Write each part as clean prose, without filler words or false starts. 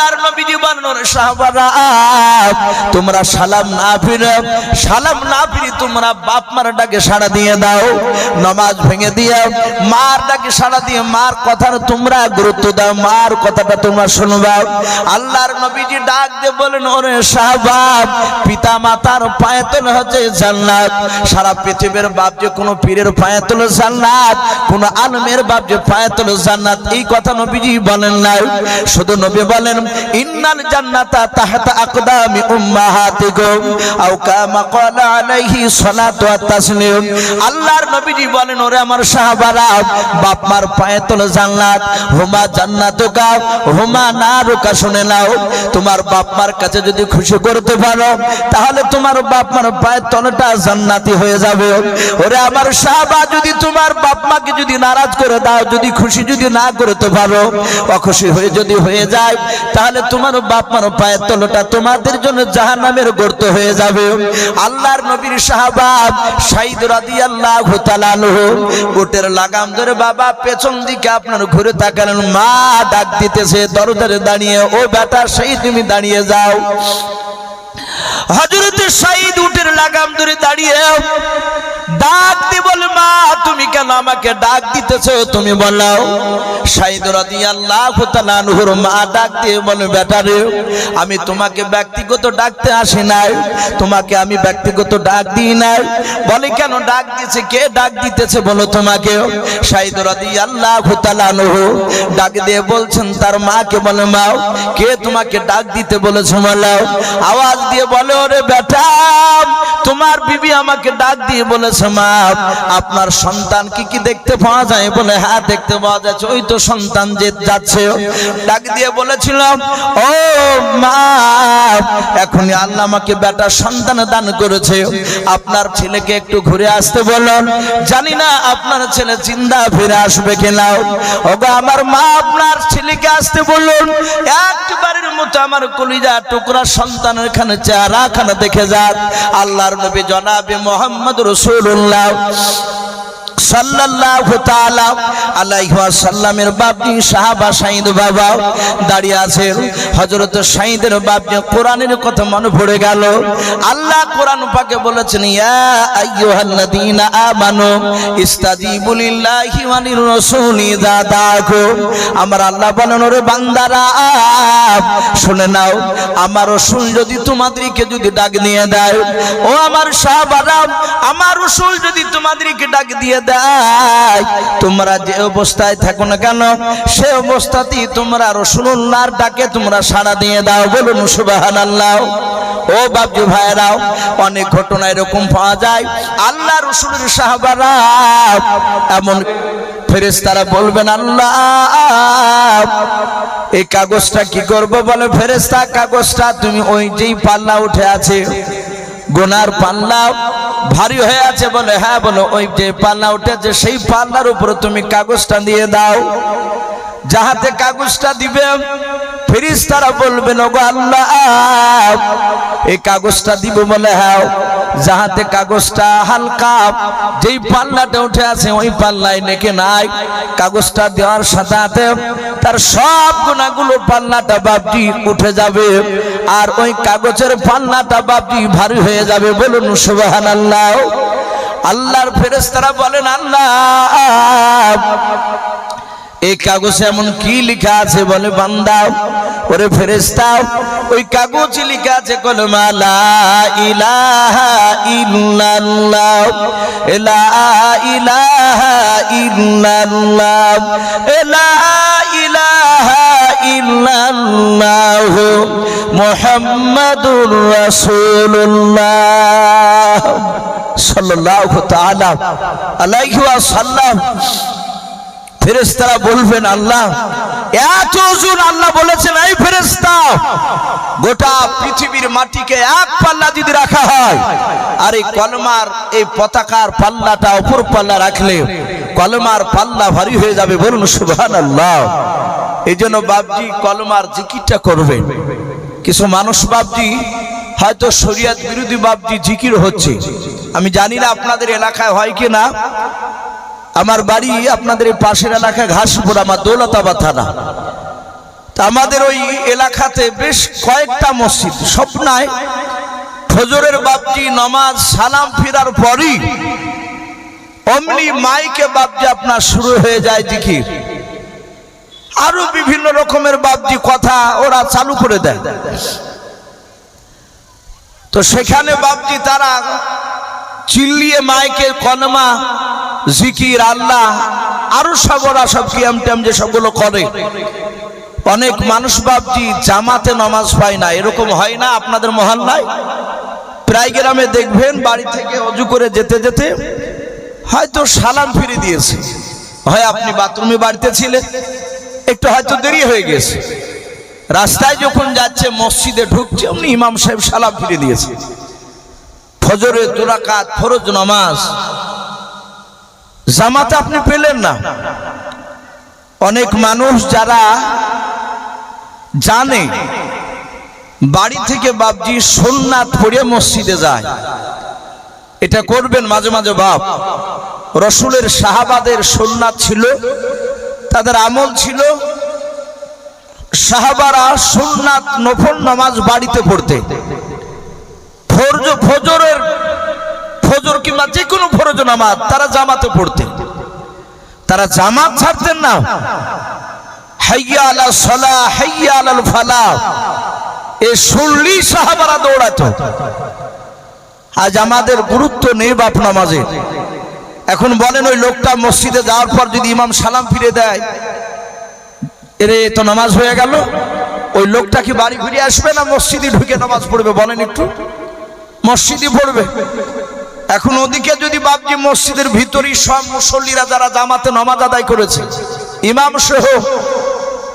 আল্লাহর নবীজি বলেন ওরে সাহাবারা তোমরা সালাম না ফিরে তোমরা বাপ মার ডাকে সাড়া দিয়ে দাও, নামাজ ভেঙে দিয়ে মার ডাকে সাড়া দিয়ে মার কথার তোমরা গুরুত্ব দাও, মার কথাটা তোমরা শুনবা। আল্লাহর নবীজি ডাক দিয়ে বলেন ওরে সাহাবা পিতা মাতার পায়ে তলে হচ্ছে জান্নাত। সারা পৃথিবীর বাপ যে কোনো পীরের পায়ে তলে জান্নাত, কোন আলেমের বাপ যে পায়ে তলে জান্নাত, এই কথা নবীজি বলেন না। শুধু নবী বলেন ইন্নাল জান্নাতা তাহতা আকদামি উম্মাহাতিকুম আও কামা ক্বালা আলাইহি সালাতু ওয়াত তাসলিম। আল্লাহর নবীজি বলেন ওরে আমার সাহাবারা বাপ মার পায়ে তলে জান্নাত, হুমা জান্নাতুকা হুমা নারুকা। শুনে নাও, তোমার বাপ মার কাছে যদি খুশি করতে পারো তাহলে তোমার বাপ মার পায়ের তলাটা জান্নাতি হয়ে যাবে। ওরে আমার সাহাবা যদি তোমার বাপ মাকে যদি নারাজ করে দাও, যদি খুশি যদি না করতে পারো, অখুশি হয়ে যদি হয়ে যায়, তাহলে তোমার বাপ মার পায়ের তলাটা তোমাদের জন্য জাহান্নামের গর্ত হয়ে যাবে। আল্লাহর নবীর সাহাবা সাইদ রাদিয়াল্লাহু তাআলা আনহু উটের লাগাম ধরে বাবা পেছন দিকে আপনার ঘুরে তাকালেন, মা ডাক দিতেছে দরজারে দাঁড়িয়ে, ও বেটা সেই তুমি দাঁড়িয়ে যাও। হযরত সাইদ উটের লাগাম ধরে দাঁড়িয়ে ডাক দিয়ে বলে মা তুমি কেন আমাকে ডাক দিতেছো, তুমি বলো। সাইদ রাদিয়াল্লাহু তাআলা আনহুর মা ডাক দিয়ে বলে বেটা রে আমি তোমাকে ব্যক্তিগত ডাকতে আসি নাই, তোমাকে আমি ব্যক্তিগত ডাক দিই নাই। বলে কেন ডাক দিয়েছে, কে ডাক দিতেছে বলো তোমাকে। সাইদ রাদিয়াল্লাহু তাআলা আনহু ডাক দিয়ে বলছেন তার মাকে, বলে মা কে তোমাকে ডাক দিতে বলেছে বলো। আওয়াজ দিয়ে বলে ওরে বেটা তোমার বিবি আমাকে ডাক দিয়ে বলেছে মা আপনার সন্তান কি দেখতে পাওয়া যায়, বলে হ্যাঁ দেখতে পাওয়া যাচ্ছে, ওই তো সন্তান যে যাচ্ছে। ডাক দিয়ে বলেছিলাম ও মা এখনই আল্লাহ আমাকে বেটা সন্তান দান করেছে, আপনার ছেলেকে একটু ঘুরে আসতে বলুন, জানি না আপনার ছেলে জিন্দা ফিরে আসবে কিনা। ওগো আমার মা আপনার ছেলেকে আসতে বলুন, একবারের মতো আমার কলিজা টুকরা সন্তানের খানে চেহারা খানে দেখে যাক। আল্লাহর নবী জনাবে মুহাম্মদ রাসূলুল্লাহ সাল্লাল্লাহু তাআলা আলাইহি ওয়াসাল্লামের বাপজি সাহাবা সাইদ বাবা দাঁড়িয়ে আছেন। হযরত সাইদের বাপজি কোরআনের কথা মনে পড়ে গেল। আল্লাহ কোরআন পাকে বলেছেন ইয়া আইয়ুহাল্লাযীনা আমানু ইস্তাজিবু লিল্লাহি ওয়া লির রাসূলি ইযা দাআকুম। আমার আল্লাহ বলেন ওরে বান্দারা শুনে নাও, আমার রাসূল যদি তোমাদেরকে যদি ডাক দিয়ে দেয়, ও আমার সাহাবারা আমার রাসূল যদি তোমাদেরকে ডাক দিয়ে দেয়, তোমরা যে অবস্থায় থাকো না কেন সে অবস্থাতেই তোমরা রাসূলুল্লাহর ডাকে তোমরা সাড়া দিয়ে দাও, বলুন সুবহানাল্লাহ। ও বাপজি ভাইরাও অনেক ঘটনা এরকম পাওয়া যায়, আল্লাহ রাসূলের সাহাবারা এমন ফেরেশতারা বলবেন আল্লাহ এই কাগজটা কি করব, বলে ফেরেশতা কাগজটা তুমি ওই যেই পাল্লা উঠে আছে গুনার পাল্লা ভারী হয়ে আছে, বলে হ্যাঁ, বলো ওই যে পাল্লা উঠেছে সেই পাল্লার উপরে তুমি কাগজটা দিয়ে দাও। যাহাতে কাগজটা দিবে ফেরেশতারা বলবেন ওগো আল্লাহ এই কাগজটা দিব, বলে হ্যাঁ। যাহাতে কাগজটা হালকা যেই পাল্লাটা উঠে আছে ওই পাল্লায় নেকে নাই, কাগজটা দেওয়ার সাথে সাথে তার সব গুনাহগুলো পাল্লাটা বাপজি উঠে যাবে, আর ওই কাগজের পাল্লাটা বাপজি ভারী হয়ে যাবে, বলুন সুবহানাল্লাহ। আল্লাহর ফেরেশতারা বলেন আল্লাহ এই কাগজে এমন কি লেখা আছে, বলে বান্দা ওরে ফেরেশতা ওই কাগজে লেখা আছে কলমা লা ইলাহা ইল্লাল্লাহ লা ইলাহা ইল্লাল্লাহ লা ইলাহা ইল্লাল্লাহ মুহাম্মাদুর রাসূলুল্লাহ সাল্লাল্লাহু তাআলা আলাইহি ওয়াসাল্লাম। ফেরেশতারা বলবেন আল্লাহ এত ওজন, আল্লাহ বলেছেন এই ফেরেশতা গোটা পৃথিবীর মাটিকে এক পাল্লা যদি রাখা হয় আর এই কলমার এই পতাকার পাল্লাটা অপর পাল্লা রাখলে কলমার পাল্লা ভারী হয়ে যাবে, বলুন সুবহানাল্লাহ। এই জন্য বাপজি কলমার জিকিরটা করবে। কিছু মানুষ বাপজি হয়তো শরিয়ত বিরোধী বাপজি জিকির হচ্ছে, আমি জানি না আপনাদের এলাকায় হয় কি না। আমার বাড়ি আপনাদের এই পাশের এলাকায় ঘাসপুর, আমার দৌলতাবাদ থানা। তা আমাদের ওই এলাকাতে বেশ কয়েকটা মসজিদ, সব নাই, ফজরের বাপজি নামাজ সালাম ফিরার পরই অমনি মাইকে বাপজি আপনার শুরু হয়ে যায় জিকির, আরো বিভিন্ন রকমের বাপজি কথা ওরা চালু করে দেয়। তো সেখানে বাপজি তারা চিল্লিয়ে মাইকে কলমা জিকির আল্লাহ আরো সব ওরা সব কিয়াম টিয়াম যে সবগুলো করে। অনেক মানুষ বাপজি জামাতে নামাজ পায় না, এরকম হয় না আপনাদের মহল্লায়? প্রায় গ্রামে দেখবেন বাড়ি থেকে অজু করে যেতে যেতে হয়তো সালাম ফিরে দিয়েছে, হয় আপনি বাথরুমে বাড়িতে ছিলেন, একটু হয়তো দেরি হয়ে গেছে, রাস্তায় যখন যাচ্ছে মসজিদে ঢুকছে অমনি ইমাম সাহেব সালাম ফিরে দিয়েছে। ফজরের 2 রাকাত ফরজ নামাজ জামাতে আপনি পেলেন না। অনেক মানুষ যারা জানে বাড়ি থেকে বাপজি সুন্নাত পড়ে মসজিদে যায়, এটা করবেন মাঝে মাঝে বাপ। রসুলের সাহাবাদের সুন্নাত ছিল, তাদের আমল ছিল, সাহাবারা সুন্নাত নফল নামাজ বাড়িতে পড়তে, ফজর কিংবা যে কোনো ফরজ নামাজ তারা জামাতে পড়তেন, তারা জামাত ছাড়তেন না। হাইয়া আলা সালাহ হাইয়া আলাল ফালাহ এ শুনলেই সাহাবারা দৌড়াতো। আজ আমাদের গুরুত্ব নেই বাপ নামাজের। এখন বলেন ওই লোকটা মসজিদে যাওয়ার পর যদি ইমাম সালাম ফিরে দেয়, এরে তো নামাজ হয়ে গেল, ওই লোকটা কি বাড়ি ফিরে আসবে না মসজিদে ঢুকে নামাজ পড়বে? বলেন একটু, মসজিদে পড়বে। এখন ওদিকে যদি বাপজি মসজিদের ভিতরই সব মুসল্লিরা যারা জামাতে নামাজ আদায় করেছে ইমাম সহ,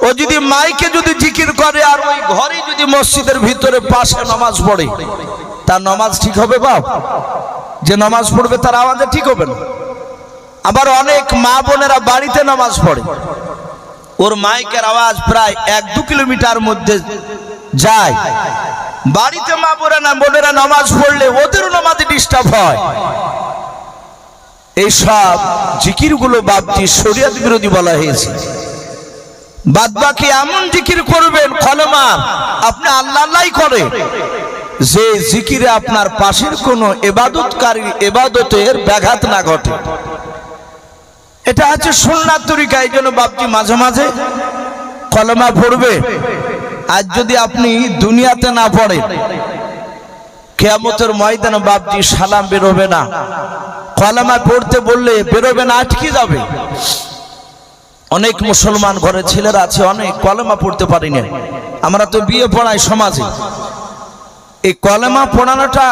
ও যদি মাইকে যদি জিকির করে আর ওই ঘরে যদি মসজিদের ভিতরে পাশে নামাজ পড়ে, তার নামাজ ঠিক হবে বাপ? যে নামাজ পড়বে তার আওয়াজে ঠিক হবে না। আবার অনেক মা বোনেরা বাড়িতে নামাজ পড়ে, ওর মাইকের আওয়াজ প্রায় 1-2 কিলোমিটার মধ্যে যায়, বাড়িতে মা বোনেরা নামাজ পড়লে ওদেরও নামাজে ডিস্টার্ব হয়। এই সব জিকিরগুলো বাপজি শরীয়ত বিরোধী বলা হয়েছে। বাদ বাকি এমন জিকির করবেন কলমা আপনি আল্লাহ আল্লাহই করে, যে জিকিরে আপনার পাশের কোনো ইবাদতকারী ইবাদতের ব্যাঘাত না ঘটে। এটা হচ্ছে সুন্নাত তরিকা। এই জন্য বাপজি মাঝে মাঝে কলমা পড়বে। আজ যদি আপনি দুনিয়াতে না পড়েন, কিয়ামতের ময়দানে বাপজি সালাম বেরোবে না। কলমা পড়তে বললে বেরোবে না, আটকে যাবে। অনেক মুসলমান ঘরের ছেলেরা আছে অনেক কলমা পড়তে পারি না। আমরা তো বিয়ে পড়াই সমাজে, এই কলমা পড়ানোটা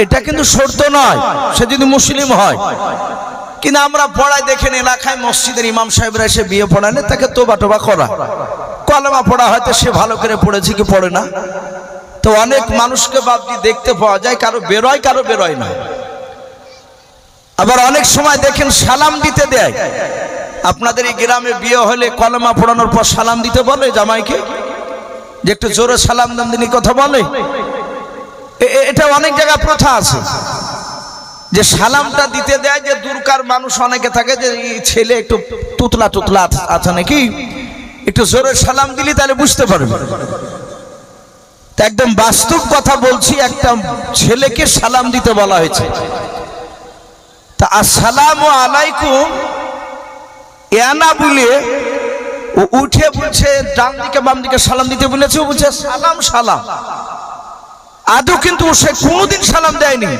এটা কিন্তু শর্ত নয়, সে যদি মুসলিম হয়। কিন্তু আমরা পড়াই দেখেন এলাকায় মসজিদের ইমাম সাহেবরা এসে বিয়ে পড়ালে তাকে তোবা টোবা করা, কলমা পড়া হয়তো সে ভালো করে পড়েছে কি পড়ে না। তো অনেক মানুষকে বাপজি দেখতে পাওয়া যায়, কারো বেরোয় কারো বেরোয় না। আবার অনেক সময় দেখেন সালাম দিতে দেয়। আপনাদের এই গ্রামে বিয়ে হলে কলমা পড়ানোর পর সালাম দিতে বলে জামাইকে, যে একটু জোরে সালাম দাম দিনই কথা বলে। এটা অনেক জায়গায় প্রথা আছে যে সালামটা দিতে দেয়, যে দূরকার মানুষ অনেকে থাকে যে ছেলে একটু তুতলা তুতলা আছে নাকি, একটু জোরে সালাম দিলি তাহলে বুঝতে পারবে। একদম বাস্তব কথা বলছি, একটা ছেলেকে সালাম দিতে বলা হয়েছে। তা আসসালামু আলাইকুম এনা বলে ও উঠে বলছে ডান দিকে বাম দিকে সালাম দিতে বলেছে, ও বলছে সালাম সালাম। আদৌ কিন্তু সে কোনোদিন সালাম দেয়নি।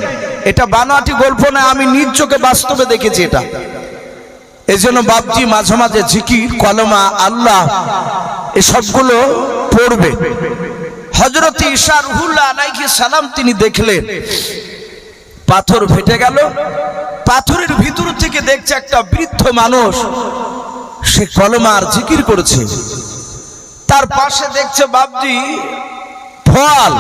এটা বানোয়াটি গল্প না, আমি নিজ চোখে বাস্তবে দেখেছি এটা। এই জন্য বাপজি মাঝে মাঝে জিকির কলমা আল্লাহ এসবগুলো পড়বে। হযরত ঈসা রুহুল্লাহ আলাইহিস সালাম তিনি দেখলেন পাথর ফেটে গেল, পাথরের ভিতর থেকে দেখছে একটা বৃদ্ধ মানুষ, সে কলমার জিকির করেছে। তার পাশে দেখছে বাপজি ফল।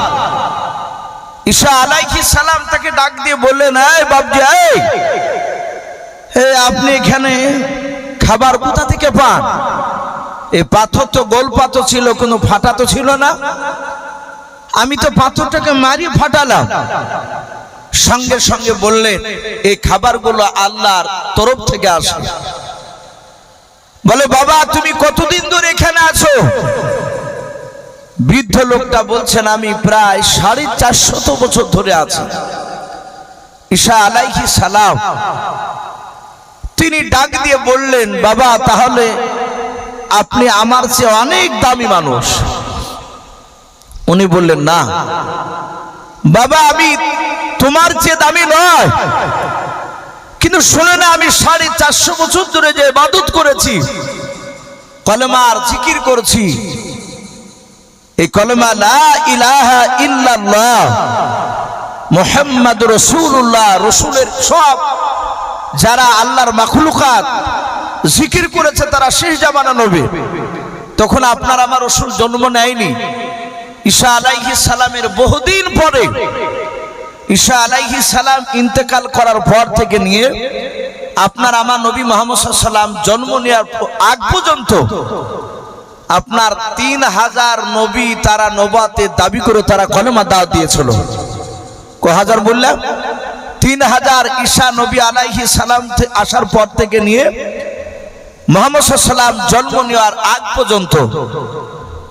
ঈসা আলাইহিস সালাম তাকে ডাক দিয়ে বললেন, এই বাপজি, এই আপনি এখানে খাবার কোথা থেকে পান? এই পাথর তো গোল পাথর ছিল, কোনো ফাটা তো ছিল না। আমি তো পাথরটাকে মারি ফাটালাম। সঙ্গে সঙ্গে বললেন এই খাবারগুলো আল্লাহর তরফ থেকে আসে। বলে বাবা তুমি কতদিন ধরে এখানে আছো? বৃদ্ধ লোকটা বলছেন আমি প্রায় 450 বছর ধরে আছি। ঈসা আলাইহিস সালাম তিনি ডাক দিয়ে বললেন বাবা তাহলে আপনি আমার চেয়ে অনেক দামি মানুষ। উনি বললেন না বাবা আমি তোমার চেয়ে দামি নয়, কিন্তু শুনে না আমি 450 বছর ধরে যে ইবাদত করেছি, কলেমার জিকির করেছি, এই কলেমা লা ইলাহা ইল্লাল্লাহ মুহাম্মাদুর রাসূলুল্লাহ, রাসূলের সব যারা আল্লাহর মাখলুকাত জিকির করেছে তারা শেষ জামানা নবী। তখন আপনার আমার রাসূল জন্ম নেয়নি। ঈসা আলাইহিস সালামের বহুদিন পরে, ঈসা আলাইহিস সালাম ইন্তেকাল করার পর থেকে নিয়ে আপনার আমার নবী মুহাম্মদ সাল্লাল্লাহু আলাইহি ওয়াসাল্লাম জন্ম নেওয়ার আগ পর্যন্ত আপনার 3000 নবী তারা নবুয়তের দাবি করে তারা কলেমা দাওয়াত দিয়েছিল। কয় হাজার বললাম? 3000 ঈসা নবী আলাইহিস সালাম আসার পর থেকে নিয়ে মুহাম্মদ সাল্লাল্লাহু আলাইহি ওয়াসাল্লাম জন্ম নেওয়ার আগ পর্যন্ত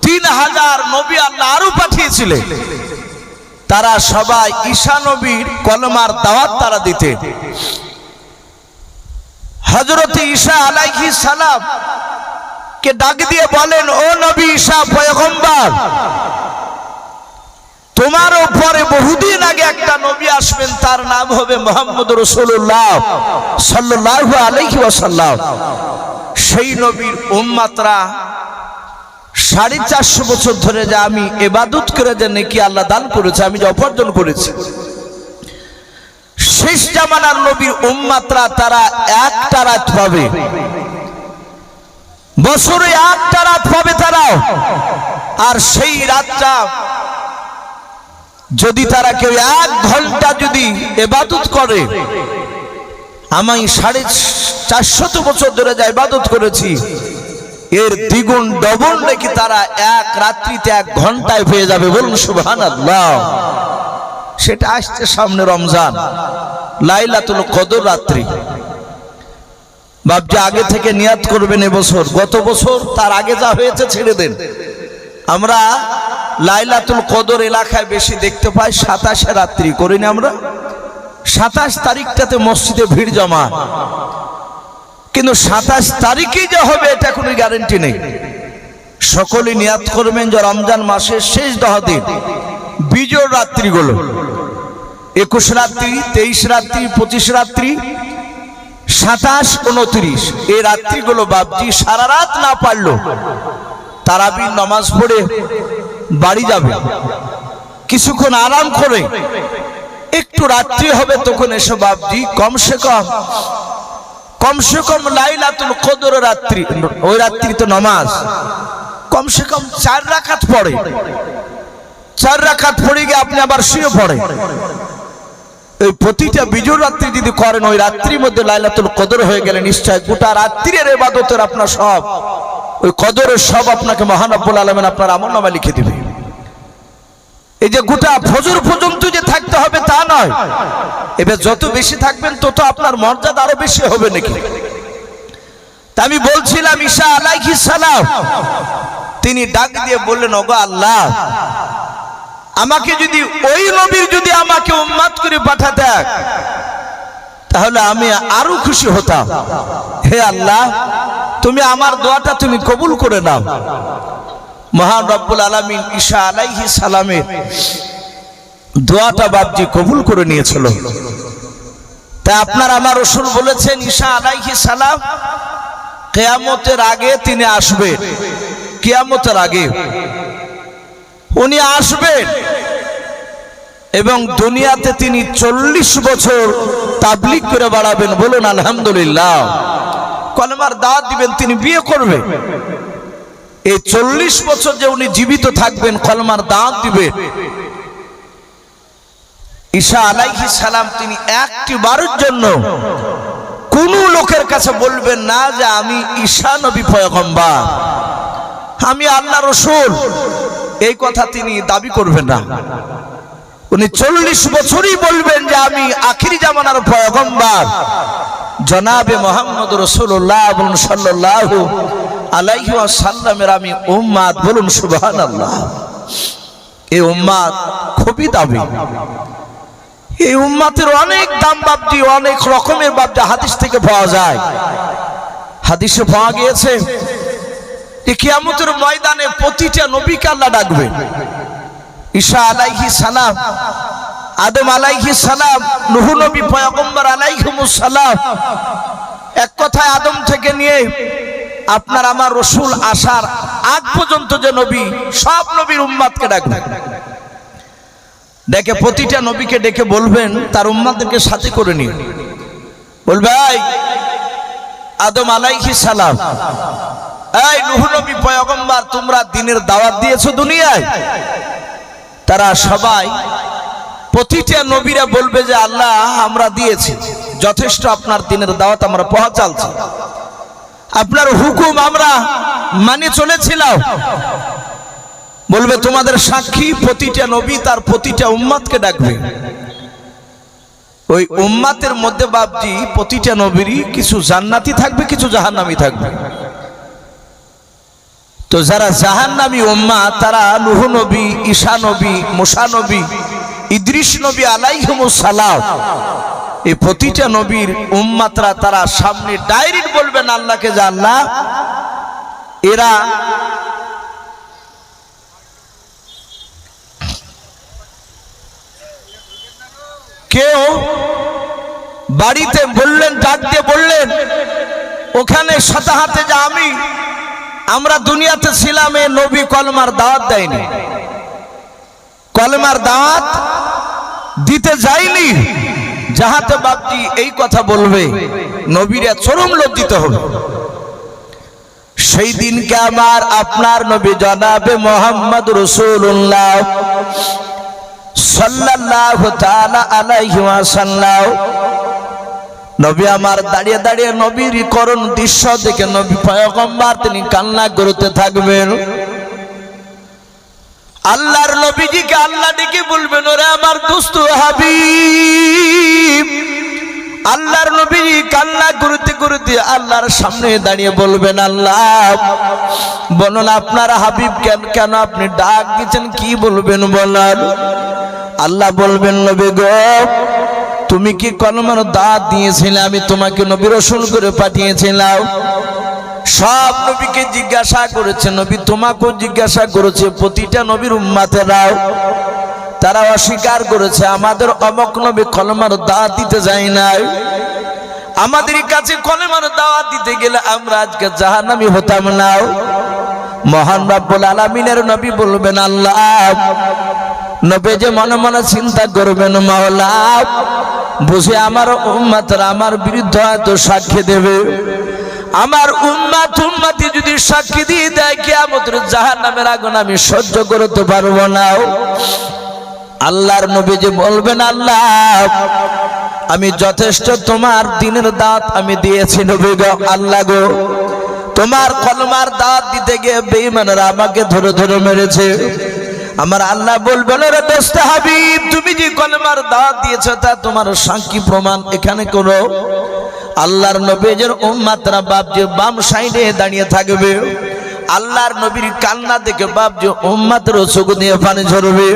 3000 নবী আল্লাহ আরো পাঠিয়েছিলেন। তারা সবাই ঈসা নবীর কলেমার দাওয়াত তারা দিতে। হযরত ঈসা আলাইহিস সালাম কে ডাক দিয়ে বলেন ও নবী ঈসা পয়গম্বর, তোমার উপরে বহুদিন আগে একটা নবী আসবেন, তার নাম হবে মুহাম্মদুর রাসূলুল্লাহ সাল্লাল্লাহু আলাইহি ওয়াসাল্লাম। সেই নবীর উম্মতরা 450 বছর ধরে যে আমি ইবাদত করে যে নেকি আল্লাহ দান করেছে, আমি যে উপার্জন করেছি, শেষ জামানার নবীর উম্মতরা তারা একটা রাত পাবে, বছরে একটা রাত পাবে তারা। আর সেই রাতটা যদি তারা কেউ 1 ঘন্টা যদি ইবাদত করে, আমি 450 বছর ধরে যা ইবাদত করেছি এর দ্বিগুণ ডবল নাকি তারা এক রাত্রিতে 1 ঘন্টায় পেয়ে যাবে। বলুন সুবহানাল্লাহ। সেটা আসছে সামনে রমজান, লাইলাতুল কদর রাত্রি। বাপজি আগে থেকে নিয়াত করবেন এবছর, গত বছর তার আগে যা হয়েছে ছেড়ে দেন। আমরা লাইলাতুল কদর এলাকায় বেশি দেখতে পাই 27 রাত্রি করিনি আমরা। 27 তারিখটাতে মসজিদে ভিড় জমা, কিন্তু 27 তারিখেই যে হবে এটা কোনো গ্যারান্টি নেই। সকলে নিয়াত করবেন যে রমজান মাসের শেষ 10 দিন বিজয় রাত্রিগুলো 21 রাত্রি, 23 রাত্রি, 25 রাত্রি, 27, 29 এই রাত্রিগুলো বাপজি সারা রাত না পারলো তারাবি নামাজ পড়ে বাড়ি যাবে, কিছুক্ষণ আরাম করে একটু রাত্রি হবে তখন এসে বাপজি কমসে কম লাইলাতুল কদর রাত্রি, ওই রাত্রি তো নামাজ কমসে কম 4 রাকাত পড়ে। 4 রাকাত পড়ে গিয়ে আপনি আবার শুয়ে পড়ে। এই প্রতিটা বিজয় রাত্রি যদি করেন ওই রাত্রির মধ্যে লাইলাতুল কদর হয়ে গেলে নিশ্চয় গোটা রাত্রির ইবাদতের আপনার সব ওই কদরের সব আপনাকে মহান রব্বুল আলামিন আপনার আমলনামায় লিখে দিবে। এই যে গোটা ফজর পর্যন্ত যে থাকতে হবে তা নয়, এবার যত বেশি থাকবেন তত আপনার মর্যাদা আরো বেশি হবে নাকি। তা আমি বলছিলাম ঈসা আলাইহিস সালাম তিনি ডাক দিয়ে বললেন ওগো আল্লাহ, আমাকে যদি ওই নবীর যদি আমাকে উম্মত করে পাঠাতেন তাহলে আমি আরো খুশি হতাম। হে আল্লাহ, তুমি আমার দোয়াটা তুমি কবুল করে নাও। মহান রব্বুল আলামিন ঈসা আলাইহিস সালামের দোয়াটা বাপজি কবুল করে নিয়েছিল। তাই আপনার আমার রাসূল বলেছেন ঈসা আলাইহিস সালাম কিয়ামতের আগে তিনি আসবেন। কিয়ামতের আগে উনি আসবেন এবং দুনিয়াতে তিনি 40 বছর তাবলীগ করে বেড়াবেন। বলুন আলহামদুলিল্লাহ। কলেমার দাওয়াত দিবেন, তিনি বিয়ে করবেন। এই 40 বছর যে উনি জীবিত থাকবেন কলেমার দাওয়াত দিবেন। ঈসা আলাইহিস সালাম তিনি একটি বারের জন্য কোন লোকের কাছে বলবেন না যে আমি ঈসা নবী পয়গম্বর, আমি আল্লাহর রাসূল, এই কথা তিনি দাবি করবেন না। উনি 40 বছরই বলবেন যে আমি আখিরি জামানার পয়গম্বর জনাবে মোহাম্মদ রাসূলুল্লাহ সাল্লাল্লাহু আলাইহি ওয়াসাল্লামের আমি উম্মত, বলুন সুবহানাল্লাহ। এই উম্মত খুবই দামি। এই উম্মতের অনেক দাম বাবদি, অনেক রকমের বাবদি হাদিস থেকে পাওয়া যায়। হাদিসে পাওয়া গিয়েছে যে কিয়ামতের ময়দানে প্রতিটা নবীকে আল্লাহ ডাকবে। ঈসা আলাইহিস সালাম, আদম আলাইহিস সালাম, নূহ নবী, পয়গম্বর আলাইহিমুস সালাম, এক কথায় আদম থেকে নিয়ে আপনার আমার রাসূল আসার আগ পর্যন্ত যে নবী, সব নবীর উম্মতকে ডাকবেন। ডেকে প্রতিটা নবীকে ডেকে বলবেন তার উম্মতদেরকে সাথে করে নিন। বলবে, এই আদম আলাইহিস সালাম, এই নূহ নবী, পয়গম্বর, তোমরা দ্বীনের দাওয়াত দিয়েছো দুনিয়ায়। তারা সবাই, প্রতিটা নবীরা বলবে যে আল্লাহ আমরা দিয়েছি, যথেষ্ট, আপনার দ্বীনের দাওয়াত আমরা পৌঁছাচ্ছি, আপনার হুকুম আমরা মানে চলেছিলাম। বলবে তোমাদের সাক্ষী প্রতিটা নবী তার প্রতিটা উম্মতকে ডাকবে। ওই উম্মতের মধ্যে বাবজি প্রতিটা নবীরই কিছু জান্নাতি থাকবে, কিছু জাহান্নামী থাকবে। তো যারা জাহান্নামী উম্মত তারা নূহ নবী, ঈসা নবী, মুসা নবী, ইদ্রিস নবী আলাইহিমুস সালাম, এই প্রতিটা নবীর উম্মতরা তারা সামনে ডাইরেক্ট বলবেন আল্লাহকে যে আল্লাহ এরা কেউ বাড়িতে বললেন, ডাক দিয়ে বললেন ওখানে সাথে হাতে যে আমরা দুনিয়াতে ছিলাম, এ নবী কলমার দাওয়াত দেয়নি, কলমার দাওয়াত দিতে যায়নি। যাহাতে বাপটি এই কথা বলবে নবীরা চরম লজ্জিত হবে। সেই দিনকে আমার আপনার নবী জনাবে মোহাম্মদ রাসূলুল্লাহ সাল্লাল্লাহু তাআলা আলাইহি ওয়াসাল্লাম, নবী আমার দাঁড়িয়ে দাঁড়িয়ে নবীর করুণ দৃশ্য দেখে নবী পয়গম্বর তিনি কান্না করতে থাকবেন। আল্লাহর নবীজিকে আল্লাহ ডেকে বলবেন, ওরে আমার দোস্ত হাবিব। আল্লাহর নবী কান্না করতে করতে আল্লাহর সামনে দাঁড়িয়ে বলবেন, আল্লাহ বলুন আপনার হাবিব কেন আপনি ডাক দিচ্ছেন, কি বলবেন বলেন। আল্লাহ বলবেন, নবী গো তুমি কি কলমার দাওয়াত দিয়েছিলে, আমি তোমাকে নবী রাসূল করে পাঠিয়েছিলাম। সব নবীকে জিজ্ঞাসা করেছে, নবী তোমাকেও জিজ্ঞাসা করেছে, প্রতিটা নবীর উম্মতেরাও তারা অস্বীকার করেছে, আমাদের অমক নবী কলমার দাওয়াত দিতে যায় নাই, আমাদের কাছে কলমার দাওয়াত দিতে গেলে আমরা আজকে জাহান্নামী হতাম না। মহান রব্বুল আলামিনের নবী বলবেন, আল্লাহ নবী যে মনে মনে চিন্তা করবেন, মাওলা বুঝে আমার উম্মতরা আমার বিরুদ্ধে হয়তো সাক্ষী দেবে, আমার উম্মতি যদি সাক্ষী দিয়ে দেয় কিয়ামতের জাহান্নামের আগুন আমি সহ্য করতে পারবো না। আল্লাহর নবী যে বলবেন, আল্লাহ আমি যথেষ্ট তোমার দ্বীনের দাওয়াত আমি দিয়েছি নবী গো, আল্লাহ গো তোমার কলমার দাওয়াত দিতে গিয়ে বেঈমানরা আমাকে ধরে ধরে মেরেছে। আমার আল্লাহ বলবেন, রে দোস্ত হাবিব তুমি যে কলমার দাওয়াত দিয়েছো তা তোমার সাক্ষী প্রমাণ এখানে করো। আল্লাহর নবীর উম্মতরা বাপজি বাম সাইডে দাঁড়িয়ে থাকবে। আল্লাহর নবীর কান্না দেখে বাপজি উম্মতের চোখ দিয়ে পানি ঝরবে।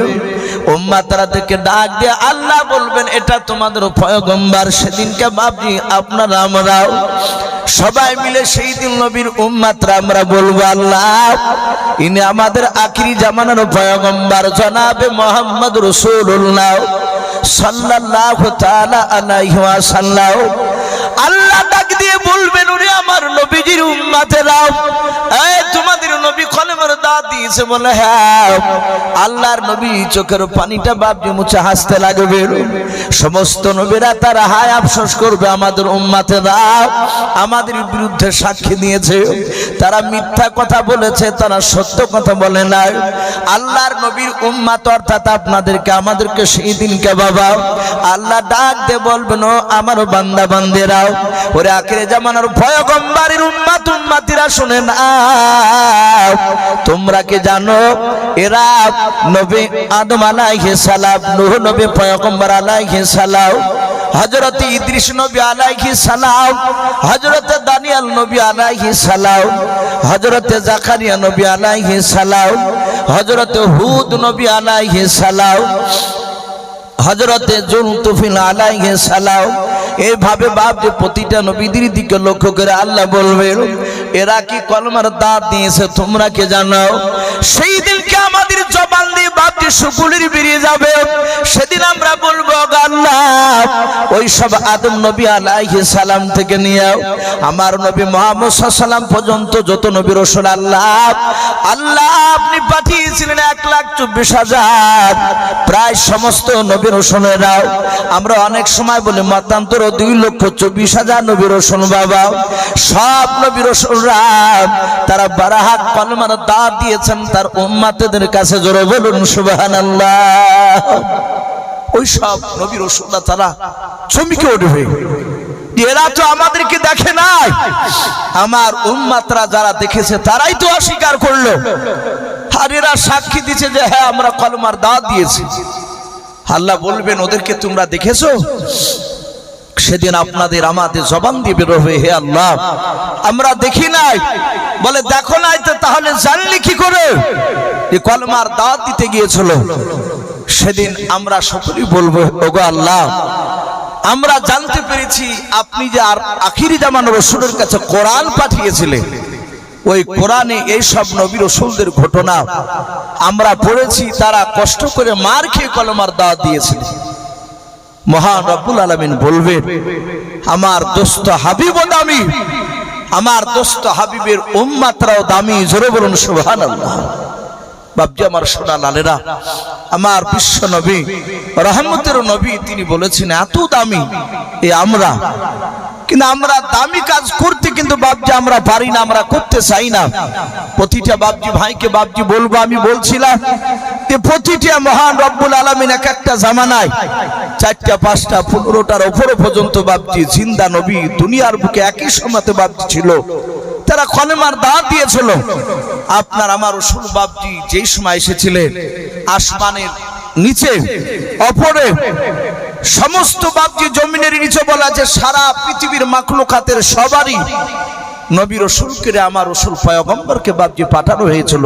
উম্মতরা থেকে ডাক দিয়ে আল্লাহ বলবেন, এটা তোমাদের পয়গম্বর। সেদিনকে বাপজি আপনারা আমরাও সবাই মিলে সেই দিন নবীর উম্মতরা আমরা বলবো, আল্লাহ ইনি আমাদের আখিরি জামানার পয়গম্বর জনাবে মোহাম্মদ রাসূলুল্লাহ সাল্লাল্লাহু তাআলা আলাইহি ওয়াসাল্লাম। আল্লাহ ডাক দিয়ে বলবেন, ওরে আমার নবীজির উম্মতেরা, এই তোমাদের নবী কলমার দাওয়াত দিয়েছে বলে হ্যাঁ। আল্লাহর নবী চোখের পানিটা বাপজি মুছে হাসতে লাগবে। সমস্ত নবীরা তারা হায় আফসোস করবে, আমাদের উম্মতেরা আমাদের বিরুদ্ধে সাক্ষী দিয়েছে, তারা মিথ্যা কথা বলেছে, তারা সত্য কথা বলে নাই। আল্লাহর নবীর উম্মত অর্থাৎ আপনাদেরকে আমাদেরকে সেই দিনকে বাবা আল্লাহ ডাক দিয়ে বলবেন, ও আমার বান্দা বান্দেরা, ওরে আখিরে জামানার পয়গম্বরের উম্মতিরা শুনে না, তোমরা কি জানো এরা নবী আদম আলাইহিস সালাম, নূহ নবী পয়গম্বর আলাইহিস সালাম, হযরত ইদ্রিস নবী আলাইহিস সালাম, হযরত দানিয়েল নবী আলাইহিস সালাম, হযরত জাকারিয়া নবী আলাইহিস সালাম, হযরত হুদ নবী আলাইহিস সালাম, হযরত জুলতুফিল আলাইহিস সালাম। এইভাবে বাপজি প্রতিটা নবীদের দিকে লক্ষ্য করে আল্লাহ বলবেন, এরা কি কলমার দাঁত দিয়েছে তোমরা কে জানাও? সেই দিনকে আমাদের জবান দিয়ে বাপজি শুকুলির বেরিয়ে যাবে। সেদিন আমরা বলবো, আল্লাহ ওই সব আদম নবী আলাইহিস সালাম থেকে নিয়ে আমার নবী মুহাম্মদ সাল্লাল্লাহু আলাইহি ওয়াসাল্লাম পর্যন্ত যত নবী রাসূল আল্লাহ আপনি পাঠিয়েছিলেন 1,24,000, প্রায় সমস্ত নবী রাসূলেরাও। আমরা অনেক সময় বলি মতান্তর 2,24,000 নবী রাসূল বাবা। সব নবী রাসূলরা তারা বারাহাত কলমার দাওয়াত দিয়েছেন তার উম্মতদের কাছে। জোরে বলুন সুবহানাল্লাহ। ওই সব নবী রাসূলরা তারা চমকে উঠবে, এরা তো আমাদেরকে দেখে নাই, আমার উম্মতরা যারা দেখেছে তারাই তো অস্বীকার করলো। আর এরা সাক্ষী দিচ্ছে যে হ্যাঁ আমরা কলমার দাওয়াত দিয়েছি। আল্লাহ বলবেন, ওদেরকে তোমরা দেখেছো? সেদিন আপনাদের আমাদের জবান দিয়ে বের হবে, হে আল্লাহ আমরা দেখি নাই। বলে দেখো নাই তো তাহলে জানলি কি করে যে কলমার দাওয়াত দিতে গিয়েছিল? সেদিন আমরা সকলেই বলবো, ওগো আল্লাহ আমরা জানতে পেরেছি আপনি যে আর আখিরি জামানার রাসূলের কাছে কোরআন পাঠিয়েছিলেন, ওই কোরআনে এই সব নবী রাসূলদের ঘটনা আমরা পড়েছি। তারা কষ্ট করে মার খেয়ে কলমার দাওয়াত দিয়েছিলেন। মহান রব্বুল আলামিন বলবেন, আমার দোস্ত হাবিবও দামি, আমার দোস্ত হাবিবের উম্মতরাও দামি। জোরে বলুন সুবহানাল্লাহ। বাপজি আমার সোনা লালেরা, আমার বিশ্ব নবী রহমতের নবী তিনি বলেছেন এত দামি এ আমরা, কিন্তু আমরা দামি কাজ করতে কিন্তু বাপজি আমরা পারি না, আমরা করতে চাই না। প্রতিটা বাপজি ভাইকে বাপজি বলবো, আমি বলছিলাম যে প্রতিটা মহান রব্বুল আলামিন এক একটা জামানায় 4টা 5টা 15টার উপরে পর্যন্ত বাপজি জিন্দা নবী দুনিয়ার বুকে একই সময়তে বাপজি ছিল, তারা কলেমার দাওয়াত দিয়েছিল। আপনার আমার রাসূল বাপজি যেই সময় এসেছিলেন আসমানের নিচে অপরে সমস্ত বাপজি জমিনের নিচে বলা যে সারা পৃথিবীর মাখলুকাতের সবারই নবী রাসূলকে আমার রাসূল পয়গম্বরকে বাপজি পাঠানো হয়েছিল।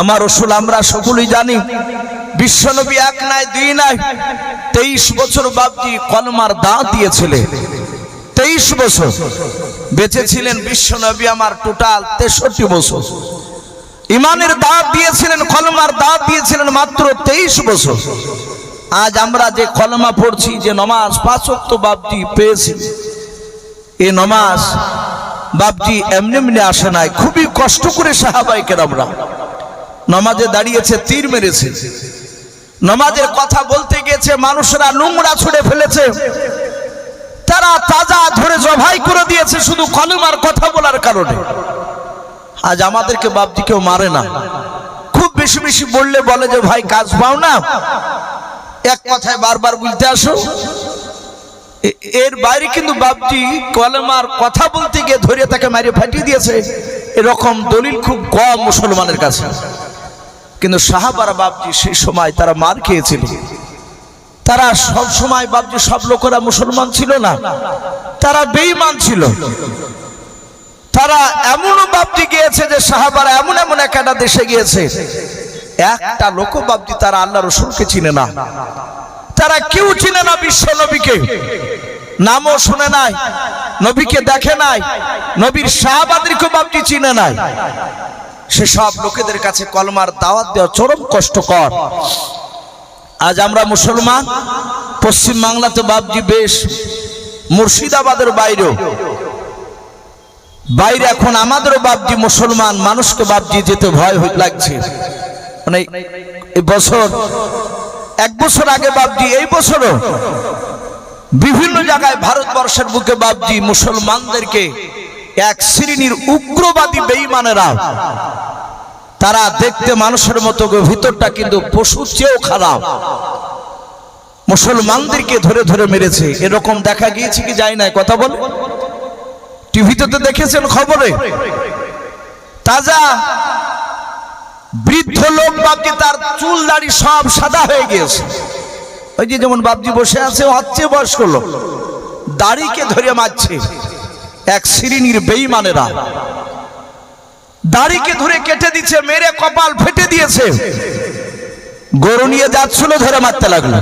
আমার রাসূল আমরা সকলেই জানি বিশ্ব নবী এক নাই দুই নাই 23 বছর বাপজি কলমার দাওয়াত দিয়েছিলেন। 23 বছর বেঁচে ছিলেন বিশ্ব নবী আমার টোটাল 63 বছর। ইমানের দাওয়াত দিয়েছিলেন, কলমার দাওয়াত দিয়েছিলেন মাত্র 23 বছর। আজ আমরা যে কলমা পড়ছি, যে নমাজ 5 ওয়াক্ত বাপজি পেয়েছি, এই নমাজ বাপজি এমনি এমনি আসে নাই, খুবই কষ্ট করে সাহাবায়ে কেরামরা নমাজে দাঁড়িয়েছে, তীর মেরেছে, নমাজের কথা বলতে গেছে মানুষরা নোংরা ছুড়ে ফেলেছে, তারা তাজা ধরে জবাই করে দিয়েছে শুধু কলমার কথা বলার কারণে। আজ আমাদেরকে বাপজি কেউ মারে না, খুব বেশি বেশি বললে বলে যে ভাই কাজ পাও না, এক কথায় বারবার বলতে আসো। এর বাইরে কিন্তু বাপজি কলমার কথা বলতে গিয়ে ধরে তাকে মারিয়ে ফাটিয়ে দিয়েছে, এরকম দলিল খুব কম মুসলমানের কাছে। কিন্তু সাহাবারা বাপজি সেই সময় তারা মার খেয়েছিল। তারা সব সময় বাপজি সব লোকেরা মুসলমান ছিল না, তারা বেঈমান ছিল। তারা এমনও বাপজি গিয়েছে যে সাহাবারা এমন এমন একটা দেশে গিয়েছে, একটা লোক বাপজি তারা আল্লাহ রাসূলকে চিনে না, তারা কেউ চিনে না বিশ্ব নবীকে, নামও শুনে নাই, নবীকে দেখে নাই, নবীর সাহাবাদেরকে বাপজি চিনে নাই। সেসব লোকেদের কাছে কলমার দাওয়াত দেওয়া চরম কষ্টকর। আজ আমরা মুসলমান, পশ্চিম বাংলাতে বাপজি বেশ, মুর্শিদাবাদের বাইরে এখন আমাদেরও বাপজি মুসলমান মানুষকে বাপজি যেতে ভয় লাগছে। মানে এই বছর 1 বছর আগে বাপজি, এই বছরও বিভিন্ন জায়গায় ভারতবর্ষের বুকে বাপজি মুসলমানদেরকে এক শ্রেণীর উগ্রবাদী বেঈমানেরা, তারা দেখতে মানুষের মতো, ভিতরটা কিন্তু পশুর চেয়েও খারাপ, মুসলমানদেরকে ধরে ধরে মেরেছে। এরকম দেখা গিয়েছে কি যায় না? কথা বল, টিভিতে তো দেখেছেন খবরে, তাজা বৃদ্ধ লোক বাপজি তার চুল দাড়ি সব সাদা হয়ে গিয়েছে, ওই যে যেমন বাপজি বসে আছে, হচ্ছে বয়স্ক লোক, দাড়িকে ধরে মারছে এক শ্রেণীর বেঈমানেরা, দাড়িকে ধরে কেটে দিচ্ছে, মেরে কপাল ফেটে দিয়েছে। গরু নিয়ে যাচ্ছিল, ধরে মারতে লাগলো।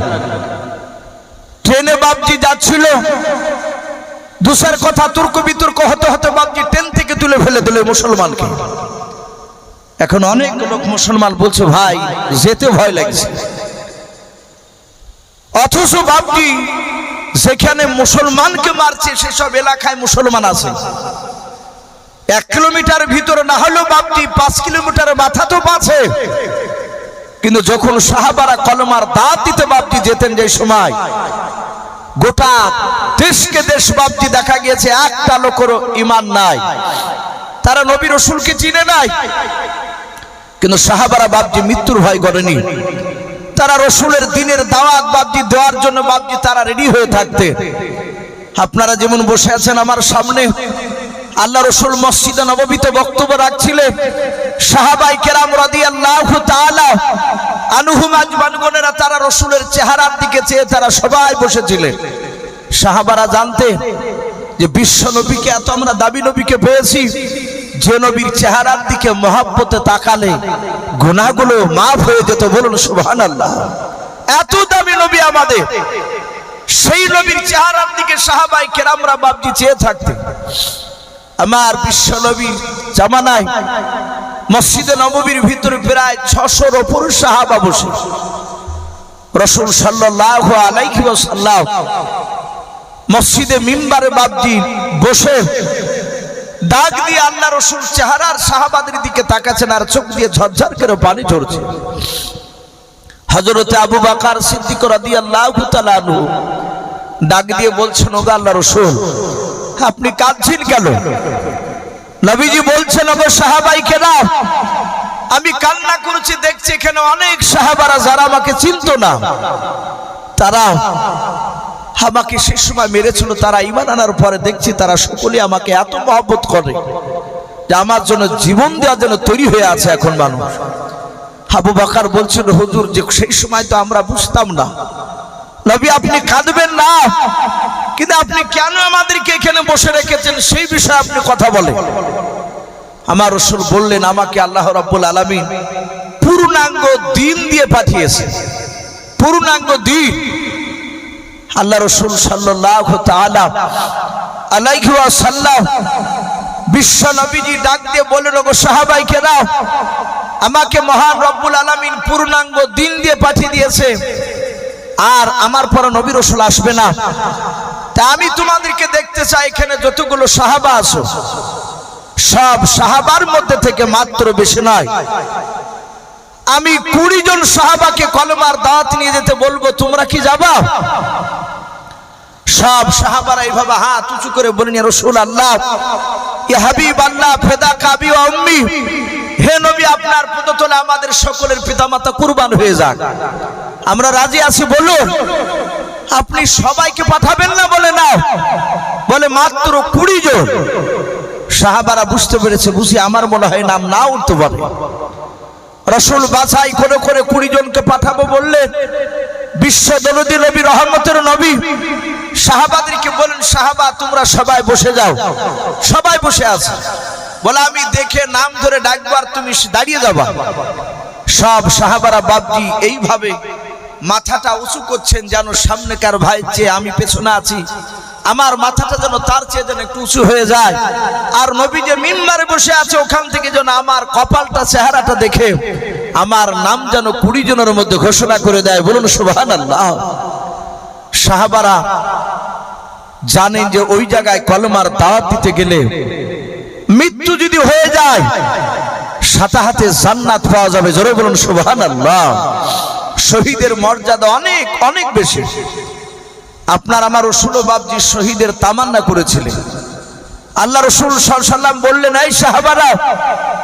ট্রেনে বাপজি যাচ্ছিল, দুসর কথা তর্ক বিতর্ক হতে হতে বাপজি ট্রেন থেকে তুলে ফেলে দিল মুসলমানকে। এখন অনেক লোক মুসলমান বলছে ভাই যেতে ভয় লাগছে, অথচ বাপজি যেখানে মুসলমানকে মারছে সেসব এলাকায় মুসলমান আছে। 1 কিলোমিটার ভিতরে না হলেও বাপজি 5 কিলোমিটার মাথা তো পাচ্ছে। কিন্তু যখন সাহাবারা কলমার দাওয়াত দিতে বাপজি যেতেন, যে সময় গোটা দেশকে দেশ বাপজি দেখা গিয়েছে একটা লোকেরও ঈমান নাই, তারা নবী রাসূলকে চিনে নাই। কিন্তু সাহাবারা বাপজি মৃত্যুর ভয় করেনি, তারা রাসূলের দ্বীনের দাওয়াত বাপজি দেওয়ার জন্য বাপজি তারা রেডি হয়ে থাকতে। আপনারা যেমন বসে আছেন আমার সামনে, আল্লাহ রাসূল মসজিদে নববীতে বক্তব্য রাখছিলেন, সাহাবায়ে কেরাম রাদিয়াল্লাহু তাআলা আনহুম আজমানগণেরা তারা রাসূলের চেহারার দিকে চেয়ে তারা সবাই বসেছিলেন। সাহাবারা জানতেন যে বিশ্ব নবীকে এত আমরা দাবি নবীকে পেয়েছি, যে নবীর চেহারার দিকে মহব্বতে তাকালে গুনাহগুলো মাফ হয়ে যেত। বলুন সুবহানাল্লাহ। এত দামি নবী আমাদের, সেই নবীর চেহারার দিকে সাহাবায়ে কেরামরা বাপজি চেয়ে থাকতেন। আমার বিশ্ব নবীর জামানায় মসজিদে নববীর ভিতরে প্রায় 600-র উপর সাহাবা বসে। রাসূল সাল্লাল্লাহু আলাইহি ওয়াসাল্লাম মসজিদে মিম্বারে বাপজি বসে ডাক দিয়ে আল্লাহ রাসূল চেহারার সাহাবাদের দিকে তাকাচ্ছেন, আর চোখ দিয়ে ঝরঝর করে পানি ঝরছে। হযরতে আবু বকর সিদ্দিক রাদিয়াল্লাহু তাআলা আনহু ডাক দিয়ে বলছেন, ওগো আল্লাহর রাসূল আপনি কাঁদছেন কেন? নবীজি বলছেন, ওগো সাহাবায়ে কেরাম আমি কান্না করছি, দেখছি এখানে অনেক সাহাবারা যারা আমাকে চিনতো না, তারা আমাকে সেই সময় মেরেছিল, তারা ঈমান আনার পরে দেখছি তারা সকলে আমাকে এত মহব্বত করে যে আমার জন্য জীবন দেওয়ার জন্য তৈরি হয়ে আছে এখন মানুষ। আবু বকর বলছেন, হুজুর যে সেই সময় তো আমরা বুঝতাম না। নবী আপনি কাঁদবেন না, কিন্তু আপনি কেন আমাদেরকে এখানে বসে রেখেছেন সেই বিষয়ে আপনি কথা বলেন। আমার রাসূল বললেন, আমাকে আল্লাহ রাব্বুল আলামিন পূর্ণাঙ্গ দ্বীন দিয়ে পাঠিয়েছে, পূর্ণাঙ্গ দ্বীন। আল্লাহ রাসূল সাল্লাল্লাহু তাআলা আলাইহি ওয়াসাল্লাম বিশ্ব নবীজি ডাক দিয়ে বললেন, ওগো সাহাবায়ে কেরাম আমাকে মহান রব্বুল আলামিন পূর্ণাঙ্গ দ্বীন দিয়ে পাঠিয়ে দিয়েছে, আর আমার পরে নবী রাসূল আসবে না। তা আমি তোমাদেরকে দেখতে চাই এখানে যতগুলো সাহাবা আছো সব সাহাবার মধ্যে থেকে মাত্র বেশি নয় আমি 20 জন সাহাবাকে কলমার দাওয়াত নিয়ে যেতে বলবো, তোমরা কি যাবা? সব সাহাবারা এইভাবে হাত উঁচু করে বলেন, ইয়া রাসূলুল্লাহ ইয়া হাবিবাল্লাহ ফিদাকা আবি ওয়া উম্মি, হে নবী আপনার পদতলে আমাদের সকলের পিতামাতা কুরবান হয়ে যাক, আমরা রাজি আছি। বলুন আপনি সবাইকে পাঠাবেন না? বলে না, বলে মাত্র 20 জন। সাহাবারা বুঝতে পেরেছে, বুঝি আমার মনে হয় নাম না উঠতে পারে। রাসূল বাছাই করে করে 20 জনকে পাঠাবো বললেন। বিশ্ব দরদী নবী, রহমতের নবী সাহাবাদেরকে বলেন, সাহাবা তোমরা সবাই বসে যাও। সবাই বসে আছে, বলে আমি দেখে নাম ধরে ডাকবার তুমি দাঁড়িয়ে যাবা। সব সাহাবারা বাপজি এইভাবে মাথাটা উঁচু করছেন যেন সামনেকার ভাইয়ের চেয়ে আমি পেছনে আছি, আমার মাথাটা যেন তার চেয়ে যেন একটু উঁচু হয়ে যায়। আর নবী যে মিম্বারে বসে আছে ওখান থেকে যেন আমার কপালটা চেহারাটা দেখে আমার নাম যেন 20 জনের মধ্যে ঘোষণা করে দেয়। বলুন সুবহানাল্লাহ। সাহাবারা জানেন যে ওই জায়গায় কলমার দাওয়াত দিতে গেলে মৃত্যু যদি হয়ে যায় সাথে সাথে জান্নাত পাওয়া যাবে। জোরে বলুন সুবহানাল্লাহ। শহীদের মর্যাদা অনেক অনেক বেশি। আপনার আমার রাসূল বাপজি শহীদের তামান্না করেছিলেন। আল্লাহ রাসূল সাল্লাল্লাহু আলাইহি ওয়াসাল্লাম বললেন, এই সাহাবারা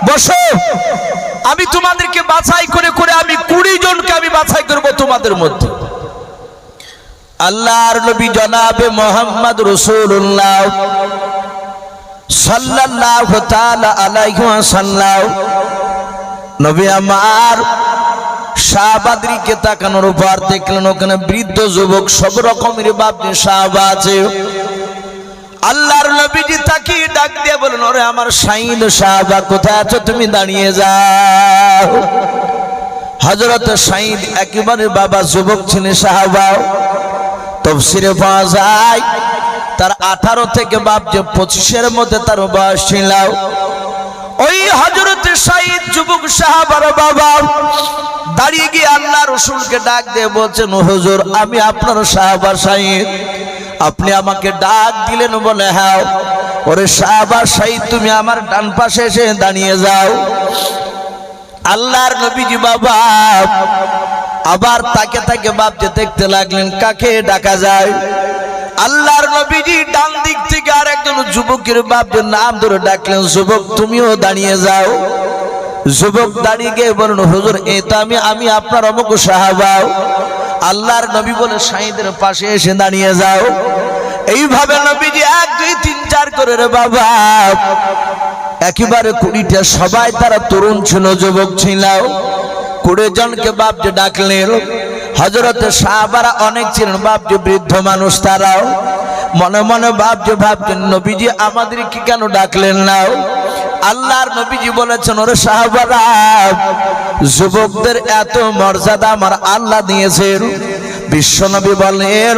বসো, আমি তোমাদেরকে বাছাই করে করে আমি 20 জনকে আমি বাছাই করব তোমাদের মধ্যে। আল্লাহর নবী জনাবে মুহাম্মদ রাসূলুল্লাহ সাল্লাল্লাহু তাআলা আলাইহি ওয়াসাল্লাম নবী আমার সাহাবাদেরকে তাকানোর পর দেখলেন ওখানে বৃদ্ধ যুবক সব রকমের বাপজি সাহাবা আছে। আল্লাহর নবীজি তাকিয়ে ডাক দিয়ে বলেন, ওরে আমার শাহিদ সাহাবা কোথায় আছো, তুমি দাঁড়িয়ে যাও। হযরত শাহিদ একেবারে বাবা যুবক ছিলেন সাহাবা। তাফসীরে পাওয়া যায় তার 18 থেকে বাপজি 25-এর মধ্যে তার বয়স ছিল। ওই হযরত শাহিদ যুবক সাহাবার বাবা দাঁড়িয়ে গিয়ে আল্লাহ রাসূলকে ডাক দিয়ে বলছেন, হুজুর আমি আপনার সাহাবা শাহিদ, আপনি আমাকে ডাক দিলেন বলে হ্যাঁ। ওরে সাহাবা শাহিদ তুমি আমার ডান পাশে এসে দাঁড়িয়ে যাও। আল্লাহর নবীজি বাবা আবার তাকে তাকে বাপকে দেখতে লাগলেন কাকে ডাকা যায়। আল্লাহর নবীজি ডান দিক থেকে আর একজন যুবকের বাপের নাম ধরে ডাকলেন, যুবক তুমিও দাঁড়িয়ে যাও। যুবক দাঁড়িয়ে গিয়ে বলল, হুজুর এই তো আমি আপনার অমুক সাহাবা। আল্লাহর নবী বলে শাহিদের পাশে এসে দাঁড়িয়ে যাও। এইভাবে নবীজি 1 2 3 4 করে রে বাবা একেবারে 20টা সবাই তারা তরুণ ছিল, যুবক ছিল। 20 জনকে বাপ যে ডাকলেন। হযরত সাহাবারা অনেক ছিলেন বাপ যে বৃদ্ধ মানুষ, তারাও মনে মনে বাপ যে ভাবছেন নবীজি আমাদেরকে কেন ডাকলেন না। আল্লাহর নবীজি বলেছেন, ওরে সাহাবারা যুবকদের এত মর্যাদা আমার আল্লাহ দিয়েছেন। বিশ্বনবী বলেন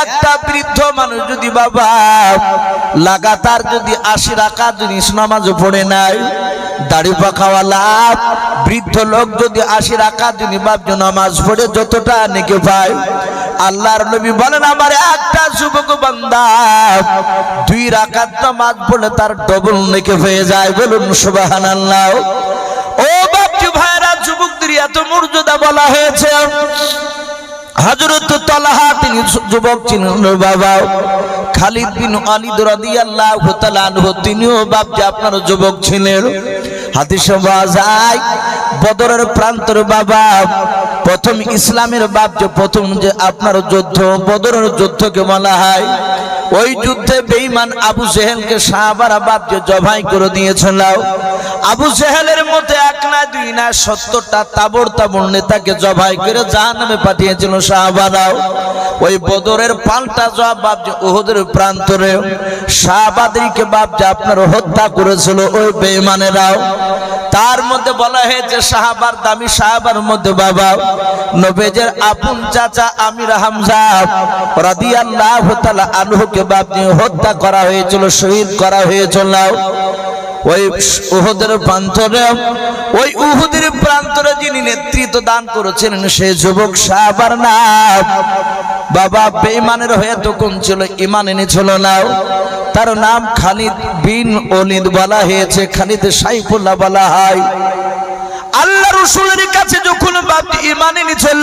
একটা বৃদ্ধ মানুষ যদি বাবা লাগাতার যদি 80 রাকাত যদি নামাজ পড়ে নাই, দাড়ি পাকাওয়ালা বৃদ্ধ লোক যদি 80 রাকাত যদি বাপ নামাজ পড়ে যতটা নেকি পায়, আল্লাহর নবী বলেন আমার একটা যুবক বান্দা 2 রাকাত নামাজ পড়লে তার ডবল নেকি হয়ে যায়। বলুন সুবহানাল্লাহ। ও বাপজি ভাইরা, যুবকদের এত মর্যাদা বলা হয়েছে। হযরত তালহা তিনি যুবক ছিলেন বাবা। খালিদ বিন ওয়ালিদ রাদিয়াল্লাহু তাআলা আনহু তিনিও বাপজি আপনার যুবক ছিলেন। হাদিসে পাওয়া যায় বদরের প্রান্তরে বাবা প্রথম ইসলামের বাপ যে প্রথম যে আপনার যুদ্ধ বদরের যুদ্ধকে বলা হয়, ওই যুদ্ধে বেঈমান আবু জেহেলকে সাহাবারা বাপ যে জবাই করে দিয়েছিল। আবু জেহেলের মধ্যে 1 না 2 না 70টা তাবড় তাবড় নেতাকে জবাই করে জাহান্নামে পাঠিয়েছিল সাহাবারাও। ওই বদরের পাল্টা জবাব বাপ যে উহুদের প্রান্তরে সাহাবাদেরকে বাপ যে আপনার হত্যা করেছিল ওই বেঈমানেরাও। তার মধ্যে বলা হয়েছে সাহাবার দামি সাহাবার মধ্যে বাবা নবীজের আপন চাচা আমির হামজা রাদিয়াল্লাহু তাআলা আনহুকে বাপ দিয়ে হত্যা করা হয়েছিল, শহীদ করা হয়েছিল ওই উহুদের প্রান্তরে। ওই উহুদের প্রান্তরে যিনি নেতৃত্ব দান করেছিলেন সেই যুবক সাহাবার নাম বাবা বেঈমানের হয়ে তখন ছিল, ঈমান এনেছিল না। তার নাম খালিদ বিন ওয়ালিদ বলা হয়েছে, খালিদ সাইফুল্লাহ বলা হয়। আল্লাহ রাসূলের কাছে যখন বাপ ঈমান এনেছিল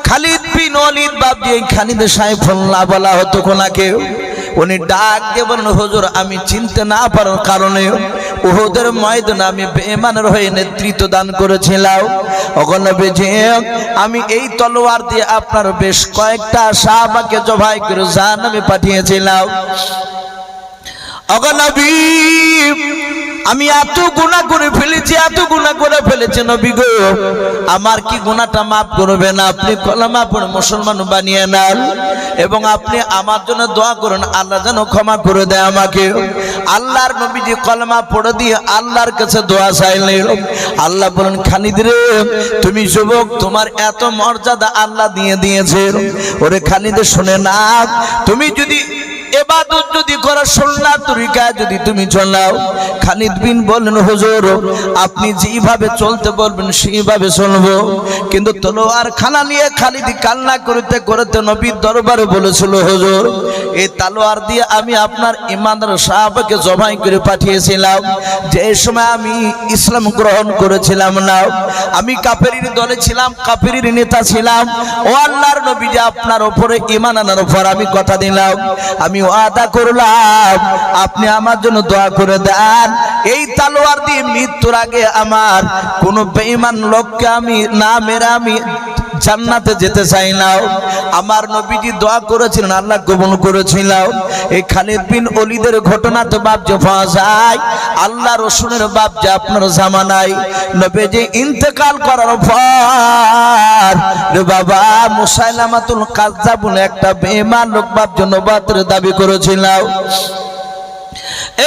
খালিদ বিন ওয়ালিদ বাপ দিয়ে খালিদ সাইফুল্লাহ বলা হতো কোনাকে। উনি ডাক দিয়ে বলেন, হুজুর আমি চিনতে না পারার কারণে উহুদের ময়দানে আমি বেঈমানের হয়ে নেতৃত্ব দান করেছিলাম। ওগো নবীজি আমি এই তলোয়ার দিয়ে আপনার বেশ কয়েকটা সাহাবাকে জবাই করে জাহান্নামে পাঠিয়েছিলাম। ওগো নবী আমি এত গুনাহ করে ফেলেছি, এত গুনাহ করে ফেলেছি নবী গো, আমার কি গুনাহটা মাফ করবেন? আপনি কলেমা পড়ে মুসলমান বানিয়ে নেন এবং আপনি আমার জন্য দোয়া করুন আল্লাহ যেন ক্ষমা করে দেয় আমাকে। আল্লাহর নবীজি কলেমা পড়ে দিয়ে আল্লাহর কাছে দোয়া চাইলেন। আল্লাহ বলেন, খালিদ রে তুমি যুবক, তোমার এত মর্যাদা আল্লাহ দিয়ে দিয়েছেন। ওরে খালিদ শুনে না, তুমি যদি ইবাদত যদি করো সুন্নাত তরিকায় যদি তুমি চলাও। খালিদ বিন বলেন, হুজুর আপনি যেভাবে চলতে বলবেন সেইভাবে চলবো। কিন্তু তলোয়ার খানা নিয়ে খালিদ কান্না করতে করতে নবীর দরবারে বলেছিল, হুজুর এই তলোয়ার দিয়ে আমি আপনার ঈমানদার সাহাবাকে জবাই করে পাঠিয়েছিলাম। যে সময় আমি ইসলাম গ্রহণ করেছিলাম না, আমি কাফেরের দলে ছিলাম, কাফেরের নেতা ছিলাম। ও আল্লাহর নবী যে আপনার উপরে ঈমান আনার উপর আমি কথা দিলাম, আমি ওয়াদা করলাম আপনি আমার জন্য দোয়া করে দেন এই তলোয়ার দিয়ে মৃত্যুর আগে আমার কোন বেঈমান লোককে আমি না মেরে আমি জান্নাতে যেতে চাই না। আমার নবীজি দোয়া করেছিলেন, আল্লাহ কবুল করেছিল। এই খালিদ বিন ওলীদের ঘটনা তো বাপ যে পাওয়া যায় আল্লাহ রসুলের বাপ যে আপনার জামানায় নবীজি ইন্তেকাল করার পর বাবা মুসাইলামাতুল কাজ্জাব বলে একটা বেঈমান লোক বাপ যে নবুয়তের দাবি করেছিল।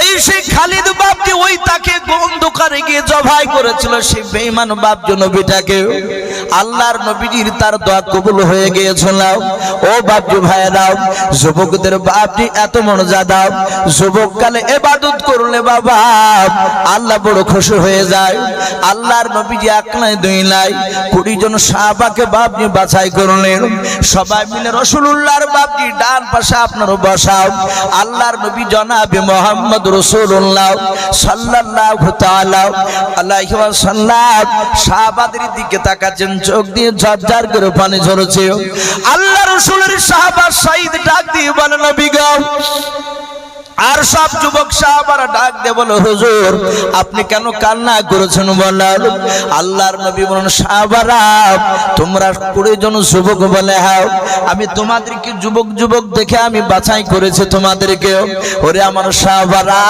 এই সেই খালিদ বাপ যে ওই তাকে অন্ধকারে গিয়ে জবাই করেছিল, সেই বেঈমান বাপ যে নবীটাকে আল্লাহর নবীজির তার দোয়া কবুল হয়ে গিয়েছিল। ও বাপজি ভাইরা, যুবকদের বাপজি এত মর্যাদা, যুবককালে ইবাদত করলে বাবা আল্লাহ বড় খুশি হয়ে যায়। আল্লাহর নবীজি এক নাই দুই নাই 20 জন সাহাবাকে বাপজি বাছাই করলেন, সবাই মিলে রাসূলুল্লাহর বাপজি ডান পাশে আপনারও বসাও। আল্লাহর নবী জনাবে মুহাম্মদ রাসূলুল্লাহ সাল্লাল্লাহু তাআলা আলাইহি ওয়াসাল্লাম সাহাবাদের দিকে তাকাচ্ছেন, চোখ দিয়ে ঝরঝর করে পানি ঝরছে। আল্লাহ রাসূলের সাহাবা শহীদ ডাক দিয়ে বলে, নবী গো। আর সব যুবক সাহাবারা ডাক দিয়ে বলে, হুজুর আপনি কেন কান্না করেছেন বলেন? আল্লাহর নবী বলেন, সাহাবারা তোমরা 20 জন যুবক বলে, হ্যাঁ আমি তোমাদেরকে যুবক যুবক দেখে আমি বাছাই করেছি তোমাদেরকে। ওরে আমার সাহাবারা,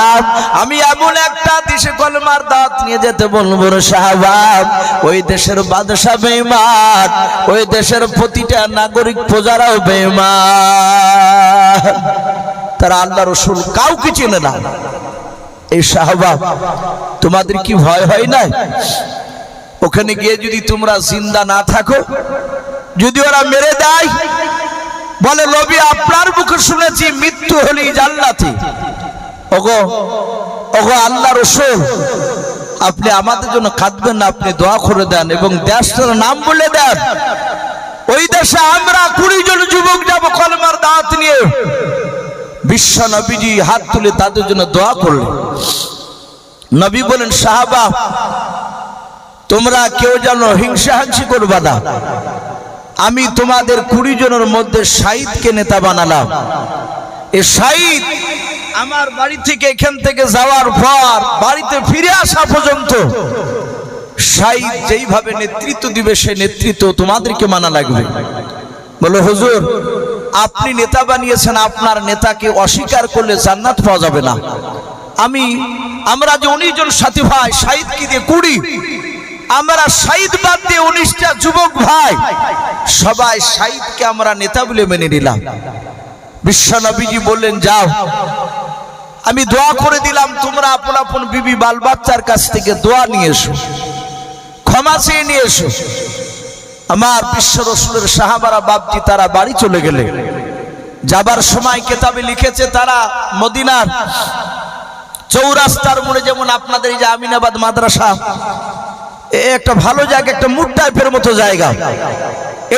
আমি এমন একটা দেশে কলমার দাওয়াত নিয়ে যেতে বলবো রে সাহাবা, ওই দেশের বাদশা বেঈমান, ওই দেশের প্রতিটা নাগরিক প্রজারাও বেঈমান, তারা আল্লাহ রসুল কাউকে চেনে না। এই সাহাবা তোমাদের কি ভয় হয় না? ওখানে গিয়ে যদি তোমরা জিন্দা না থাকো, যদি ওরা মেরে দেয়, বলে নবী আপনার মুখে শুনেছি মৃত্যু হলেই জান্নাতি। ওগো ওগো আল্লাহ রসুল, আপনি আমাদের জন্য কাঁদবেন না, আপনি দোয়া করে দেন এবং দেশটার নাম বলে দেন। ওই দেশে আমরা 20 জন যুবক যাবো কলমার দাওয়াত নিয়ে। বিশ্ব নবীজি হাত তুলে তাদের জন্য দোয়া করলেন। নবী বলেন, সাহাবা তোমরা কেউ যেন হিংসাহাংসি করবা না। আমি তোমাদের 20 জনের মধ্যে শহীদকে নেতা বানালাম। এই শহীদ আমার বাড়ি থেকে এখান থেকে যাওয়ার পর বাড়িতে ফিরে আসা পর্যন্ত শহীদ যেইভাবে নেতৃত্ব দিবে সেই নেতৃত্ব তোমাদেরকে মানা লাগবে। বলো হুজুর আপনি নেতা বানিয়েছেন, আপনার নেতাকে অস্বীকার করলে জান্নাত পাওয়া যাবে না। আমরা যে 19 জন সাথী ভাই শহীদকে দিয়ে 20, আমরা শহীদ বাদ দিয়ে 19টা যুবক ভাই সবাই শহীদকে আমরা নেতা বলে মেনে নিলাম। বিশ্ব নবীজি বললেন, যাও আমি দোয়া করে দিলাম, তোমরা আপন আপন বিবি বাল বাচ্চার কাছ থেকে দোয়া নিয়ে এসো, ক্ষমা চেয়ে নিয়ে এসো। আমার বিশ্ব রসুলের সাহাবারা বাপজি তারা বাড়ি চলে গেলে, যাবার সময় কিতাবে লিখেছে তারা মদিনার চৌরাস্তার মোড়ে, যেমন আপনাদের এই যে আমিনাবাদ মাদ্রাসা, একটা ভালো জায়গা, একটা মুড টাইপের মতো জায়গা,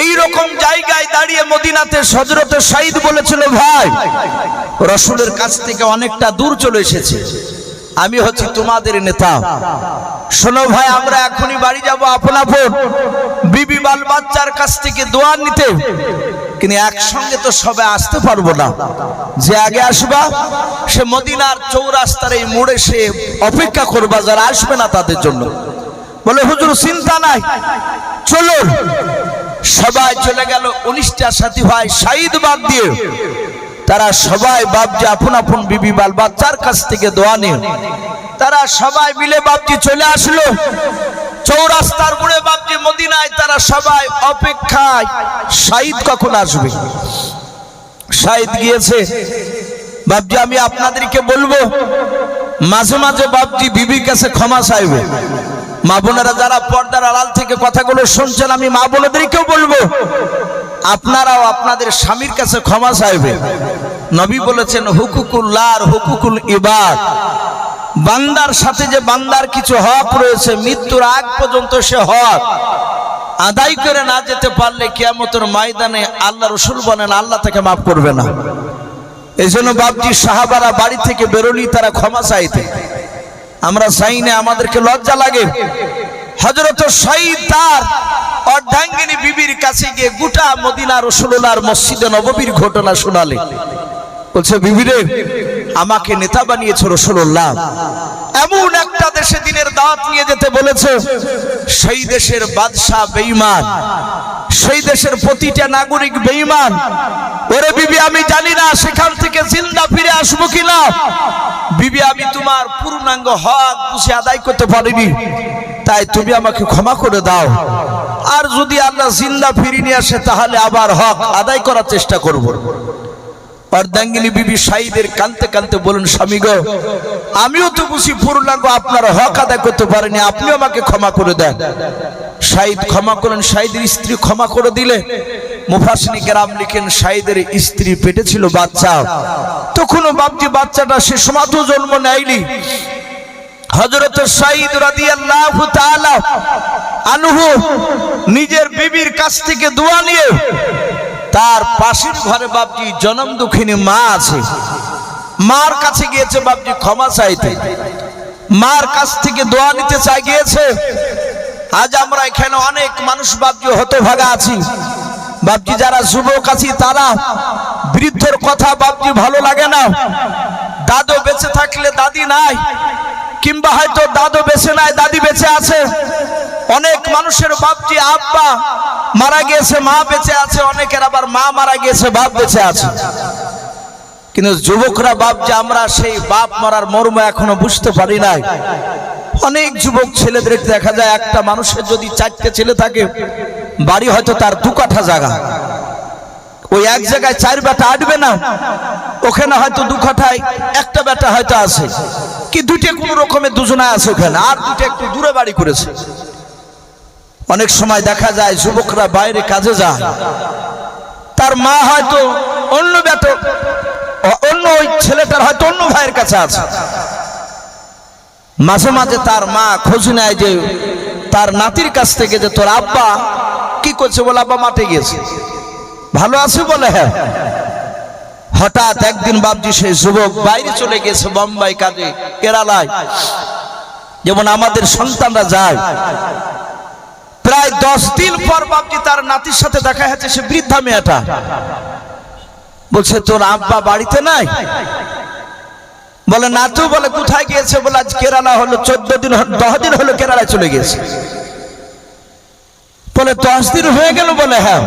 এই রকম জায়গায় দাঁড়িয়ে মদিনাতে হযরতে সাঈদ বলেছিল, ভাই রসুলের কাছ থেকে অনেকটা দূর চলে এসেছে, আমি হচ্ছি তোমাদের নেতা, শোনো ভাই আমরা এখনই বাড়ি যাব আপন আপন বিবি বাল বাচ্চার কাছ থেকে দোয়া নিতে, কিন্তু একসঙ্গে তো সবাই আসতে পারবো না, যে আগে আসবা সে মদিনার চৌরাস্তার এই মোড়ে সে অপেক্ষা করবা যারা আসবে না তাদের জন্য। বলে হুজুর চিন্তা নাই, চলুন। সবাই চলে গেল, 19টা সাথী ভাই শহীদ বাদ দিয়ে তারা সবাই বাপজি আপন আপন বিবি বাল বাচ্চার কাছ থেকে দোয়া নিয়ে তারা সবাই মিলে বাপজি চলে আসলো চৌরাস্তার মোড়ে বাপজি মদিনায়। তারা সবাই অপেক্ষায় শহীদ কখন আসবে। শহীদ গিয়েছে, বাপজি আমি আপনাদেরকে বলবো মাঝে মাঝে বাপজি বিবির কাছে ক্ষমা চাইবে। মা বোনেরা যারা পর্দার আড়াল থেকে কথাগুলো শুনছেন, আমি মা বোনেদেরকেও বলবো আপনারাও আপনাদের স্বামীর কাছে ক্ষমা চাইবে। নবী বলেছেন হুকুকুল্লাহ হুকুকুল ইবাদ, বান্দার সাথে যে বান্দার কিছু হক রয়েছে মৃত্যুর আগ পর্যন্ত সে হক আদায় করে না যেতে পারলে কিয়ামতের ময়দানে আল্লাহ রাসূল বলেন আল্লাহ তাকে মাফ করবে না। এই জন্য বাপজি সাহাবারা বাড়ি থেকে বেরোলি তারা ক্ষমা চাইতে, আমরা চাই না, আমাদেরকে লজ্জা লাগে। হযরত শহীদ তার অর্ধাঙ্গিনী বিবির কাছে গিয়ে গোটা মদিনা রাসূলুল্লাহর মসজিদে নববীর ঘটনা শোনালে, বলছে বিবিরে আমাকে নেতা বানিয়েছে রাসূলুল্লাহ, এমন একটা দেশে দিনের দাওয়াত নিয়ে যেতে বলেছে সেই দেশের বাদশা বেঈমান, সেই দেশের প্রতিটা নাগরিক বেঈমান। ওরে বিবি, আমি জানি না সেখান থেকে জিন্দা ফিরে আসবো কিনা। বিবি, আমি তোমার পূর্ণাঙ্গ হক বুঝে আদায় করতে পারিনি, তাই তুমি আমাকে ক্ষমা করে দাও। আর যদি আল্লাহ জিন্দা ফিরিয়ে নিয়ে আসে তাহলে আবার হক আদায় করার চেষ্টা করব। অর্ধাঙ্গিনী বিবি শাহিদের কানতে কানতে বলেন, স্বামী গো, আমিও তো বুঝি পূর্ণাঙ্গ আপনার হক আদায় করতে পারিনি, আপনি আমাকে ক্ষমা করে দেন। শাহিদ ক্ষমা করেন, শাহিদের স্ত্রী ক্ষমা করে দিলে। মুফাসসিরিন কেরাম লিখেন, শাহিদের স্ত্রী পেটে ছিল বাচ্চা, তখনও বাপজি বাচ্চাটা সে সমাজও জন্ম নেয়নি। হযরত শাহিদ রাদিয়াল্লাহু তাআলা আনহু নিজের বিবির কাছ থেকে দোয়া নিয়ে তার পাশের ঘরে বাপজি জনম দুঃখিনী মা আছে, মার কাছে গিয়েছে বাপজি ক্ষমা চাইতে, মার কাছ থেকে দোয়া নিতে চাই গিয়েছে। আজ আমরা এখানে অনেক মানুষ বাপজি হতভাগা আছি। বাপজি যারা যুবক আছি তারা বৃদ্ধর কথা বাপজি ভালো লাগে না। দাদু বেঁচে থাকলে দাদি নাই, কিংবা হয়তো দাদু বেঁচে নাই দাদি বেঁচে আছে। অনেক মানুষের বাপজি আব্বা মারা গিয়েছে, মা বেঁচে আছে। অনেকের আবার মা মারা গিয়েছে, বাপ বেঁচে আছে। কিন্তু যুবকরা বাপজি আমরা সেই বাপ মরার মর্ম এখনো বুঝতে পারি নাই। অনেক যুবক ছেলেদের দেখা যায় একটা মানুষের যদি 4টে ছেলে থাকে, বাড়ি হয়তো তার 2 কাঠা জায়গা, ওই এক জায়গায় 4 বেটা আটবে না, ওখানে হয়তো 2 কাঠায় একটা বেটা হয়তো আছে, কি 2টে কোন রকমের দুজনায় আছে ওখানে, আর 2টে একটু দূরে বাড়ি করেছে। অনেক সময় দেখা যায় যুবকরা বাইরে কাজে যায়, তার মা হয়তো অন্য বেটা, অন্য ওই ছেলেটার হয়তো অন্য ভাইয়ের কাছে আছে। মাঝে মাঝে তার মা খোঁজ নেয় যে তার নাতির কাছ থেকে, যে তোর আব্বা কি করছে? বলে আব্বা মাঠে গিয়েছে। ভালো আছে? বলে হ্যাঁ। হঠাৎ একদিন বাপজি সেই যুবক বাইরে চলে গেছে, বোম্বাই কাজে, কেরালায়, যেমন আমাদের সন্তানরা যায়। প্রায় 10 দিন পর বাপজি তার নাতির সাথে দেখা হয়েছে। সে বৃদ্ধা মেয়েটা বলছে, তোর আব্বা বাড়িতে নাই? বলে না তো। বলে কোথায় গিয়েছে? বলে আজ কেরালা হলো 14 দিন, 10 দিন হলো কেরালায় চলে গেছে। বলে 10 দিন হয়ে গেল? বলে হ্যাঁ।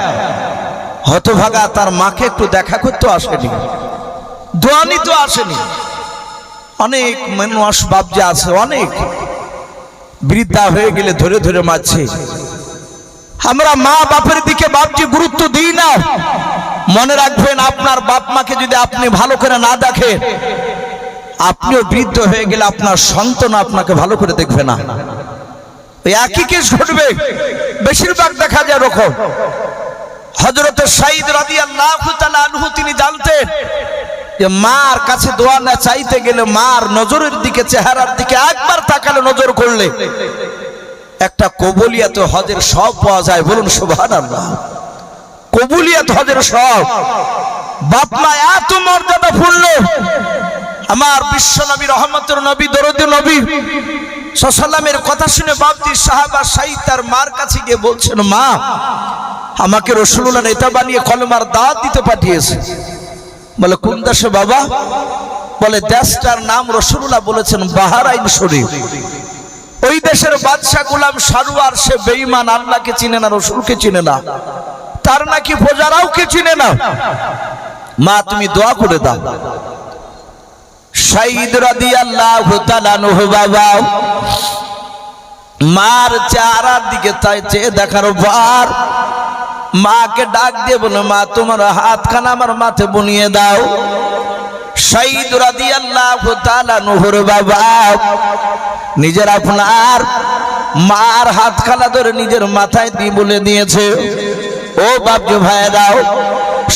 হতভাগা তার মাকে একটু দেখা করতে আসেনি, দোয়া নিতে আসেনি। অনেক মানুষ বাপজি আছে, অনেক বৃদ্ধা হয়ে গেলে ধরে ধরে মারছে। আমরা মা বাপের দিকে বাপজি গুরুত্ব দিই না। মনে রাখবেন, আপনার বাপ মাকে যদি আপনি ভালো করে না দেখেন, আপনিও বৃদ্ধ হয়ে গেলে আপনার সন্তান আপনাকে ভালো করে দেখবে না। একই কেস ঘটবে, বেশিরভাগ দেখা যায় এরকম। হযরত শাহিদ রাদিয়াল্লাহু তাআলা আনহু তিনি জানতেন যে মার কাছে দোয়া না চাইতে গেলে, মার নজরের দিকে, চেহারার দিকে একবার তাকালে, নজর করলে একটা কবুলিয়াত হজের সব পাওয়া যায়। বলুন সুবহানাল্লাহ। কবুলিয়াত হজের সব। বাপ মা এত মর্যাদা পূর্ণ। আমার বিশ্ব নবী, রহমতের নবী, দরুদ নবী সাল্লামের কথা শুনে বাপজি সাহাবা শাহিদ তার মার কাছে গিয়ে বলছেন, মা, আমাকে রাসূলুল্লাহ নেতা বানিয়ে কলেমার দাওয়াত দিতে পাঠিয়েছে। বলে কোন দেশে বাবা? বলে দেশটার নাম রাসূলুল্লাহ বলেছেন বাহরাইন শরীফ। ওই দেশের বাদশা গোলাম সারওয়ার, সে বেঈমান, আল্লাহকে চিনে না, রাসূলকে চিনে না, তার নাকি প্রজারাও কে চিনে না। মা তুমি দোয়া করে দাও। শাহিদ রাদিয়াল্লাহু তাআলা আনহু বাবা মার চেহারার দিকে চেয়ে দেখার পর মাকে ডাক দিয়ে বলে, মা তোমার হাতখানা আমার মাথে বুনিয়ে দাও। শাহিদ রাদিয়াল্লাহু তাআলা আনহুর বাবা নিজের আপনার মার হাতখানা ধরে নিজের মাথায় দিয়ে বলে দিয়েছে, ও বাপজি ভাইরাও,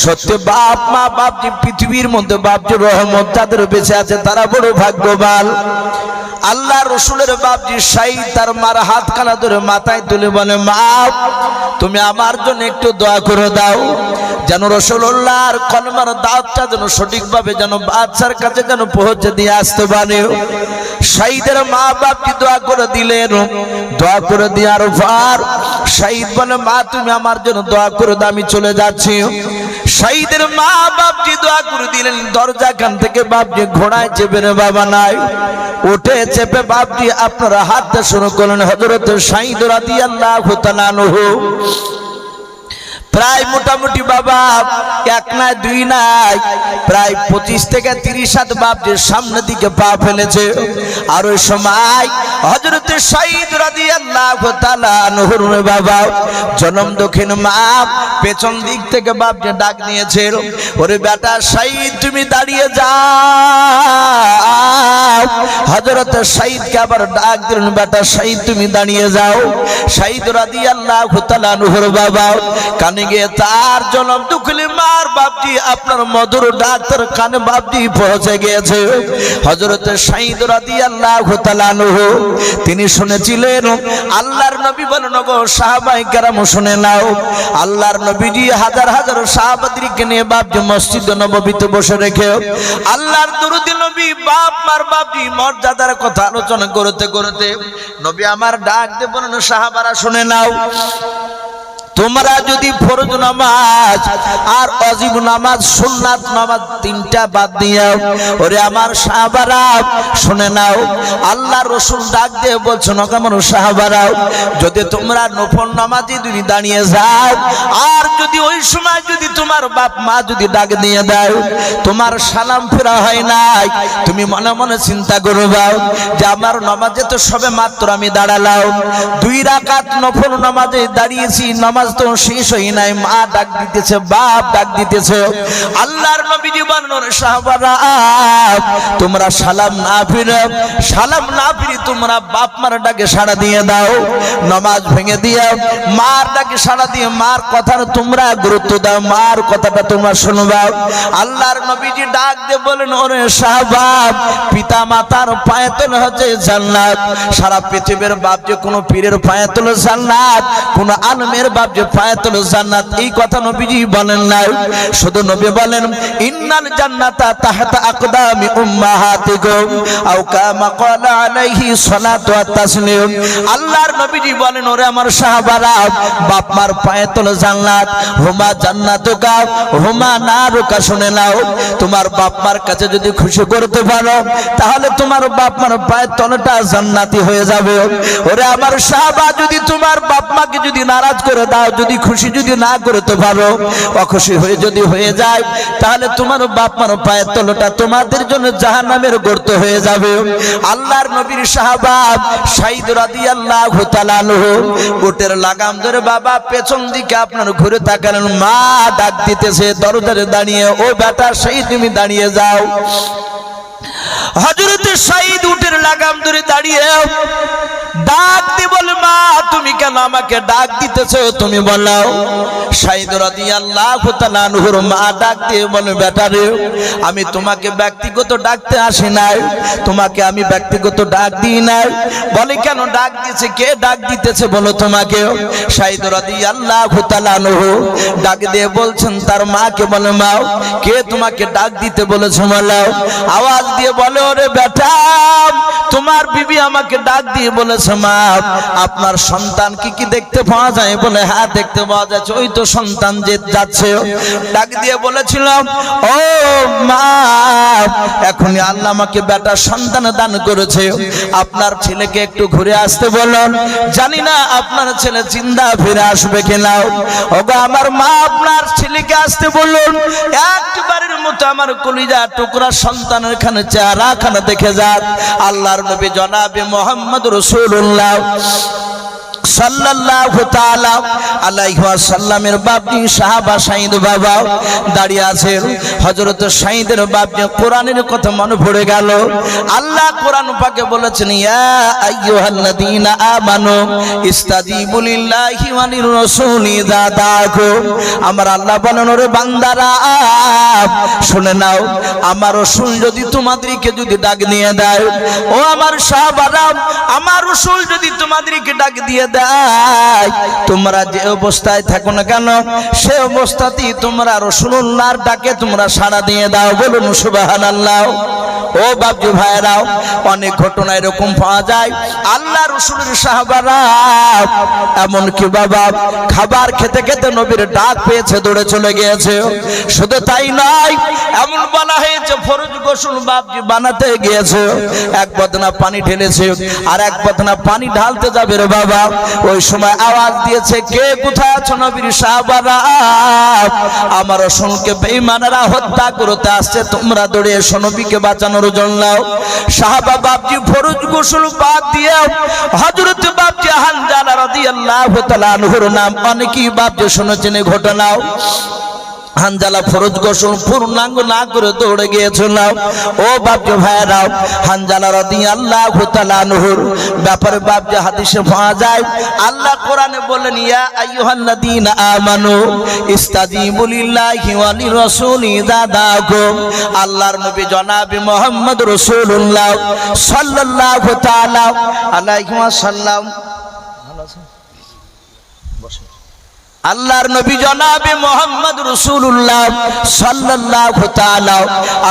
সত্যি বাপ মা বাপজি পৃথিবীর মধ্যে বাপজি রহমত যাদের বেঁচে আছে তারা বড় ভাগ্যবান। আল্লাহ রসুলের বাপজি শাহিদ তার মার হাতখানা ধরে মাথায় তুলে বলে, মা তুমি আমার জন্য একটু দোয়া করে দাও, যেন রাসূলুল্লাহর কলমার দাওয়াতটা যেন সঠিকভাবে যেন বাদশার কাছে যেন পৌঁছে দিয়ে আসতে পারে। শাহিদের মা বাপজি দোয়া করে দিলেন। দোয়া করে দেওয়ার পর শাহিদ বলে, মা তুমি আমার জন্য দোয়া করে দাও, আমি চলে যাচ্ছি। শাহিদের মা বাপজি দোয়া করে দিলেন। দরজা কান থেকে বাপজি ঘোড়ায় চেপে বাবা নাই উঠে চেপে বাপজি আপনারা হাতটা শুরু করলেন। হযরত শাহিদ রাদিয়াল্লাহু তাআলা আনহু প্রায় মোটামুটি বাবা এক নাই দুই নাই প্রায় 25 থেকে 30 হাত বাপজির সামনে দিকে পা ফেলেছে। আর ওই সময় হযরত সাঈদ রাদিয়াল্লাহু তাআলা আনহুর বাবা জনম দক্ষিণ মা পেছন দিক থেকে বাপকে ডাক দিয়েছে, ওরে বেটা সাঈদ তুমি দাঁড়িয়ে যাও। হযরত সাঈদকে আবার ডাক দিলেন, বেটা সাঈদ তুমি দাঁড়িয়ে যাও। সাঈদ রাদিয়াল্লাহু তাআলা আনহুর বাবা কানে গিয়ে তার জনম দক্ষিণ মার বাপজি আপনার মধুর ডাক্তার কানে বাপজি পৌঁছে গিয়েছে। হযরত সাঈদ রাদিয়াল্লাহু তাআলা আনহু তিনি শুনেছিলেন আল্লাহর নবী বলেন, গো সাহাবায়ে কেরাম শুনে নাও, আল্লাহর নবীজি হাজার হাজার সাহাবাদেরকে নিয়ে বাপজি মসজিদ নববীতে বসে রেখে আল্লাহর দরুদ নবী বাপ মার বাপজি মর্যাদার কথা আলোচনা করতে করতে নবী আমার ডাক দিয়ে বলেন, সাহাবারা শুনে নাও, তোমরা যদি ফরজ নামাজ আর ওয়াজিব নামাজ সুন্নাত নামাজ তিনটা বাদ দিও, ওরে আমার সাহাবারা শুনে নাও, আল্লাহ রাসূল ডাক দিয়ে বলছেন, কেমন সাহাবারা যদি তোমরা নফল নামাজে যদি দাঁড়িয়ে যাও আর যদি ওই সময় যদি তোমার বাপ মা যদি ডাক দিয়ে দেয় তোমার সালাম ফেরা হয় নাই, তুমি মনে মনে চিন্তা করবা যে আমার নামাজে তো সবে মাত্র আমি দাঁড়ালাম, 2 রাকাত নফল নামাজে দাঁড়িয়েছি, নামাজ তো শেষ হয় নাই, মা ডাক দিতেছে, বাপ ডাক দিতেছে। আল্লাহর নবীজি বলেন, সাহাবারা তোমরা সালাম না ফিরে তোমরা বাপ মার ডাকে সাড়া দিয়ে দাও, নামাজ ভেঙে দিয়ে মার ডাকে সাড়া দিয়ে মার কথা তোমরা গুরুত্ব দাও, মার কথাটা তোমরা শুনবা। আল্লাহর নবীজি ডাক দিয়ে বলেন, ওরে সাহাবা পিতা মাতার পায়ে তোলা হচ্ছে জান্নাত, সারা পৃথিবীর বাপ যে কোনো পীরের পায়ে তোলা জান্নাত, কোন আলেমের বাপ যে পায়ে তোলা জান্নাত, এই কথা নবীজি বলেন নাই, শুধু নবী বলেন ইন্নাল জান্নাতা তাহতা আকদামি উম্মাহাতিকুম আও কামা ক্বালা আলাইহি সালাতু ওয়াত তাসলিম। আল্লাহর নবীজি বলেন, ওরে আমার সাহাবারা বাপ মার পায়ে তোলা জান্নাত, হুমা জান্নাতুকা হুমা নারুকা, শুনে নাও, তোমার বাপ মার কাছে যদি খুশি করতে পারো তাহলে তোমার বাপ মার পায়ের তলাটা জান্নাতি হয়ে যাবে। ওরে আমার সাহাবা যদি তোমার বাপ মাকে যদি নারাজ করে দাও, যদি খুশি যদি না করতে পারো, অখুশি হয়ে যদি হয়ে যায় তাহলে তোমার বাপ মার পায়ের তলাটা তোমাদের জন্য জাহান্নামের গর্ত হয়ে যাবে। আল্লাহর নবীর সাহাবা সাঈদ রাদিয়াল্লাহু তাআলা আনহু উটের লাগাম ধরে বাবা পেছন দিকে আপনার ঘুরে তাকালেন, মা ডাক দিতেছে দরজায় দাঁড়িয়ে, ও বেটা সাঈদ তুমি দাঁড়িয়ে যাও। হযরত সাঈদ উটের লাগাম ধরে দাঁড়িয়ে ডাক দিয়ে বলে, মা তুমি কেন আমাকে ডাক দিতেছো, তুমি বলো। সাঈদ রাদিয়াল্লাহু তাআলা আনহুর মা ডাক দিয়ে বলে, বেটা রে আমি তোমাকে ব্যক্তিগত ডাকতে আসি নাই, তোমাকে আমি ব্যক্তিগত ডাক দিই নাই। বলে কেন ডাক দিয়েছে, কে ডাক দিতেছে বলো তোমাকে। সাঈদ রাদিয়াল্লাহু তাআলা আনহু ডাক দিয়ে বলছেন তার মাকে, বলে মা কে তোমাকে ডাক দিতে বলেছে বলো। আওয়াজ দিয়ে বলে, ওরে বেটা তোমার বিবি আমাকে ডাক দিয়ে বলেছে, মা আপনার সন্তান কি কি দেখতে পাওয়া যায়? বলে হ্যাঁ দেখতে পাওয়া যাচ্ছে, ওই তো সন্তান যে যাচ্ছে। ডাক দিয়ে বলেছিলাম, ও মা এখনই আল্লাহ আমাকে বেটা সন্তান দান করেছে, আপনার ছেলেকে একটু ঘুরে আসতে বলুন, জানি না আপনার ছেলে জিন্দা ফিরে আসবে কিনা। ওগো আমার মা আপনার ছেলেকে আসতে বলুন, একবারের মতো আমার কলিজা টুকরা সন্তানের খানে চেহারা খানা দেখে যান। আল্লাহর নবী জনাবে মুহাম্মদ রাসূলুল্লাহ সাল্লাল্লাহু তাআলা আলাইহি ওয়াসাল্লামের বাপজি সাহাবা সাঈদ বাবা দাঁড়িয়ে আছেন। হযরত সাঈদের বাপজি কোরআনের কথা মনে পড়ে গেল। আল্লাহ কোরআন পাকে বলেছেন, ইয়া আইয়ুহাল্লাযীনা আমানু ইস্তাজিবু লিল্লাহি ওয়া লির রাসূলি ইযা দাআকুম। আমার আল্লাহ বলেন, ওরে বান্দারা শুনে নাও, আমার রাসূল যদি তোমাদেরকে যদি ডাক দিয়ে দেয়, ও আমার সাহাবারা আমার রাসূল যদি তোমাদেরকে ডাক দিয়ে দেয়, তোমরা যে অবস্থায় থাকো না কেন সে অবস্থাতেই তোমরা রাসূলুল্লাহর ডাকে তোমরা সাড়া দিয়ে দাও। বলুন সুবহানাল্লাহ। ও বাপজি ভাইরাও, অনেক ঘটনা এরকম পাওয়া যায়। আল্লাহ রাসূলের সাহাবারা এমন কি বাবা খাবার খেতে খেতে নবীর ডাক পেয়েছে, দৌড়ে চলে গিয়েছে। শুধু তাই নয়, এমন বলা হয়েছে ফরজ গোসল বাপজি বানাতে গিয়েছে, এক বদনা পানি ঢেলেছে আর এক বদনা পানি ঢালতে যাবে রে বাবা, ওই সময় আওয়াজ দিয়েছে, কে কোথায় আছো নবীর সাহাবারা? আমার রাসূলকে বেঈমানেরা হত্যা করতে আসছে, তোমরা দৌড়ে এসো নবীকে বাঁচানোর জন্য। সাহাবা বাপজি ফরজ গোসল বাদ দিয়ে হযরত বাপজি হানজালা রাদিয়াল্লাহু তাআলা আনহুর নাম অনেকেই বাপজি শুনেছেন এই ঘটনা। হানজালা ফরজ গোসল পূর্ণাঙ্গ না করে দৌড়ে গিয়েছিল। ও বাপজি ভাইরাও, হানজালা রাদিয়াল্লাহু তাআলা আনহুর ব্যাপারে বাপজি হাদিসে পাওয়া যায়, আল্লাহ কোরআনে বলেন, ইয়া আইয়ুহাল্লাযীনা আমানু ইস্তাজিবু লিল্লাহি ওয়া লিরাসূলি ইযা দাআকুম। আল্লাহর নবী জনাবে মুহাম্মদ রাসূলুল্লাহ সাল্লাল্লাহু তাআলা আলাইহি ওয়াসাল্লাম, আল্লাহর নবী জনাবে মুহাম্মদ রাসূলুল্লাহ সাল্লাল্লাহু তাআলা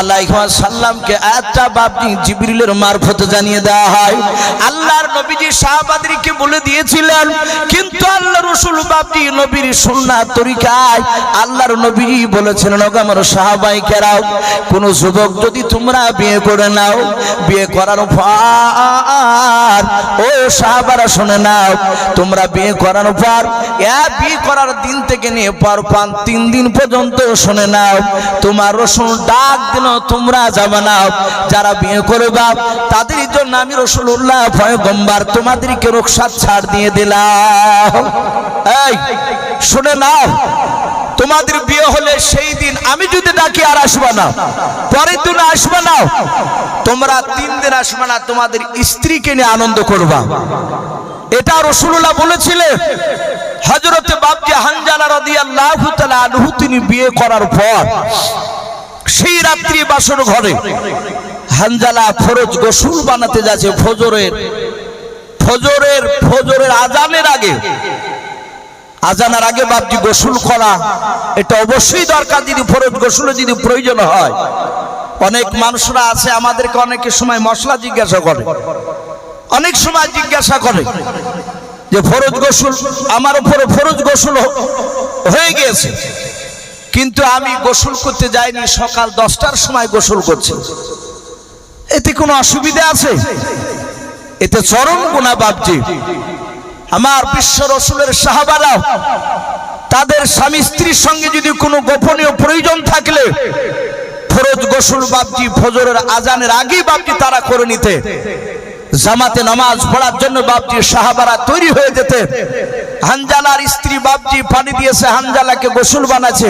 আলাইহি ওয়াসাল্লামকে আয়াতটা বাপজি জিবরিলের মারফতে জানিয়ে দেওয়া হয়। আল্লাহর নবীজি সাহাবাদেরকে বলে দিয়েছিলেন, কিন্তু আল্লাহর রাসূল বাপজি নবীর সুন্নাত তরিকায় আল্লাহর নবী বলেছেন, ওগো আমার সাহাবায়ে কেরাম, কোন যুবক যদি তোমরা বিয়ে করে নাও, বিয়ে করার পর ও সাহাবারা শুনে নাও, তোমরা বিয়ে করার পর বিয়ে করার দিন থেকে নিয়ে পর 3 দিন পর্যন্ত শুনে নাও, তোমার রাসূল ডাক দিল তোমরা যাবে না। যারা বিয়ে করবা তাদের জন্য আমি রাসূলুল্লাহ পয়গম্বর তোমাদেরকে রুখসাত ছাড় দিয়ে দিলাম। এই শুনে নাও, তোমাদের বিয়ে হলে সেই দিন আমি যদি ডাকি আর আসবে না, পরের দিন আসবে না, তোমরা 3 দিন আসবে না, তোমাদের স্ত্রীকে নিয়ে আনন্দ করবা। এটা রাসূলুল্লাহ বলেছিলেন। হযরত বাপজি হানজালা রাদিয়াল্লাহু তাআলা আনহু তিনি বিয়ে করার পর সেই রাত্রি বাসর ঘরে হানজালা ফরজ গোসল বানাতে যাচ্ছে ফজরের আজানের আগে বাপজি গোসল করা এটা অবশ্যই দরকার, যদি ফরজ গোসলে যদি প্রয়োজন হয়। অনেক মানুষরা আছে আমাদেরকে অনেক সময় মশলা জিজ্ঞাসা করে, অনেক সময় জিজ্ঞাসা করে যে ফরজ গোসল আমার উপরে ফরজ গোসল হয়ে গিয়েছে, কিন্তু আমি গোসল করতে যাইনি, সকাল 10টার সময় গোসল করছি, এতে কোনো অসুবিধা আছে? এতে চরম গুনাহ বাপজি। আমার বিশ্ব রাসূলের সাহাবারা তাদের স্বামী স্ত্রীর সঙ্গে যদি কোনো গোপনীয় প্রয়োজন থাকলে ফরজ গোসল বাপজি ফজরের আজানের আগেই বাপজি তারা করে নিতে, জামাতে নামাজ পড়ার জন্য বাপজি সাহাবারা তৈরি হয়ে যেতে। হানজালার স্ত্রী বাপজি পানি দিয়েছে, হানজালাকে গোসল বানাচ্ছে,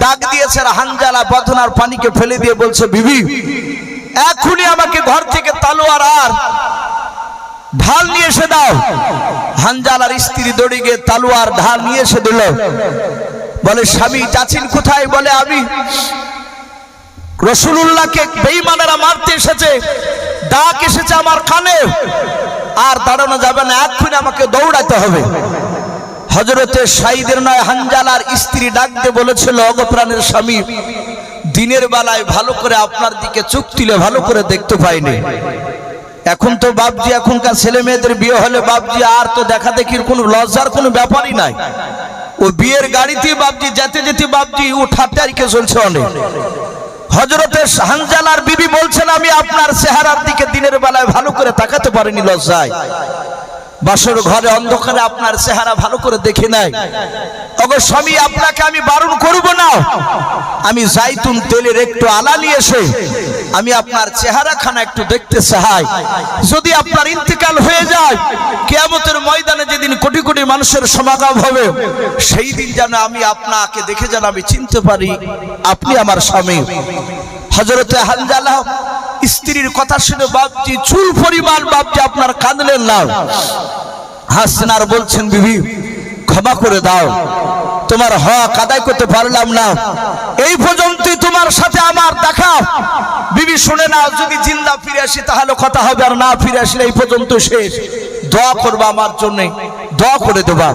ডাক দিয়েছে, আর হানজালা বদনার পানিকে ফেলে দিয়ে বলছে, বিবি এখনই আমাকে ঘর থেকে তলোয়ার আর ঢাল নিয়ে এসে দাও। হানজালার স্ত্রী দৌড়ে গিয়ে তলোয়ার ঢাল নিয়ে এসে দিল। বলে, স্বামী যাচ্ছেন কোথায়? বলে, আমি রাসূলুল্লাহকে বেঈমানেরা মারতে এসেছে, ডাক এসেছে আমার কানে, আর দাঁড়ানো যাবে না, এক্ষুনি আমাকে দৌড়াতে হবে। হযরতে সাইদের নয় হানজালার স্ত্রী ডাক দিয়ে বলেছিল, ওগো প্রাণের স্বামী, দিনের বেলায় ভালো করে আপনার দিকে চোখ তুলে ভালো করে দেখতে পাইনি। এখন তো বাপজি এখনকার ছেলে মেয়েদের বিয়ে হলে বাপজি আর তো দেখা দেখির কোনো লজ্জার কোনো ব্যাপারই নাই। ও বিয়ের গাড়িতে বাপজি যেতে যেতে বাপজি উঠার তারিখে চলছে অনেক। হযরতে হানজালার বিবি বলছেন, আমি আপনার চেহারার দিকে দিনের বেলায় ভালো করে তাকাতে পারিনি লজ্জায়, বাসর ঘরে অন্ধকারে আপনার চেহারা ভালো করে দেখি নাই। ওগো স্বামী, আপনাকে আমি বারণ করব না, আমি জাইতুন তেলের একটু আলা নিয়ে এসে আমি আপনার চেহারাখানা একটু দেখতে চাই। যদি আপনার ইন্তেকাল হয়ে যায়, কিয়ামতের ময়দানে যেদিন কোটি কোটি মানুষের সমাগম হবে, সেই দিন যেন আমি আপনাকে দেখে যেন আমি চিনতে পারি আপনি আমার স্বামী। হযরতে হানজালা স্ত্রীর কথা শুনে বাপজি চুল পরিমাণ বাপজি আপনার কাঁদলেন না, হাসছেন আর বলছেন, বিবি ক্ষমা করে দাও, তোমার হক আদায় করতে পারলাম না, এই পর্যন্তই তোমার সাথে আমার দেখা। বিবি শুনে নাও, যদি জিন্দা ফিরে আসি তাহলে কথা হবে, আর না ফিরে আসলে এই পর্যন্ত শেষ। দোয়া করবা আমার জন্য, দোয়া করে দেবা।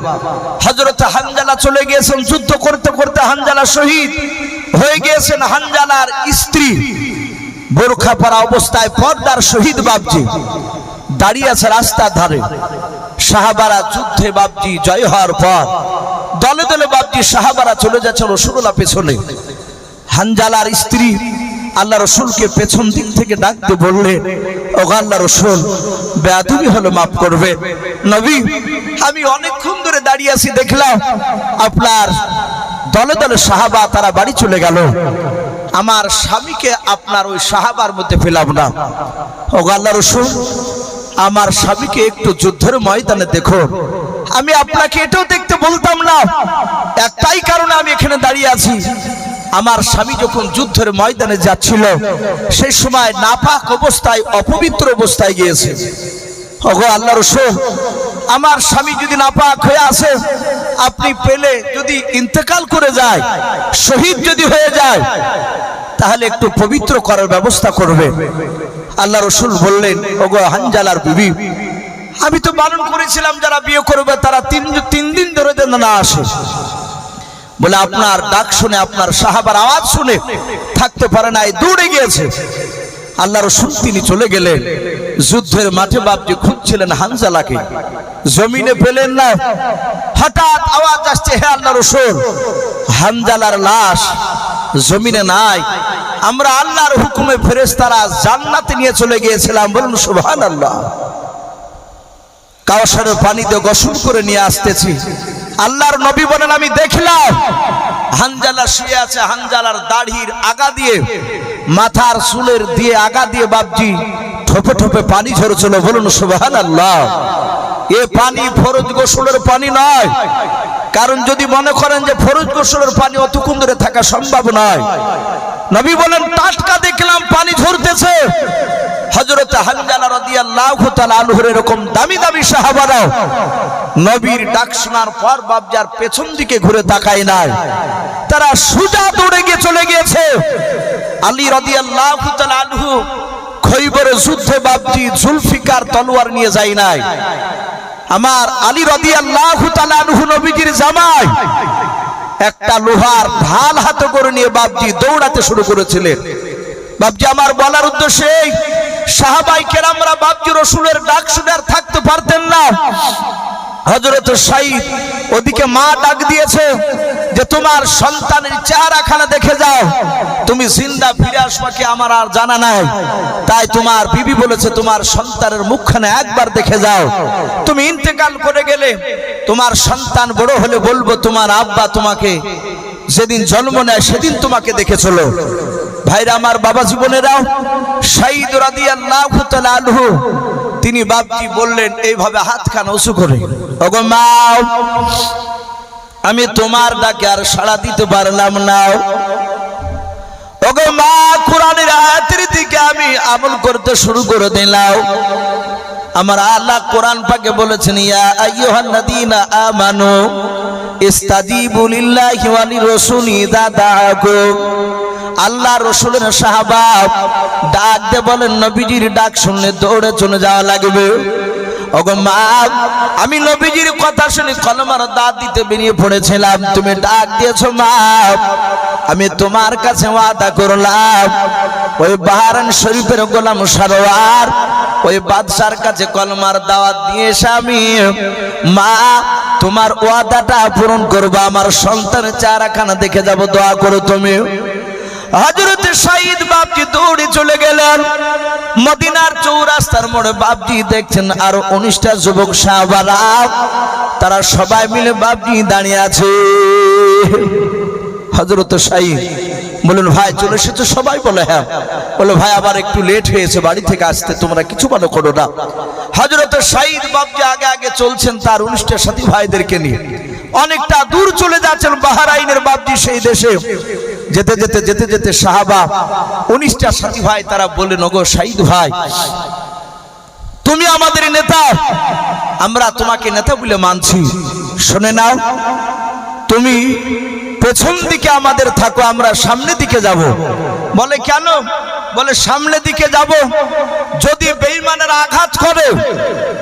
হযরতে হানজালা চলে গিয়েছেন, যুদ্ধ করতে করতে হানজালা শহীদ হয়ে গিয়েছেন। হানজালার স্ত্রী বোরখা পরা অবস্থায় পর্দার শহীদ বাপজি দাঁড়িয়ে আছে রাস্তার ধারে। সাহাবারা যুদ্ধে বাপজি জয় হওয়ার পর দলে দলে বাপজি সাহাবারা চলে যাচ্ছে রাসূলুল্লাহ পেছনে। হানজালার স্ত্রী আল্লাহ রসুলকে পেছন দিক থেকে ডাকতে বললেন, ও আল্লাহ রসুল, বেয়াদবি হলো, মাফ করবে। নবী, আমি অনেকক্ষণ ধরে দাঁড়িয়ে আছি, দেখলাম আপনার দলে দলে সাহাবা তারা বাড়ি চলে গেল, আমার স্বামীকে আপনার ওই সাহাবার মধ্যে পেলাম না। ও আল্লাহ রসুল, আমার স্বামীকে একটু যুদ্ধের ময়দানে দেখো। আমি আপনাকে এটাও দেখতে বলতাম না, একটাই কারণে আমি এখানে দাঁড়িয়ে আছি। আমার স্বামী যখন যুদ্ধের ময়দানে যাচ্ছিল, সেই সময় নাপাক অবস্থায়, অপবিত্র অবস্থায় গিয়েছে। ওগো আল্লাহ রাসূল, আমার স্বামী যদি নাপাক হয়ে আসে, আপনি পেলে যদি ইন্তেকাল করে যায়, শহীদ যদি হয়ে যায়, তাহলে একটু পবিত্র করার ব্যবস্থা করবে। আল্লাহ রাসূল বললেন, ওগো হানজালার বিবি, আমি তো বারণ করেছিলাম যারা বিয়ে করবে তারা তিন দিন ধরে যেন না আসে। বলে আপনার ডাক শুনে, আপনার সাহাবার আওয়াজ শুনে থাকতে পারে নাই, দৌড়ে গিয়েছে। আল্লাহ রাসূল তিনি চলে গেলেন। যুদ্ধের মাঠে বাপজি খুঁজছিলেন হানজালাকে, জমিনে পেলেন না। হঠাৎ আওয়াজ আসছে, হে আল্লাহ রাসূল, হানজালার লাশ জমিনে নাই। আমরা আল্লাহর হুকুমে ফেরেশতারা জান্নাতে নিয়ে চলে গিয়েছিলাম। বলুন সুবহানাল্লাহ। কাউসারের পানিতে গোসল করে নিয়ে আসতেছি। আল্লাহর নবী বলেন, আমি দেখলাম হানজালা শুয়ে আছে, হানজালার দাড়ির আগা দিয়ে, মাথার চুলের দিয়ে আগা দিয়ে বাপজি ঠোপে ঠোপে পানি ঝরছিল। বলুন সুবহানাল্লাহ। এ পানি ফরজ গোসলের পানি নয়, কারণ যদি মনে করেন যে ফরজ গোসলের পানি অতক্ষণ ধরে থাকা সম্ভব নয়, নবী বলেন টাটকা দেখলাম পানি ঝরতেছে। হযরত হানজালা রাদিয়াল্লাহু তাআলা আনহুর এরকম দামি দামি সাহাবারা নবীর ডাক শোনার পর বাপজার পেছন দিকে ঘুরে তাকায় নাই, তারা সোজা দৌড়ে গিয়ে চলে গিয়েছে। আলী রাদিয়াল্লাহু তাআলা আনহু খৈবরের যুদ্ধে বাপজি জুলফিকার তলোয়ার নিয়ে যায় নাই। আমার আলী রাদিয়াল্লাহু তাআলা আনহু নবীজির জামাই একটা লোহার ঢাল হাতে করে নিয়ে বাপজি দৌড়াতে শুরু করেছিলেন। বাপজি আমার বলার উদ্দেশ্য এই, সাহাবায়ে কেরামরা বাপজি রাসূলের ডাক শুনে আর থাকতে পারতেন না। হযরত সাঈদ ওদিকে মা ডাক দিয়েছে যে তোমার সন্তানের চেহারাখানা দেখে যাও, তুমি জিন্দা ফিরে আসবে কি আমার আর জানা নাই। তাই তোমার বিবি বলেছে তোমার সন্তানের মুখখানা একবার দেখে যাও। তুমি ইন্তেকাল করে গেলে তোমার সন্তান বড় হলে বলবো তোমার আব্বা তোমাকে যেদিন জন্ম নেয় সেদিন তোমাকে দেখেছিল। ভাইরা আমার, বাবা জীবনেরাও, সাঈদ রাদিয়াল্লাহু তাআলা আনহু তিনি বাপজি বললেন এইভাবে হাতখানা উঁচু করে, ওগো মা, আমি তোমার ডাকে আর সাড়া দিতে পারলাম না। ওগো মা, কোরআনের আয়াতের দিকে আমি আমল করতে শুরু করে দিলাম। আমার আল্লাহ কোরআন পাকে বলেছেন, ইয়া আইয়ুহাল্লাযীনা আমানু ইস্তাজিবু লিল্লাহি ওয়া লিরাসূলি ইযা দাআকুম। আল্লাহ রাসূলের সাহাবা ডাক দিয়ে বলেন, নবীজির ডাক শুনলে দৌড়ে চলে যাওয়া লাগবে। ওগো মা, আমি নবীজির কথা শুনে কলমার দাঁত দিতে বেরিয়ে পড়েছিলাম, তুমি ডাক দিয়েছো মা, আমি তোমার কাছে ওয়াদা করলাম ওই বাহরাইন শরীফের গোলাম সরওয়ার ওই বাদশার কাছে কলমার দাওয়াত দিয়ে এসে আমি মা তোমার ওয়াদাটা পূরণ করবো, আমার সন্তানের চেহারাখানা দেখে যাব, দোয়া করো তুমি। হযরত সাঈদ বাপজি দৌড়ে চলে গেলেন। মদিনার চৌরাস্তার মোড়ে বাপজি দেখছেন আর 19টা যুবক সাহাবারা, তারা সবাই মিলে বাপজি দাঁড়িয়ে আছে। হযরত সাঈদ বলেন, ভাই চলে এসেছো সবাই? বলে হ্যাঁ। বলে ভাই আবার একটু লেট হয়েছে বাড়ি থেকে আসতে, তোমরা কিছু মনে করো না। হযরত সাঈদ বাপজি আগে আগে চলছেন তার 19টা সাথী ভাইদেরকে নিয়ে, অনেকটা দূর চলে যাচ্ছেন বাহরাইনের বাপজি সেই দেশে। যেতে যেতে যেতে যেতে সাহাবা 19টা সাথী ভাই তারা বললেন, ওগো সাঈদ ভাই, তুমি আমাদের নেতা, আমরা তোমাকে নেতা বলে মানছি, শুনে নাও, তুমি পেছন দিকে আমাদের থাকো, আমরা সামনের দিকে যাব। বলে কেন? বলে সামনের দিকে যাব, যদি বেঈমানেরা আঘাত করে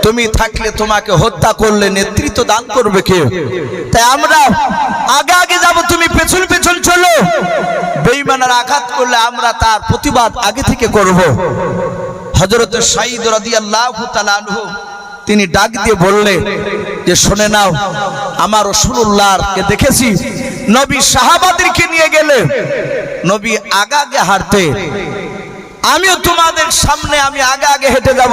তুমি থাকলে তোমাকে হত্যা করলে নেতৃত্ব দান করবে কে? তাই আমরা আগে আগে যাব, তুমি পেছন পেছন চলো, বেঈমানেরা আঘাত করলে আমরা তার প্রতিবাদ আগে থেকে করব। হযরত সাঈদ রাদিয়াল্লাহু তাআলা আনহু তিনি ডাক দিয়ে বললেন যে শুনে নাও, আমার রাসূলুল্লাহকে দেখেছি নবী সাহাবাদেরকে নিয়ে গেলে নবী আগে আগে হাঁটতে, আমিও তোমাদের সামনে আমি আগে আগে হেঁটে যাব,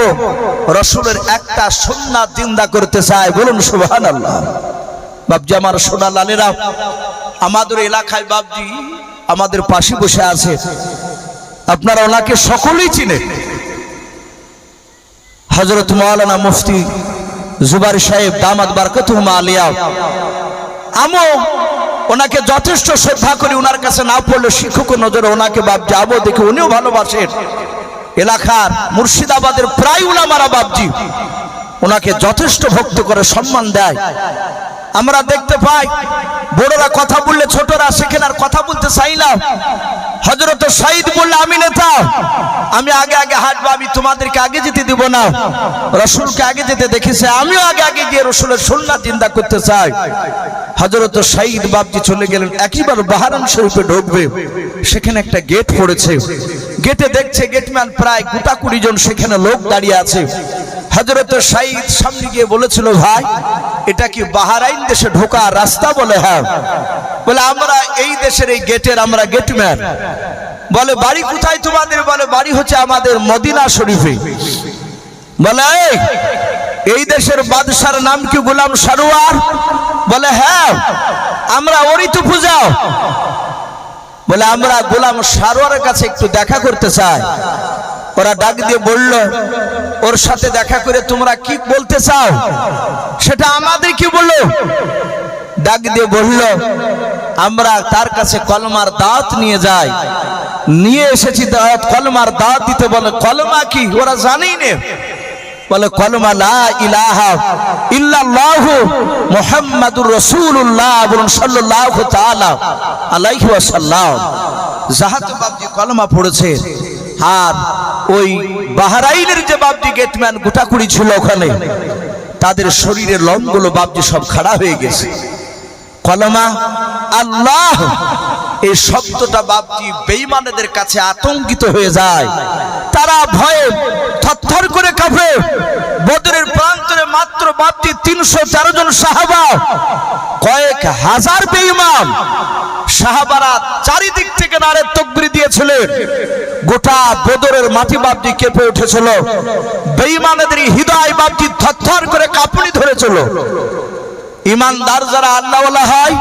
রাসূলের একটা সুন্নাত জিন্দা করতে চাই। বলুন সুবহানাল্লাহ। বাপজি আমার সোনা লালেরা, আমাদের এলাকায় বাপজি আমাদের পাশে বসে আছে, আপনারা ওনাকে সকলেই চিনেন। হযরত মাওলানা মুফতি জুবাইর সাহেব দামাত বারাকাতুহুম আলিয়া, আমিও ওনাকে যথেষ্ট শ্রদ্ধা করি। ওনার কাছে না পড়লে শিক্ষক নজরে ওনাকে বাপ যাবো দেখে উনিও ভালোবাসেন। এলাকার মুর্শিদাবাদের প্রায় উলামারা বাপজি ওনাকে যথেষ্ট ভক্ত করে সম্মান দেয়। আমরা দেখতে পাই বড়রা কথা বললে ছোটরা সেখানে আর কথা বলতে চাই না। হযরত সাইদ বললে আমি নেতা, আমি আগে আগে হাঁটবো, আমি তোমাদেরকে আগে যেতে দিব না। রাসূলকে আগে যেতে দেখেছে, আমিও আগে আগে গিয়ে রাসূলের সুন্নাত জিন্দা করতে চাই। হযরত সাইদ বাপজি চলে গেলেন, একবার বাহরাম শরীফে ঢুকবে, সেখানে একটা গেট পড়েছে। গেটে দেখছে গেটম্যান প্রায় গোটা 20 জন সেখানে লোক দাঁড়িয়ে আছে। হযরত সাইদ সামনে গিয়ে বলেছিল, ভাই এটা কি বাহরাইন দেশে ঢোকার রাস্তা? বলে হ্যাঁ। বলে আমরা এই দেশের এই গেটের আমরা গেটম্যান। বলে বাড়ি কোথায় তোমাদের? বলে বাড়ি হচ্ছে আমাদের মদিনা শরীফে। বলে এই দেশের বাদশার নাম কি গোলাম সারোয়ার? বলে হ্যাঁ। আমরা ওরই তো পূজাও। বলে আমরা গোলাম সারোয়ারের কাছে একটু দেখা করতে চাই। ওরা ডাক দিয়ে বলল, ওর সাথে দেখা করে তোমরা কি বলতে চাও সেটা আমাদের কি বললো? ডাক দিয়ে বলল, আমরা তার কাছে কলমার দাওয়াত নিয়ে যাই, নিয়ে এসেছি দাওয়াত, কলমার দাওয়াত দিতে। বলে কলমা কি? ওরা জানেই না। বলে কলমা লা ইলাহা ইল্লাল্লাহু মুহাম্মাদুর রাসূলুল্লাহ সাল্লাল্লাহু তাআলা আলাইহি ওয়াসাল্লাম। জাহাত বাপজি কলমা পড়েছে। আর ওই বাহরাইনের যে বাপজি গেটম্যান গোটা 20 ছিল ওখানে, তাদের শরীরের লোমগুলো বাপজি সব খাড়া হয়ে গেছে। কলমা আল্লাহ এই শব্দটা বাপজি বেঈমানদের কাছে আতঙ্কিত হয়ে যায়। তারা ভয়ে থরথর করে কাঁপে। বদরের প্রান্তরে মাত্র বাপজি 304 জন সাহাবা, কয়েক হাজার বেঈমান সাহাবারা চারিদিক থেকে নারে তাকবীর দিয়েছিলেন। গোটা বদরের মাটি বাপজি কেঁপে উঠেছিল। বেঈমানদের হৃদয় বাপজি থরথর করে কাঁপুনি ধরেছিল। ইমানদার যারা আল্লাহওয়ালা হয়,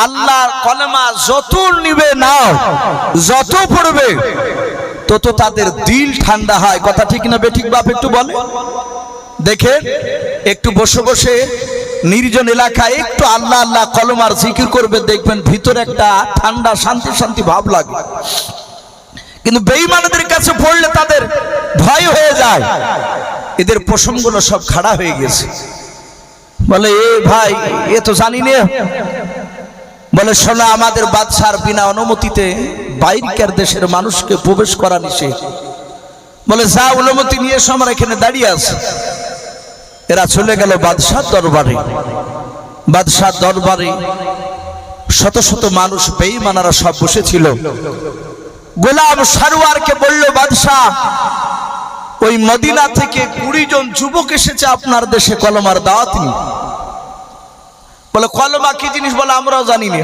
আল্লাহর কলেমা যত নিবে নাও, যত পড়বে তত তাদের দিল ঠান্ডা হয়। কথা ঠিক না বেঠিক বাপ? একটু বলে দেখে, একটু বসে বসে নির্জন এলাকায় একটু আল্লাহ আল্লাহ কলমার জিকির করবে, দেখবেন ভিতরে একটা ঠান্ডা শান্তি শান্তি ভাব লাগে। কিন্তু বেঈমানদের কাছে পড়লে তাদের ভয় হয়ে যায়। এদের পশমগুলো সব খাড়া হয়ে গেছে। বলে এ ভাই, এ তো জানি না। বলে শোনো, আমাদের বাদশার বিনা অনুমতিতে বাইরের দেশের মানুষকে প্রবেশ করা নিষেধ। বলে যা অনুমতি নিয়ে এসো, আমরা এখানে দাঁড়িয়ে আছি। এরা চলে গেল বাদশার দরবারে। বাদশার দরবারে শত শত মানুষ বেঈমানেরা সব বসেছিল। গোলাম সারোয়ারকে বলল, বাদশাহ ওই মদিনা থেকে 20 জন যুবক এসেছে আপনার দেশে কলমার দাওয়াত নিয়ে। বলে কলমা কি জিনিস? বলে আমরাও জানি না।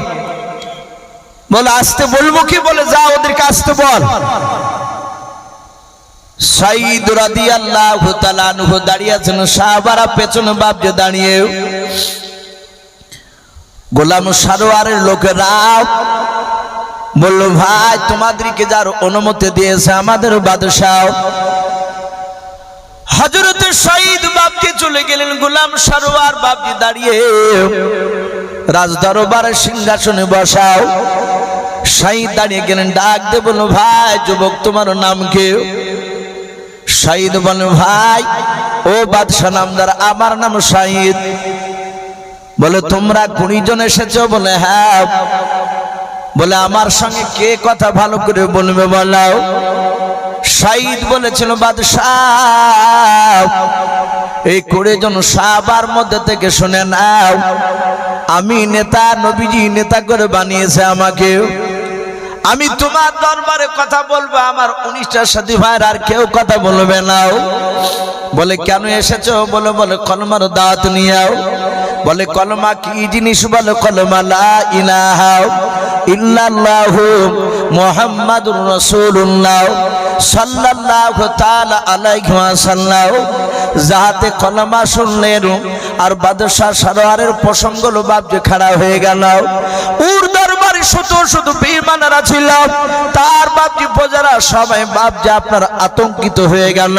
বলে আসতে বলবো কি? বলে যা ওদেরকে আসতে বল। সাইদ রাদিয়াল্লাহু তাআলা আনহু দাঁড়িয়ে আছেন, সাহাবারা পেছনে বাপজি দাঁড়িয়ে। গোলাম সারোয়ারের লোকেরা বলল, ভাই তোমাদেরকে যার অনুমতি দিয়েছে আমাদের বাদশাহ। হযরত সাইদ বাপজি চলে গেলেন, গোলাম সারোয়ার বাপজি দাঁড়িয়ে রাজ দরবারের সিংহাসনে বসাও। সাইদ দাঁড়িয়ে গেলেন, ডাক দে বলল, ভাই যুবক তোমার নাম কি? সাইদ বলল, ভাই ও বাদশাহ নামদার, আমার নাম সাইদ। বলে তোমরা 20 জন এসেছো? বলে হ্যাঁ। বলে আমার সঙ্গে কে কথা ভালো করে বলবে বলাও। সাইদ বলেছিল, বাদশাহ এই 20 জন সাহাবার মধ্যে থেকে শুনে নাও, আমি নেতা, নবীজি নেতা করে বানিয়েছে আমাকে। আমি তোমার দরবারে কথা বলবো, আমার 19টা সাথী ভাইয়ের আর কেউ কথা বলবে না। বলে কেন এসেছো? বলে কলমার দাওয়াত নিয়ে আও। বলে কলমা কি জিনিস? বলে কলমা লা ইলাহা ইল্লাল্লাহু মুহাম্মাদুর রাসূলুল্লাহ সাল্লাল্লাহু তাআলা আলাইহি ওয়াসাল্লাম যাহাতে কলমা শুনলেন আর বাদশাহ সরওয়ারের প্রসঙ্গগুলো বাপজি খাড়া হয়ে গেল। ওর দরবারে শুধু বেঈমানরা ছিল, তার বাপজি প্রজারা সবাই বাপজি আপনার আতঙ্কিত হয়ে গেল।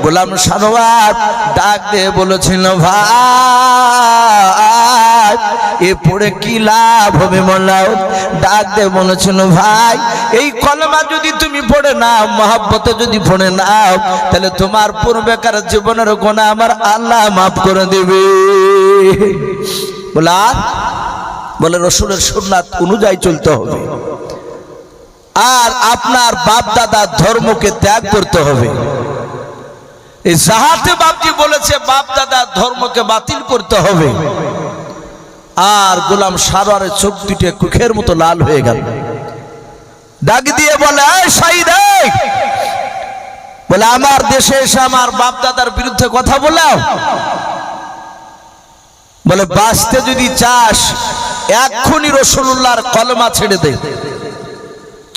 গোলাম সরওয়ার ডাক দিয়ে বলেছিল, ভাই এ পড়ে কি লাভ হবে? মোল্লাও ডাক দিয়ে বলেছিল, ভাই এই কলমা যদি তুমি পড়ে নাও, মহব্বতে যদি পড়ে নাও, তাহলে তোমার পূর্বেকার জীবনের গুনাহ আমার আল্লাহ মাফ করে দেবে। বলে রসুলের সুন্নাত অনুযায়ী চলতে হবে, আর আপনার বাপ দাদার ধর্মকে ত্যাগ করতে হবে। এই যাহাতে বাপজি বলেছে বাপ দাদার ধর্মকে বাতিল করতে হবে। আর গোলাম সরওয়ারের চোখ দুটো কুখের মতো লাল হয়ে গেল। ডাক দিয়ে বলে, এই শাহিদ, বলে আমার দেশে এসে আমার বাপ দাদার বিরুদ্ধে কথা বলাও? বলে বাঁচতে যদি চাস এক্ষুনি রাসূলুল্লাহর কলমা ছেড়ে দে,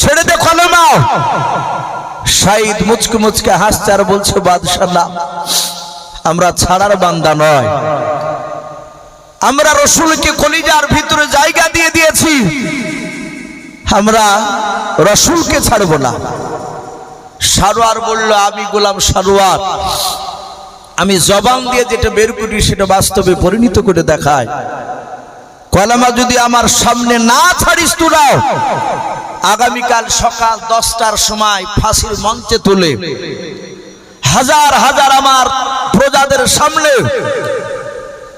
ছেড়ে দে কলমা। শাহিদ মুচকে মুচকে হাসছে আর বলছে, বাদশাহ না, আমরা ছাড়ার বান্দা নয়, আমরা রাসূলকে কলিজার ভিতরে জায়গা দিয়ে দিয়েছি, আমরা রাসূলকে ছাড়ব না। সরওয়ার বলল, আমি গোলাম সরওয়ার, আমি জবান দিয়ে যেটা বের করি সেটা বাস্তবে পরিণত করে দেখাই। কলমা যদি আমার সামনে না ছাড়িস তোরাও, আগামীকাল সকাল 10টার সময় ফাঁসির মঞ্চে তুলে হাজার হাজার আমার প্রজাদের সামনে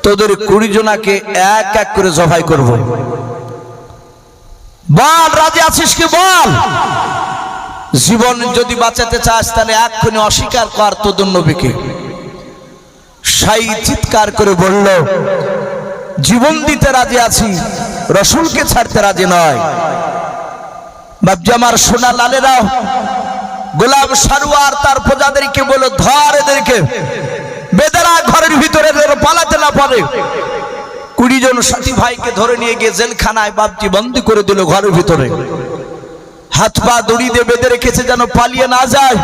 তোদের 20 জনাকে এক এক করে জবাই করব। বল, রাজি আছিস কি? বল। জীবন যদি বাঁচাতে চাস তাহলে এক্ষুনি অস্বীকার কর তোদের নবীকে। শাহী চিৎকার করে বলল, জীবন দিতে রাজি আছি, রাসূলকে ছাড়তে রাজি নয়। বাপজি আমার সোনা লালেরাও, গোলাম সরওয়ার তার প্রজাদেরকে বলল, ধর এদেরকে, বেদরা ঘরের ভিতরে পালাতে না পারে। 20 জন সাথী ভাইকে ধরে নিয়ে গিয়ে জেলখানায় বাপজি বন্দী করে দিল ঘরের ভিতরে। হাত পা দড়ি দিয়ে বেঁধে রেখেছে যেন পালিয়ে না যায়।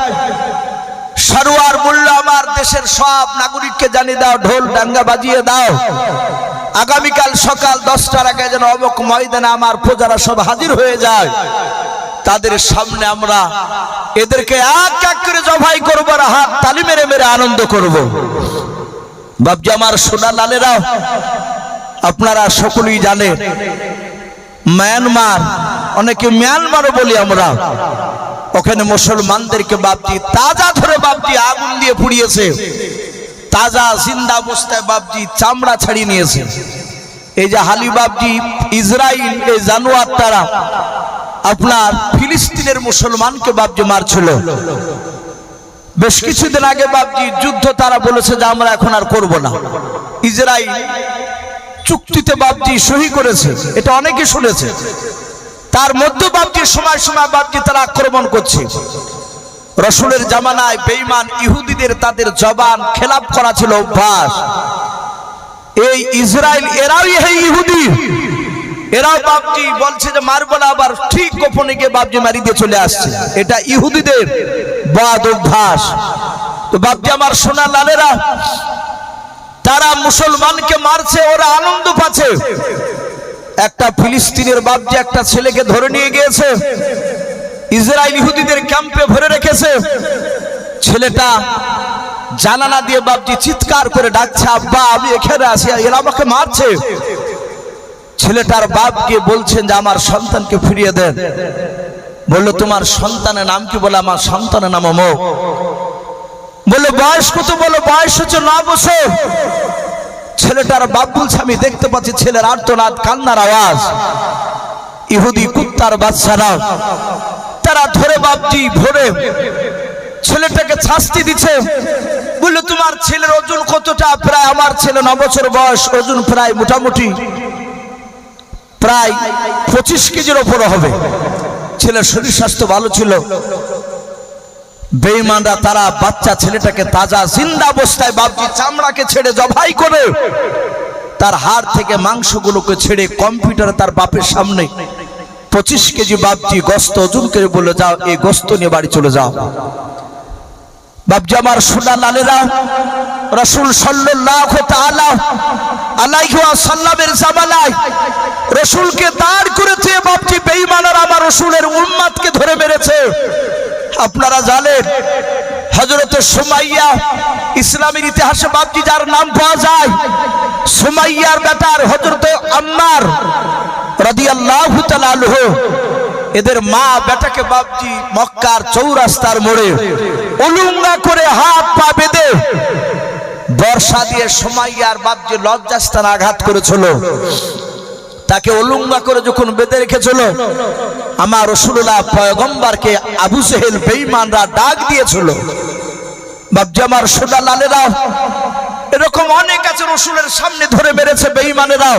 সরওয়ার বলল, আমার দেশের সব নাগরিককে জানিয়ে দাও, ঢোল ডাঙ্গা বাজিয়ে দাও, আগামীকাল সকাল 10টার আগে যেন অমুক ময়দানে আমার প্রজারা সব হাজির হয়ে যায়। তাদের সামনে আমরা এদেরকে এক এক করে জবাই করবো আর হাত তালি মেরে মেরে আনন্দ করব। বাপজি আমার সোনা লালেরা, আপনারা সকলেই জানেন মায়ানমার, অনেকে মিয়ানমারও বলি আমরা, ওখানে মুসলমানদেরকে বাপজি তাজা ধরে বাপজি আগুন দিয়ে পুড়িয়েছে, তাজা জিন্দা অবস্থায় বাপজি চামড়া ছাড়িয়ে নিয়েছে। এই যে হালি বাপজি ইসরায়েল এই জানোয়ার তারা আপনার ফিলিস্তিনের মুসলমানকে বাপজি মারছিল। বেশ কিছুদিন আগে বাপজি যুদ্ধ তারা বলেছে যে আমরা এখন আর করব না। ইসরায়েল চুক্তিতে বাপজি সহি করেছে, এটা অনেকে শুনেছে। তার মধ্যে বাপজি সময় সময় বাপজি তারা আক্রমণ করছে। রাসূলের জামানায় বেঈমান ইহুদিদের তাদের জবান খেলাপ করা ছিল অভ্যাস। এই ইসরায়েল এরাই এই ইহুদি, এরা বাপজি বলছে যে মারবো না, আবার ঠিক গোপনে গিয়ে বাপজি মারি দিয়ে চলে আসছে। এটা ইহুদিদের বদ অভ্যাস। তো বাপজি আমার সোনা লালেরা, তারা মুসলমানকে মারছে, ওরা আনন্দ পাচ্ছে। একটা ফিলিস্তিনের বাপজি একটা ছেলেকে ধরে নিয়ে গিয়েছে, ইসরায়েল ইহুদিদের ক্যাম্পে ভরে রেখেছে। ছেলেটা জানালা দিয়ে বাপজি চিৎকার করে ডাকছে, আব্বা আমি এখানে আছি, এরা আমাকে মারছে। ছেলেটার বাপ গিয়ে বলছেন যে আমার সন্তানকে ফিরিয়ে দেন। বললো তোমার সন্তানের নাম কি? বলে আমার সন্তানের নাম অমুক। বলে বয়স কত? বলো বয়স হচ্ছে 9 বছর। ছেলেটার বাপ বলছে আমি দেখতে পাচ্ছি ছেলের আর্তনাদ, কান্নার আওয়াজ। ইহুদি কুত্তার বাচ্চারা তারা ধরে বাপজি ভরে ছেলেটাকে শাস্তি দিচ্ছে। বললো তোমার ছেলের ওজন কতটা? প্রায় আমার ছেলে 9 বছর বয়স, ওজন প্রায় মোটামুটি প্রায় 25 কেজির উপরে হবে। ছেলের শরীর স্বাস্থ্য ভালো ছিল। বেঈমানরা তারা বাচ্চা ছেলেটাকে তাজা জিন্দা অবস্থায় বাপজি চামড়াকে ছেড়ে জবাই করে তার হাড় থেকে মাংসগুলোকে ছেড়ে কম্পিউটারে তার বাপের সামনে 25 কেজি বাপজি গোস্ত ওজন করে বলে যাও, এই গোস্ত নিয়ে বাড়ি চলে যাও। বাপজি আমার সোনা লালেরা, রাসূল সাল্লাল্লাহু তাআলা আলাইহি ওয়াসাল্লামের জামানায় রাসূলকে দাঁড় করেছে বাপজি বেঈমানরা আমার রাসূলের উম্মতকে ধরে মেরেছে। আপনারা জানেন হযরত সুমাইয়া ইসলামের ইতিহাসে বাপজি যার নাম পাওয়া যায়, সুমাইয়ার বেটার হযরত আম্মার রাদিয়াল্লাহু তাআলা আনহু, এদের মা বেটাকে বাপজি মক্কার চৌরাস্তার মোড়ে উলুঙ্গা করে হাত পা বেঁধে বর্ষা দিয়ে সুমাইয়ার বাপজি লজ্জাস্থানে আঘাত করেছিল। তাকে উলুঙ্গা করে যখন বেঁধে রেখেছিল, আমার রাসূলুল্লাহ পয়গম্বরকে আবু জেহেল বেঈমানরা ডাক দিয়েছিল। বাপজি আমার সোনা লালেরা, এরকম অনেক আছে রাসূলের সামনে ধরে মেরেছে বেঈমানেরা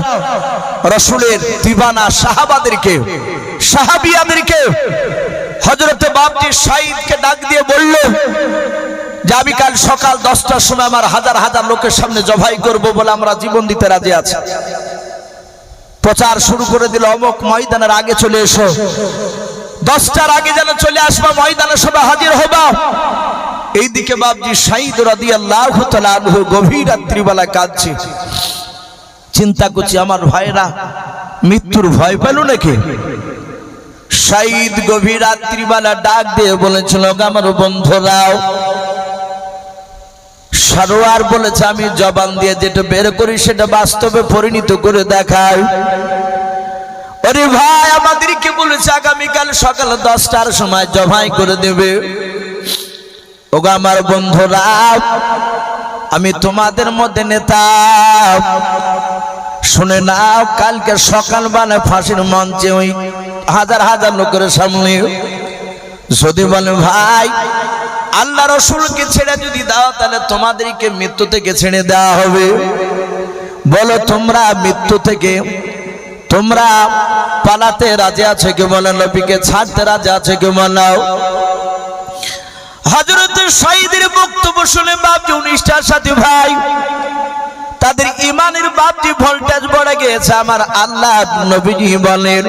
রাসূলের দিওয়ানা সাহাবিয়াদেরকে। হযরতে বাপজি সাঈদকে ডাক দিয়ে বলল যে আমি কাল সকাল 10টার সময় আমার হাজার হাজার লোকের সামনে জবাই করব বলে আমরা জীবন দিতে রাজি আছি। প্রচার শুরু করে দিল, অমুক ময়দানের আগে চলে এসো, 10টার আগে যেন চলে আসবা, ময়দানে সবাই হাজির হবা। এইদিকে বাপজি সাঈদ রাদিয়াল্লাহু তাআলা আনহু গভীর রাত্রিবেলা কাঁদছে, চিন্তা করছে আমার ভাইরা মৃত্যুর ভয় পেল নাকি। সাঈদ গভীর রাত্রিবেলা ডাক দিয়ে বলেছিল, আমার বন্ধুরাও, সারোয়ার বলেছে আমি জবান দিয়ে যেটা বের করি সেটা বাস্তবে পরিণত করে দেখাই। আরে ভাই আমাদেরকে বলেছে আগামীকাল সকাল 10টার সময় জবাই করে দেবে। ওগো আমার বন্ধুরা, আমি তোমাদের মধ্যে নেতা, শুনে নাও, কালকে সকালবেলা ফাঁসির মঞ্চে ওই হাজার হাজার লোকের সামনে যদি বলে ভাই আল্লাহ রাসূলকে ছেড়ে যদি দাও তাহলে তোমাদেরকে মৃত্যু থেকে ছেড়ে দেওয়া হবে। বলো তোমরা মৃত্যু থেকে তোমরা পালাতে রাজি আছো কি বলো, নবীকে ছাড়তে রাজি আছো কি বলো। হযরত সাঈদের বক্তব্য শুনে বাপজি 19টার সাথে ভাই তাদের ইমানের বাপজি ভোল্টেজ বেড়ে গিয়েছে। আমার আল্লাহ নবীজি বলেন,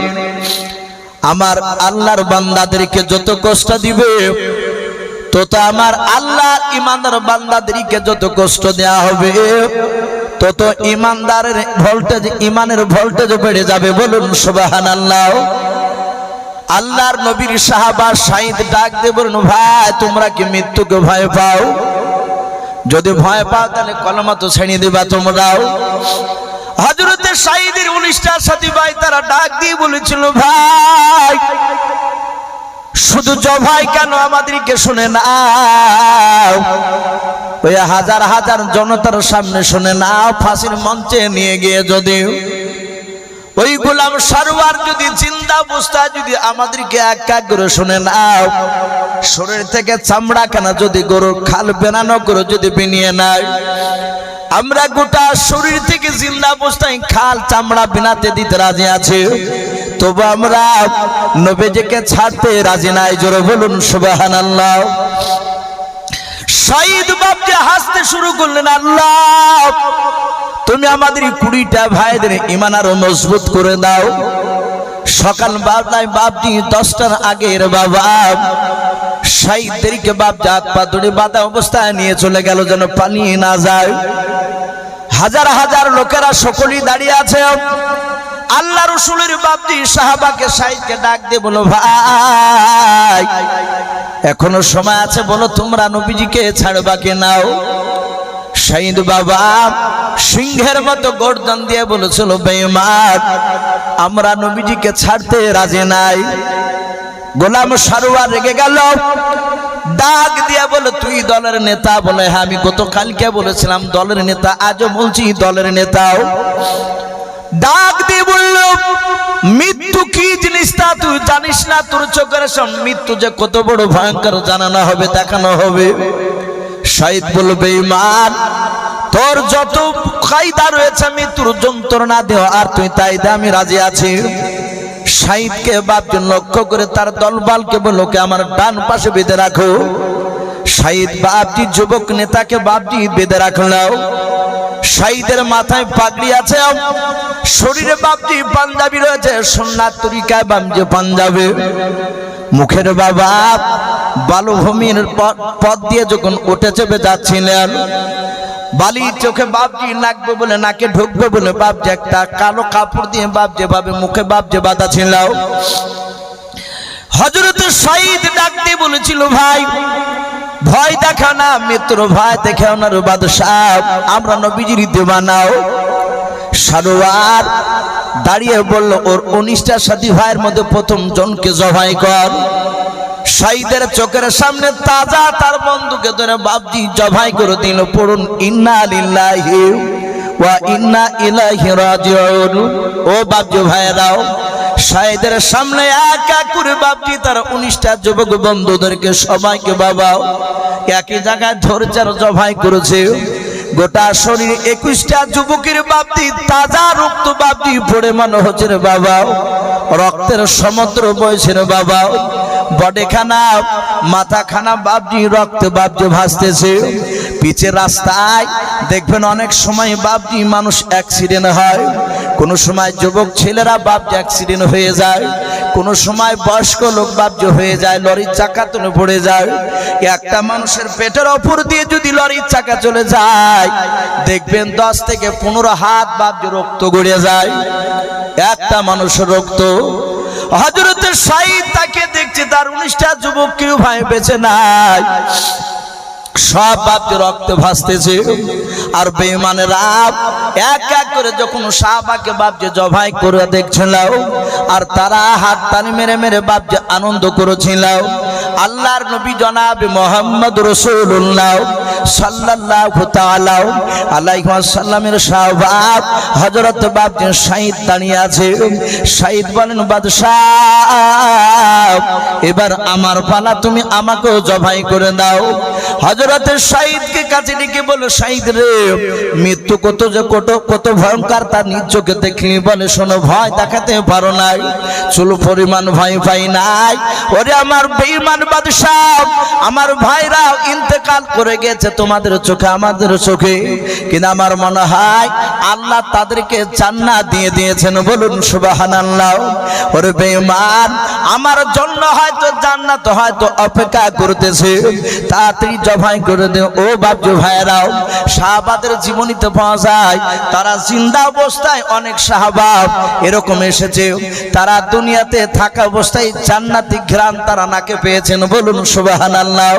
আমার আল্লাহর বান্দাদেরকে যত কষ্ট দিবে তত আমার আল্লাহ ইমানদার বান্দাদেরকে যত কষ্ট দেয়া হবে তত ইমানদারের ভোল্টেজ, ইমানের ভোল্টেজ বেড়ে যাবে। বলুন সুবহানাল্লাহ। আল্লাহর নবীর সাহাবা সাঈদ ডাক দিয়ে বলুন, ভাই তোমরা কি মৃত্যুকে ভয় পাও? যদি ভয় পাও তাহলে কলমা তো ছেড়ে দিবা তোমরাও। হযরতে সাঈদের 19টার সাথী ভাই তারা ডাক দিয়ে বলেছিল, ভাই শুধু জবাই কেন, আমাদেরকে শুনে নাও, ওই হাজার হাজার জনতার সামনে শুনে নাও, ফাঁসির মঞ্চে নিয়ে গিয়ে যদি ওই গোলাম সারোয়ার যদি জিন্দা অবস্থায় যদি আমাদেরকে এক এক করে শুনে নাও, শরীর থেকে চামড়া কেনা যদি গরুর খাল বেনানো করে যদি বিনিয়ে নেয়, আমরা গোটা শরীর থেকে জিন্দা অবস্থায় খাল চামড়া বিনাতে দিতে রাজি আছি, তবু আমরা নবীজিকে ছাড়তে রাজি নাই। জোরে বলুন সুবহানাল্লাহ। সাঈদ বাপজি হাসতে শুরু করলেন, আল্লাহ তুমি আমাদের 20টা ভাইদের ঈমান আরো মজবুত করে দাও। সকাল বেলায় বাপজি 10টার আগের বাবা সাঈদদেরকে বাপজি হাত পা ধরে বাঁধা অবস্থায় নিয়ে চলে গেল যেন পালিয়ে না যায়। হাজার হাজার লোকেরা সকলেই দাঁড়িয়ে আছে। আল্লাহ রাসূলের বাপজি সাহাবাকে সাঈদকে ডাক দিয়ে বলো, ভাই এখনো সময় আছে, বলো তোমরা নবীজিকে ছাড়বা কি নাও। সাঈদ বাবা সিংহের মতো গর্জন দিয়ে বলেছিল, বেঈমান আমরা নবীজিকে ছাড়তে রাজি নাই। গোলাম সারোয়ার রেগে গেল, ডাক দিয়ে বলে, তুই দলের নেতা? বলে হ্যাঁ, আমি গতকালকে বলেছিলাম দলের নেতা, আজও বলছি দলের নেতাও। ডাক দিয়ে বলল, মৃত্যু কি জিনিস তা তুই জানিস না? তোর চোখের সামনে মৃত্যু যে কত বড় ভয়ঙ্কর জানানো হবে, দেখানো হবে। সাঈদ বলল, বেঈমান তোর যত কায়দা রয়েছে মৃত্যুর যন্ত্রণা দেও আর তুই তাই দে, আমি রাজি আছি। সাঈদকে বাপজি লক্ষ্য করে তার দলবলকে বলল, কে আমার ডান পাশে বেঁধে রাখো। সাঈদ বাপজি যুবক নেতাকে বাপজি বেঁধে রাখলো। শহীদের মাথায় পাগড়ি আছে, শরীরে বাপজি পাঞ্জাবি রয়েছে, সুন্নাত তরিকায় বাপজি পাঞ্জাবি। মুখের বাবা বালুভূমির পথ দিয়ে যখন উঠে চেপে যাচ্ছিলেন, বালি চোখে বাপজি লাগবে বলে, নাকে ঢুকবে বলে বাপজি একটা কালো কাপড় দিয়ে বাপজি ভাবে মুখে বাপজি বাঁধা ছিল। হযরত শহীদ ডাক দিয়ে বলেছিল, ভাই ভয় দেখাও না, মৃত্যুর ভয় দেখাও না রে বাদশাহ, আমরা নবীজির দিওয়ানাও। সারোয়ার দাঁড়িয়ে বলল, ওর 19টা সাথী ভাইয়ের মধ্যে প্রথম জনকে জবাই কর। শহীদের চোখের সামনে তাজা তার বন্ধুকে ধরে বাপজি জবাই করে দিল। পড়ুন ইন্না লিল্লাহি ওয়া ইন্না ইলাইহি রাজিউন। ও বাপজি ভাইরাও, শহীদের সামনে এক এক করে বাপজি তার 19টা যুবক বন্ধুদেরকে সবাইকে বাবা একই জায়গায় ধৈর্যের জবাই করেছে। গোটা শরীর 21টা যুবকের বাপজি তাজা রক্ত বাপজি পড়ে মনে হচ্ছে রে বাবা রক্তের সমুদ্র বইছে রে বাবা। বডিখানা মাথাখানা বাপজি রক্তে বাপজি ভাসতেছে। পিচের রাস্তায় দেখবেন অনেক সময় বাপজি মানুষ অ্যাক্সিডেন্ট হয়, কোন সময় যুবক ছেলেরা বাপজি অ্যাক্সিডেন্ট হয়ে যায়, কোন সময় বয়স্ক লোক বাপজি হয়ে যায়, লরির চাকা তুলে পড়ে যায়। একটা মানুষের পেটের ওপর দিয়ে যদি লরির চাকা চলে যায়, দেখবেন 10 থেকে 15 হাত বাপজি রক্ত গড়িয়ে যায়, একটা মানুষের রক্ত। হযরত শহীদ তাকে দেখছে, তার 19টা যুবক কেউ ভাই বেঁচে নাই, সব বাপজি রক্তে ভাসতেছে। আর বেঈমানেরা এক এক করে যখন সাহাবাকে বাপজি জবাই করে দেখছিল, আর তারা হাত তালি মেরে মেরে বাপজি আনন্দ করেছিল। আল্লাহর নবী জনাব মুহাম্মদ রাসূলুল্লাহ সাল্লাল্লাহু তাআলা আলাইহি ওয়াসাল্লামের সাহাবা হযরত বাপজি শহীদ দাঁড়িয়ে আছে। শহীদ বলেন, বাদশাহ এবার আমার পালা, তুমি আমাকেও জবাই করে দাও। হযরত শহীদকে কাছে ডেকে বলে, শহীদ রে, মৃত্যু কত ভয়ঙ্কর তা নিজ চোখে দেখলি। বলে, শোনো, ভয় দেখাতে পারো নাই, চুল পরিমাণ ভয় পাই নাই। ওরে আমার বেঈমান বাদশাহ, আমার ভাইরা ইন্তেকাল করে গেছে তোমাদের চোখে আমাদের চোখে, কিন্তু আমার মনে হয় আল্লাহ তাদেরকে জান্নাত দিয়ে দিয়েছেন। বলুন সুবহানাল্লাহ। ওরে বেঈমান, আমার জন্য হয়তো জান্নাত হয়তো অপেক্ষা করতেছে, তাড়াতাড়ি জবাই করে দে। ও বাপজি ভাইরাও, সাহাবাদের জীবনীতে পাওয়া যায়, তারা জিন্দা অবস্থায় অনেক সাহাবা এরকম এসেছে, তারা দুনিয়াতে থাকা অবস্থায় জান্নাতি ঘ্রাণ তারা নাকে পেয়েছেন। বলুন সুবহানাল্লাহ।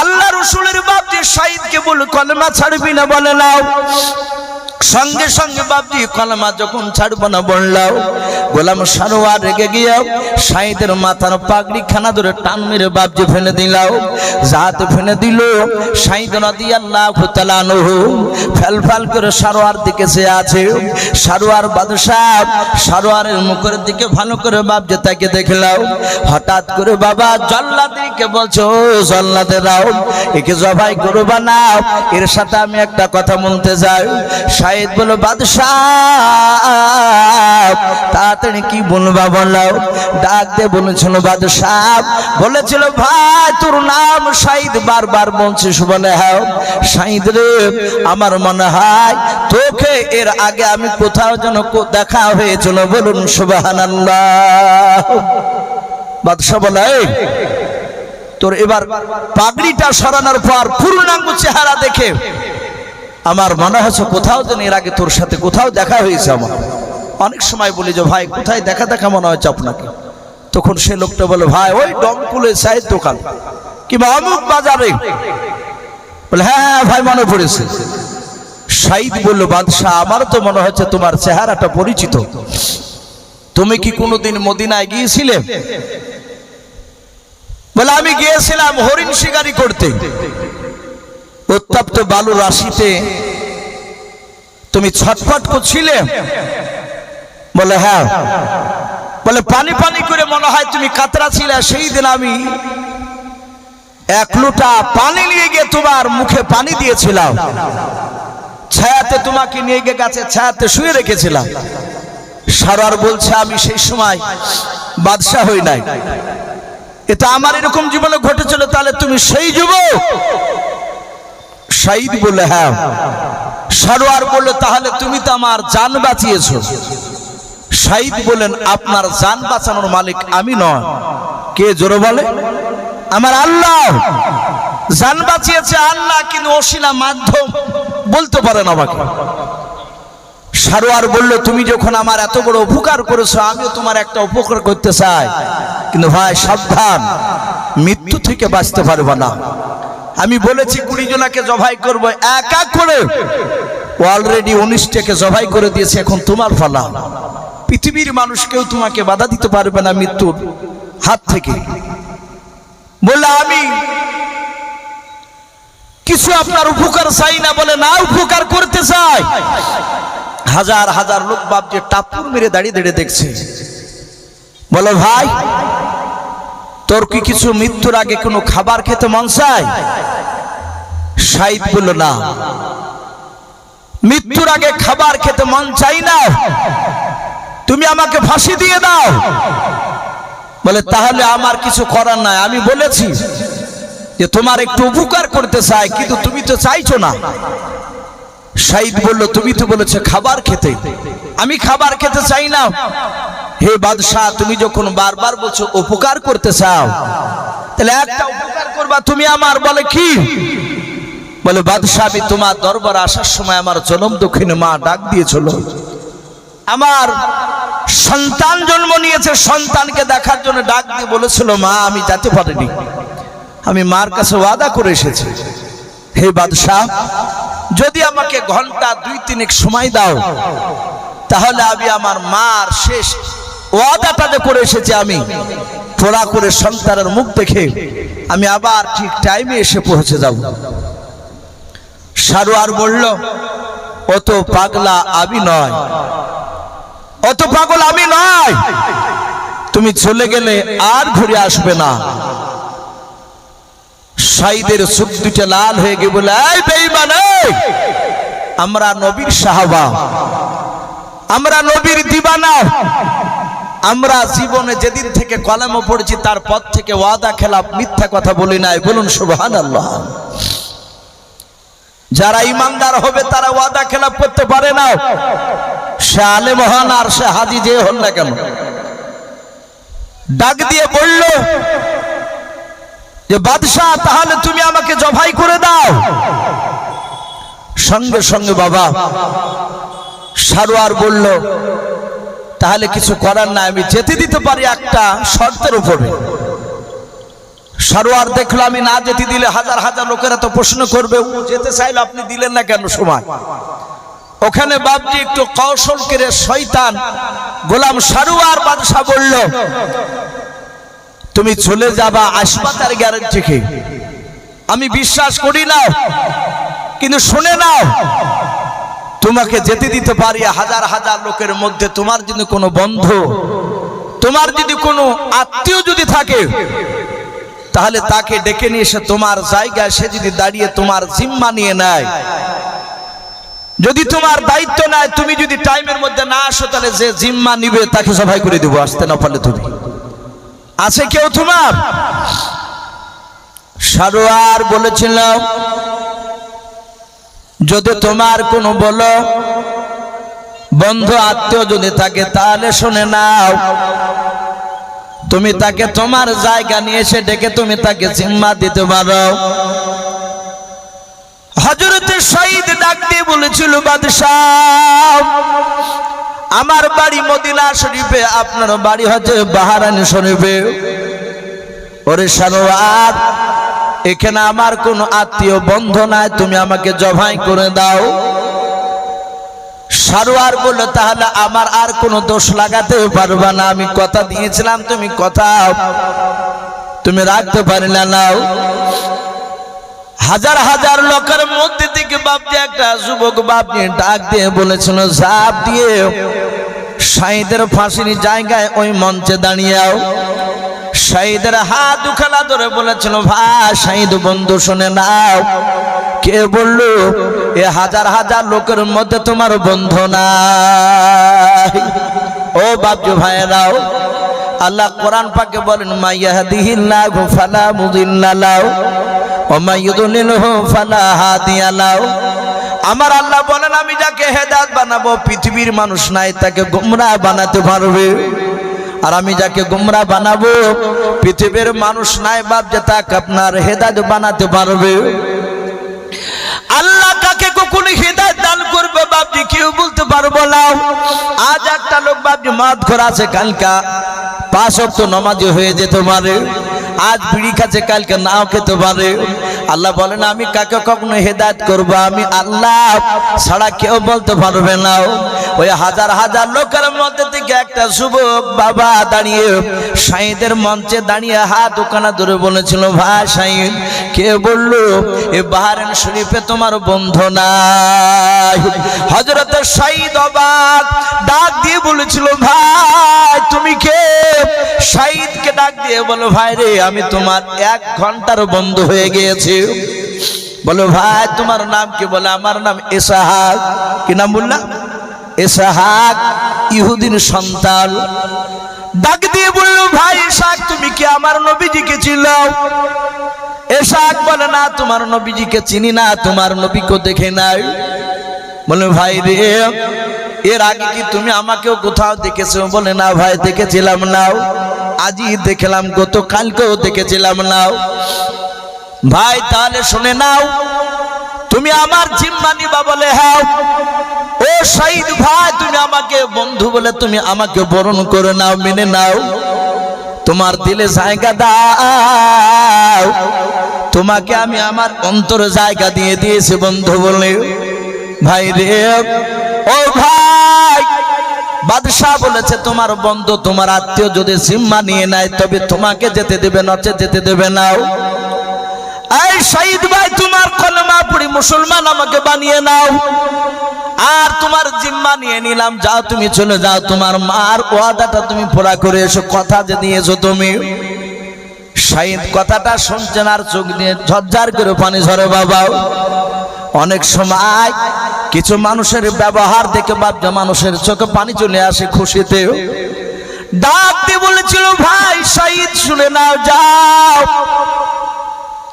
আল্লাহ রাসূলের বাপজি শহীদকে বলে, কলেমা ছাড়বি না? বলে, নাও। সঙ্গে সঙ্গে বাপজি কলেমা যখন ছাড়বো না বললাও, গোলাম সারোয়ার রেগে গিয়ে শহীদের মাথার পাগড়ি খানা ধরে টান মেরে বাপজি ফেলে দিলাও। জাহাতে ফেলে দিল। শহীদ রাদিয়াল্লাহু তাআলা আনহু ফেল ফেল করে সারোয়ার দিকে চেয়ে আছে। সারোয়ার বাদশাহ সারোয়ারের মুখের দিকে ভালো করে বাপজি তাকে দেখলাও। হঠাৎ করে বাবা জল্লাদকে বলছে, ও জল্লাদেরাও, একে জবাই করবা না, এর সাথে আমি একটা কথা বলতে যাই। শহীদ বলো, বাদশাহ তাড়াতাড়ি কি বলবা বলাও। ডাক দিয়ে বলেছিল, বাদশাহ বলেছিল, ভাই তোর নাম শহীদ বারবার বলছিস? বলে, হ্যাঁ। শহীদ রে, আমার মনে হয় তোকে এর আগে আমি কোথাও যেন দেখা হয়েছিল। বলুন সুবহানাল্লাহ। বাদশাহ বলে, তোর এবার পাগড়িটা সরানোর পর পূর্ণাঙ্গ চেহারা দেখে আমার মনে হচ্ছে কোথাও যেন এর আগে তোর সাথে কোথাও দেখা হয়েছে। আমার অনেক সময় বলি যে, ভাই কোথায় দেখা দেখা মনে হচ্ছে আপনাকে। তখন সে লোকটা বলে, ভাই ওই ডমকুলে চায়ের দোকান কিংবা অমুক বাজারে। বলে, হ্যাঁ ভাই মনে পড়েছে। শহীদ বলল, বাদশাহ আমার তো মনে হচ্ছে তোমার চেহারাটা পরিচিত। তুমি কি কোনোদিন মদিনায় গিয়েছিলে? বলে, আমি গিয়েছিলাম হরিণ শিকারি করতে। উত্তপ্ত বালু রাশিতে তুমি ছটফট করছিলে? বলে, হ্যাঁ। বলে, পানি পানি করে মনে হয় তুমি কাতরা ছিলে। সেই দিন আমি 1 লোটা পানি নিয়ে গিয়ে তোমার মুখে পানি দিয়েছিলাম, ছায়াতে তোমাকে নিয়ে গিয়ে গাছে ছায়াতে শুয়ে রেখেছিলাম। সারোয়ার বলছে, আমি সেই সময় বাদশা হই নাই, এটা আমার এরকম জীবনে ঘটেছিল। তাহলে তুমি সেই যুবক? শহীদ বলে, হ্যাঁ। সারোয়ার বলল, তাহলে তুমি তো আমার জান বাঁচিয়েছো। শাহিদ বলেন, আপনার জান বাঁচানোর মালিক আমি নয়। কে? জোরে বলে। আমার আল্লাহ। জান বাঁচিয়েছে আল্লাহ, কিন্তু ওসিলা মাধ্যম বলতে পারেন আমাকে। সারোয়ার বলল, তুমি যখন আমার এত বড় উপকার করেছো, আমিও তোমার একটা উপকার করতে চাই, কিন্তু ভাই সাবধান, মৃত্যু থেকে বাঁচতে পারবে না। আমি বলেছি 20 জনাকে জবাই করব, এক এক করে। অলরেডি 19টাকে জবাই করে দিয়েছে, এখন তোমার পালা। পৃথিবীর মানুষ কেউ তোমাকে বাধা দিতে পারবে না মৃত্যুর হাত থেকে। বললে, আমি কিছু আপনার উপকার চাই না। বলে, না, উপকার করতে চাই। হাজার হাজার লোক বাপ যে টাপুর মেরে দাঁড়িয়ে দাঁড়িয়ে দেখছে। বলো, ভাই তোর কি কিছু মৃত্যুর আগে কোনো খাবার খেতে মন চায়? শাহিদ বলল, না, মৃত্যুর আগে খাবার খেতে মন চাই না, তুমি আমাকে ফাঁসি দিয়ে দাও। বলে, তাহলে আমার কিছু করার নাই। আমি বলেছি যে তোমার একটু উপকার করতে চাই, কিন্তু তুমি তো চাইছো না। শাহিদ বলল, তুমি তো বলেছো খাবার খেতে, আমি খাবার খেতে চাই না। হে বাদশাহ, তুমি যখন বারবার বলছো উপকার করতে চাও, তাহলে একটা উপকার করবা তুমি আমার। বলে, কি? বলে, বাদশাহ, আমি তোমার দরবার আসার সময় আমার জনম দক্ষিণে মা ডাক দিয়েছিল। আমার সন্তান জন্ম নিয়েছে, সন্তানকে দেখার জন্য ডাক দিয়ে বলেছিল, মা আমি যেতে পারিনি, আমি মার কাছে ওয়াদা করে এসেছি। হে বাদশাহ, যদি আমাকে ঘন্টা 2-3 সময় দাও, তাহলে আমি আমার মার শেষ ওয়াদাটা যে করে এসেছি, আমি পুরা করে সন্তানের মুখ দেখে আমি আবার ঠিক টাইমে এসে পৌঁছে যাব। সারোয়ার বলল, অত পাগলা আমি নয়, অত পাগল আমি নয়, তুমি চলে গেলে আর ঘুরে আসবে না। শাহিদের চোখ দুটো লাল হয়ে গিয়ে বলে, এই বেঈমান, আমরা নবীর সাহাবা, আমরা নবীর দিবানা, আমরা জীবনে যেদিন থেকে কলমে পড়েছি তারপর থেকে ওয়াদা খেলাফ মিথ্যা কথা বলি নাই। বলুন সুবহানাল্লাহ। যারা ইমানদার হবে তারা ওয়াদা খেলাফ করতে পারে না, সে আলেম হন আর সে হাজি যে হন না কেন। ডাক দিয়ে বলল যে, বাদশাহ, তাহলে তুমি আমাকে জবাই করে দাও। সঙ্গে সঙ্গে বাবা সারোয়ার বলল, তাহলে কিছু করার নাই, আমি যেতে দিতে পারি একটা শর্তের উপরে। সারোয়ার দেখলো আমি না যেতে দিলে হাজার হাজার লোকেরা তো প্রশ্ন করবে, ও যেতে চাইলো, আপনি দিলেন না কেন সময়? ওখানে বাপজি একটু কৌশল করে শয়তান গোলাম সারোয়ার বাদশাহ বলল, তুমি চলে যাবা, আসবা তার গ্যারান্টি কি? আমি বিশ্বাস করি না, কিন্তু শুনে নাও, তোমাকে যেতে দিতে পারি হাজার হাজার লোকের মধ্যে। তোমার যদি কোনো বন্ধু, তোমার যদি কোনো আত্মীয় যদি থাকে, তাহলে তাকে ডেকে নিয়ে এসে তোমার জায়গায় সে যদি দাঁড়িয়ে তোমার জিম্মা নিয়ে নেয়, যদি তোমার দায়িত্ব নেয়, তুমি যদি টাইমের মধ্যে না আসো, তাহলে যে জিম্মা নিবে তাকে জবাই করে দেবো, আসতে না পারলে। তুমি আছে কেউ তোমার? সারোয়ার বলেছিল, যদি তোমার কোনো বলো বন্ধু আত্মীয় যদি থাকে, তাহলে শুনে নাও, তুমি তাকে তোমার জায়গা নিয়ে এসে ডেকে তুমি তাকে জিম্মা দিতে পারো। হযরত শাহিদ ডাক দিয়ে বলেছিল, বাদশাহ, আমার বাড়ি মদিনা শরীফে, আপনার বাড়ি হচ্ছে বাহারাইন শরীফে। ওরে সারোয়ার, এখানে আমার কোনো আত্মীয় বন্ধু নাই, তুমি আমাকে জবাই করে দাও। সারোয়ার বলল, তাহলে আমার আর কোনো দোষ লাগাতে পারবা না, আমি কথা দিয়েছিলাম, তুমি কথা তুমি রাখতে পারলে নাও। হাজার হাজার লোকের মধ্যে থেকে বাপজি একটা যুবক বাপজি ডাক দিয়ে বলেছিল, ঝাঁপ দিয়ে শাহিদের ফাঁসির জায়গায় ওই মঞ্চে দাঁড়িয়েও শাহিদের হাত দুখানা ধরে বলেছিল, ভাই শাহিদ বন্ধু শুনে নাও, কে বললো এ হাজার হাজার লোকের মধ্যে তোমার বন্ধু নাই? ও বাপজি ভাইরাও, আল্লাহ কোরআন পাকে বলেন, মাইয়াহদিহিল্লাহু ফালা মুদিল্লা লাহু ওয়া মাইয়ুদলিলহু ফালা হাদিয়া লাহু। আমার আল্লাহ বলেন আমি যাকে হেদায়েত বানাবো পৃথিবীর মানুষ নাই তাকে গোমরাহ বানাতে পারবে, আর আমি যাকে গোমরাহ বানাবো পৃথিবীর মানুষ নাই বাপ যে তাকে আপনার হেদায়েত বানাতে পারবে। আল্লাহ কাকে কখনো হেদায়েত দান করবে বাপজি কেউ বলতে পারবো না। আজ একটা লোক বাপজি মদ খোর আছে, কালকা 5 ওয়াক্ত নামাজি হয়ে যেতে পারে, আজ বিড়ি খাচ্ছে কালকে নাও খেতে পারে। আল্লাহ বলেন আমি কাকে কখনো হেদায়েত করব আমি আল্লাহ ছাড়া কেউ বলতে পারবে না। ওই হাজার হাজার লোকের মধ্যে থেকে একটা যুবক বাবা দাঁড়িয়ে শাহিদের মঞ্চে দাঁড়িয়ে হাত ওখানে ধরে বলেছিল ভাই শাহিদ, কে বললো এ বাহরাইন শরীফে তোমার বন্ধু নাই? হযরত শাহিদ অবাক, ডাক দিয়ে বলেছিল ভাই তুমি কে? শাহিদকে ডাক দিয়ে বলো ভাই রে আমি তোমার 1 ঘন্টার বন্ধু হয়ে গিয়েছি। বলো ভাই তোমার নাম কি? বলে আমার নাম ইসহাক। কি নাম বললা? ইসহাক, ইহুদির সন্তান। ডাক দিয়ে বলল ভাই ইসহাক তুমি কি আমার নবীজিকে চিনো? ইসহাক বলে না তোমার নবীজিকে চিনি না, তোমার নবীকে দেখে নাই। বলে ভাই রে এর আগে কি তুমি আমাকেও কোথাও দেখেছো? বলে না ভাই দেখেছিলাম না, আজই দেখলাম, গতকালকেও দেখেছিলাম না। ভাই তাহলে শুনে নাও, তুমি আমার জিম্মা নিবা? বলে হ্যাঁ। ও শাহিদ ভাই তুমি আমাকে বন্ধু বলে তুমি আমাকে বরণ করে নাও, মেনে নাও, তোমার দিলে জায়গা দাও, তোমাকে আমি আমার অন্তরে জায়গা দিয়ে দিয়েছি বন্ধু বলে। ভাই রে ও ভাই, বাদশাহ বলেছে তোমার বন্ধু তোমার আত্মীয় যদি জিম্মা নিয়ে নেয় তবে তোমাকে যেতে দেবে, নচে যেতে দেবে না। এই শাহিদ ভাই তোমার কলেমা পড়ি মুসলমান আমাকে বানিয়ে নাও, আর তোমার জিম্মা নিয়ে নিলাম, যাও তুমি চলে যাও, তোমার মার ওয়াদাটা তুমি পুরা করে এসো, কথা যে দিয়েছো তুমি। শাহিদ কথাটা শুনছেন আর চোখ দিয়ে ঝরঝর করে পানি ঝরে বাবা। অনেক সময় কিছু মানুষের ব্যবহার দেখে বাচ্চা মানুষের চোখে পানি চলে আসে খুশিতে। ডাক দিয়ে বলেছিল ভাই শাহিদ শুনে নাও, যাও।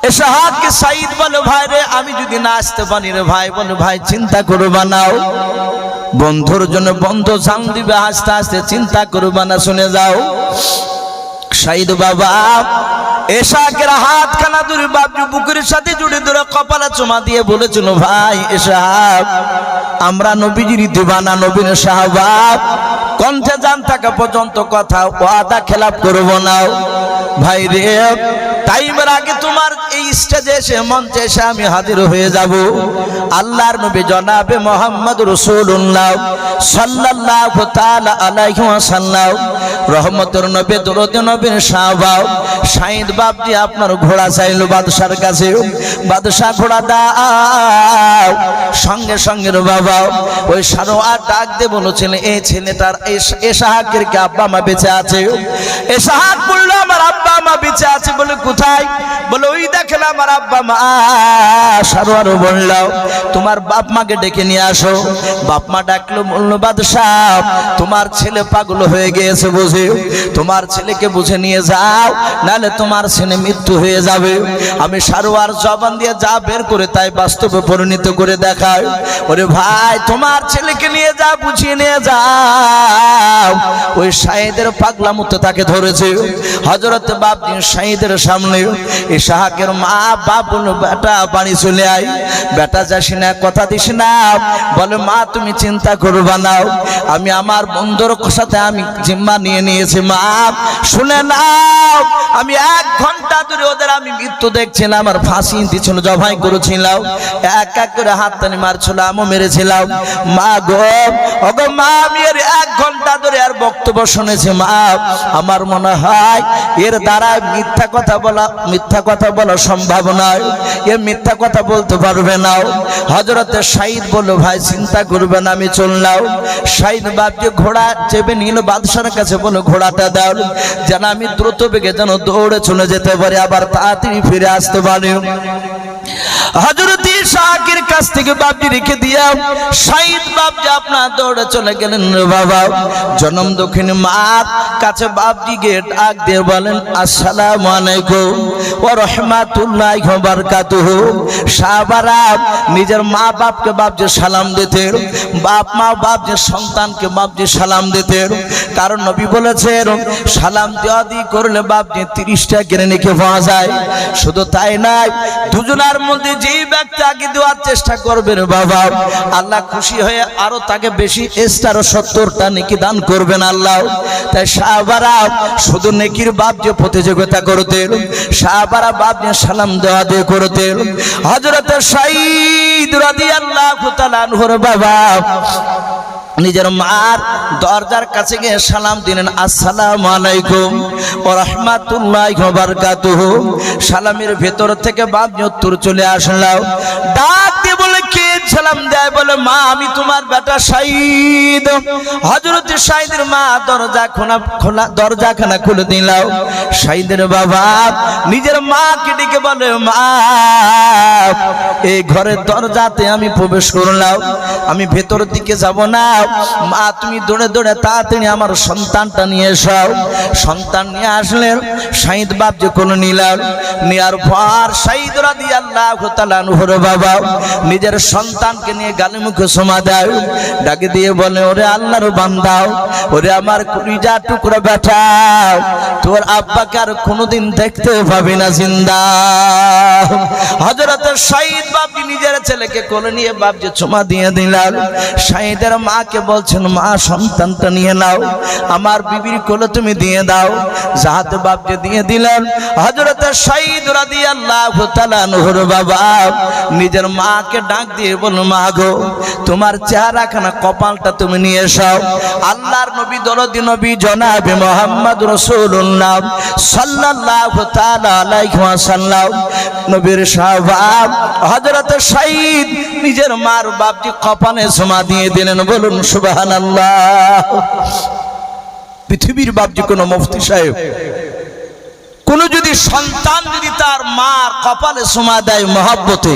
ইসহাককে শাহিদ বলে ভাই রে আমি যদি না আসতে পারি রে ভাই, বলে ভাই চিন্তা করবা না, বন্ধুর জন্য বন্ধু জান দিবে, আস্তে আস্তে চিন্তা করবা না, শুনে যাও। শাহিদ বাবা ইসহাকের হাতখানা ধরে বাপজি বুকের সাথে জুড়ে ধরে কপালে চুমা দিয়ে বলেছিল ভাই ইসহাক আমরা নবীজির দিওয়ানা, নবীর সাহাবা, কণ্ঠে জান থাকা পর্যন্ত কথা ওয়াদা খেলাপ করব না। ভাই রে টাইমের আগে তোমার এই স্টেজে এসে মঞ্চে এসে আমি হাজির হয়ে যাব। আল্লাহর নবী জনাবে মুহাম্মদ রাসূলুল্লাহ সাল্লাল্লাহু তাআলা আলাইহি ওয়াসাল্লাম, রহমতের নবী, দরুদ নবীর সাহাবা। শাহিদ বাপজি আপনার ঘোড়া চাইলো বাদশার কাছে, বাদশা ঘোড়া দাও। সঙ্গে সঙ্গে বাবা ওই সারোয়ার ডাক দিয়ে বলেছিল এই ছেলেটার ইসহাকের কি আব্বা মা বেঁচে আছে? ইসহাক বলল আমার আব্বা মা বেঁচে আছে। বলে কোথায়? বলে ওই দেখেন আমার আব্বা মা। সারোয়ার বলল তোমার বাপ মাকে ডেকে নিয়ে আসো। বাপ মা ডাকলো, বললো বাদশাহ তোমার ছেলে পাগল হয়ে গিয়েছে বুঝে, তোমার ছেলেকে বুঝে নিয়ে যাও, নাহলে তোমার ছেলে মৃত্যু হয়ে যাবে। আমি সারোয়ার জবান দিয়ে যা বের করে তাই বাস্তবে পরিণত করে দেখায়। ওরে ভাই তোমার ছেলেকে নিয়ে যা, বুঝিয়ে নিয়ে যাও। ওই শাহিদের পাগলা মতো তাকে ধরেছে। হযরত বাপজি শাহিদের সামনে ইসহাকের মা বাপ বলল বেটা বাড়ি চলে আয়, বেটা যাস না, কথা দিস না। বলে মা তুমি চিন্তা করবা না, আমি আমার বন্ধুর সাথে আমি জিম্মা নিয়ে নিয়েছি। মা শুনে নাও, আমি 1 ঘন্টা ধরে ওদের আমি মৃত্যু দেখছিলাম আর ফাঁসি দিছিল, জবাই করেছিলাম, এক এক করে হাত টানি মারছিল, আমও মেরেছিলাম। মা গো ওগো মা আমি এর 1 ঘন্টা ধরে আর বক্তব্য শুনেছি। মা আমার মনে হয় এর দ্বারা মিথ্যা কথা বলা সম্ভব নয়, এ মিথ্যা কথা বলতে পারবে না। হযরতে শাহিদ বলল ভাই চিন্তা করবে না, আমি চললাম। শাহিদ বাপকে ঘোড়া চেপে নিল, বাদশার কাছে বলল ঘোড়াটা দাও, যেন আমি দ্রুত বেগে যেন দৌড়ে চলে যেতে পারি, আবার তাড়াতাড়ি ফিরে আসতে পারি। হযরত শাকির কাছ থেকে বাপজি রেখে দিয়া শহীদ বাপজি আপনার দৌড়ে চলে গেলেন রে বাবা। জনম দক্ষিণী মার কাছে বাপজি গে ডাক দিয়ে বলেন আসসালামু আলাইকুম ওয়া রাহমাতুল্লাহি ওয়া বারাকাতুহু। সাহাবারা নিজের মা বাপকে বাপজি সালাম দিতেন, বাপ মা বাপজি সন্তানকে বাপজি সালাম দিতেন। কারণ নবী বলেছেন সালাম দেওয়া দিয়ে করলে বাপজি 30টা নেকি পাওয়া যায়। শুধু তাই নয়, দুজনের মধ্যে যেই ব্যক্তি আগে দেওয়ার চেষ্টা করবেন বাবা, আল্লাহ খুশি হয়ে আরো তাকে বেশি এক্সট্রা 70টা নেকি দান করবেন আল্লাহ। তাই সাহাবারা শুধু নেকির বাপজি প্রতিযোগিতা করতেন, সাহাবারা বাপজি সালাম দেওয়া দিয়ে করতেন। হযরত শহীদ রাদিয়াল্লাহু তাআলা আনহুর বাবা নিজের মার দরজার কাছে গিয়ে সালাম দিলেন আসসালামু আলাইকুম ওয়া রাহমাতুল্লাহি ওয়া বারাকাতুহু। সালামের ভেতর থেকে বাপজি উত্তর চলে আসলো, ডাক দিয়ে বলে কে সালাম দেয়? বলে মা আমি তোমার বেটা শহীদ। হযরত শহীদের মা দরজাখানা খুলে দিল। শহীদের বাবা নিজের মাকে ডেকে বলে মা এই ঘরের দরজাতে আমি প্রবেশ করলাম, আমি ভেতর দিকে যাব না, মা তুমি দৌড়ে দৌড়ে তাড়াতাড়ি আমার সন্তানটা নিয়ে এসো। সন্তান নিয়ে আসলেন, শহীদ বাপ যে কোনো নিলাম, নেওয়ার পর শহীদ রাদিয়াল্লাহু তাআলা আনহুর বাবা নিজের সন্তানকে নিয়ে গালে মুখে সমা দেয়, ডাকে দিয়ে বলে ওরে আল্লাহর বান্দা, ওরে আমার কলিজার টুকরা বেটা, তোর আব্বাকে আর কোনোদিন দেখতে পাবি না জিন্দা। হযরত শহীদ বাপজি নিজের ছেলেকে কোলে নিয়ে বাপজি চুমা দিয়ে দিলেন। শহীদের মাকে বলছেন মা সন্তানটা নিয়ে নাও, আমার বিবির কোলে তুমি দিয়ে দাও। যাহাতে বাপজি দিয়ে দিলেন। হযরত শহীদ রাদিয়াল্লাহু তাআলা আনহুর বাবা নিজের মাকে ডাক দিয়ে বলল মা গো তোমার চেহারাখানা কপালটা তুমি নিয়ে এসো। আল্লাহর নবী দরদি নবী জনাবে মুহাম্মদ রাসূলুল্লাহ সাল্লাল্লাহু তাআলা আলাইহি ওয়াসাল্লাম নবীর সাহাবা হযরত শহীদ নিজের মার বাপজি কপালে চুমা দিয়ে দিলেন। বলুন সুবহানাল্লাহ। পৃথিবীর বাপজি কোন মুফতি সাহেব কোন যদি সন্তান যদি তার মার কপালে চুমা দেয় মহব্বতে,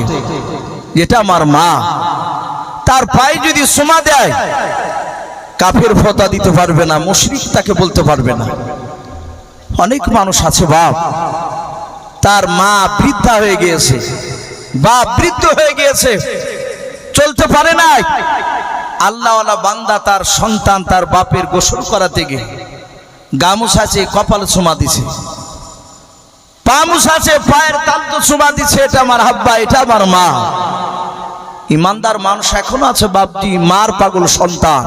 এটা আমার মা, তার পায়ে যদি চুমা দেয় কাফের ফতোয়া দিতে পারবে না, মুশরিক তাকে বলতে পারবে না। অনেক মানুষ আছে বাপ তার মা বৃদ্ধা হয়ে গিয়েছে, বাপ বৃদ্ধ হয়ে গিয়েছে, চলতে পারে না, আল্লাহওয়ালা বান্দা তার সন্তান তার বাপের গোসল করাতে গিয়ে গামুছা আছে কপালে চুমা দিছে, পা মুছাছে পায়ের তালতো চুমা দিছে, এটা আমার হাব্বা, এটা আমার মা। ইমানদার মানুষ এখনো আছে বাপজি মার পাগল সন্তান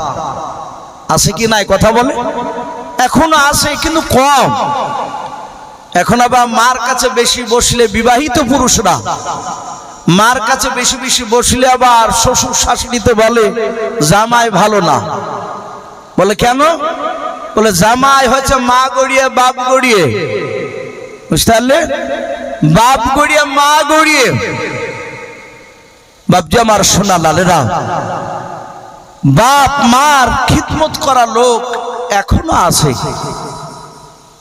আছে কি নাই কথা বলে? এখনো আছে কিন্তু কম। এখন আবার মার কাছে বেশি বসলে বিবাহিত পুরুষরা মার কাছে বেশি বেশি বসলে আবার শ্বশুর শাশুড়িতে বলে জামাই ভালো না। বলে কেন? বলে জামাই হচ্ছে মা গড়িয়ে বাপ গড়িয়ে, বুঝতে পারলে? বাপ গড়িয়ে মা গড়িয়ে। বাপজি আমার সোনা লালেরা, বাপ মার খিদমত করা লোক এখনো আছে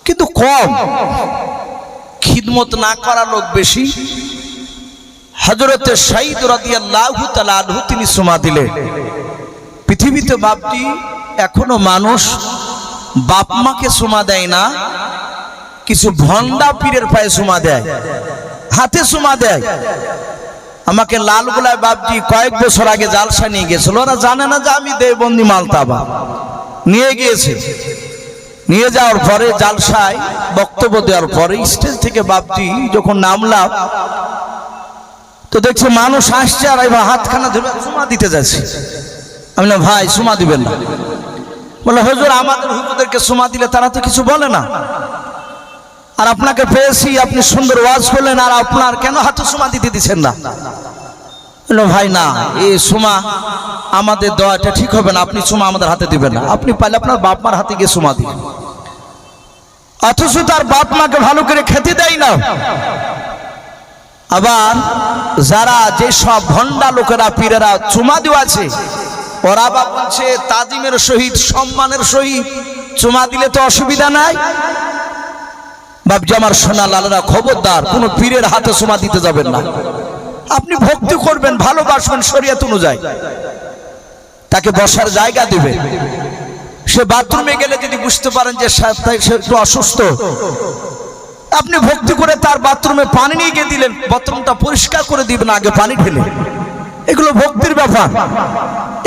কিন্তু কম, খিদমত না করা লোক বেশি। হযরত শহীদ রাদিয়াল্লাহু তাআলা আনহু তিনি চুমা দিলেন। পৃথিবীতে বাপজি এখনো মানুষ বাপ মাকে চুমা দেয় না, কিছু ভন্ডা পীরের পায়ে চুমা দেয়, হাতে চুমা দেয়। আমাকে লালগোলায় বাপজি কয়েক বছর আগে জালসা নিয়ে গেছিল, ওরা জানে না যে আমি দেওবন্দি মালতাবা নিয়ে গিয়েছে। নিয়ে যাওয়ার পরে জালসায় বক্তব্য দেওয়ার পরে স্টেজ থেকে বাপজি যখন নামলাম তো দেখছি মানুষ আসছে আর এবার হাতখানা ধরে চুমা দিতে যাচ্ছে। আমি না ভাই চুমা দিবেন না। বলে হুজুর আমাদের হুজুরদেরকে চুমা দিলে তারা তো কিছু বলে না, আর আপনাকে পেয়েছি আপনি সুন্দর ওয়াজ করলেন আর আপনার কেন হাতে চুমা দিতে দিচ্ছেন না? বললো ভাই না, এই চুমা আমাদের দেওয়াটা ঠিক হবে না, আপনি চুমা আমাদের হাতে দিবেন না, আপনি পাইলে আপনার বাপ মার হাতে গিয়ে চুমা দিন। অথচ তার বাপ মাকে ভালো করে খেতে দেয় না। আবার যারা যেসব ভণ্ডা লোকেরা পীরেরা চুমা দেওয়াছে ওরা বা বলছে তাজিমের সহিত সম্মানের সহিত চুমা দিলে তো অসুবিধা নাই। বাপজি আমার সোনা লালেরা খবরদার কোন পীরের হাতে চুমা দিতে যাবেন না। আপনি ভক্তি করবেন, ভালোবাসবেন শরীয়ত অনুযায়ী, তাকে বসার জায়গা দিবেন। সে বাথরুমে গেলে যদি বুঝতে পারেন যে সে একটু অসুস্থ, আপনি ভক্তি করে তার বাথরুমে পানি নিয়ে গিয়ে দিলেন, বাথরুমটা পরিষ্কার করে দিবেন আগে পানি ঢেলে। এগুলো ভক্তির ব্যাপার,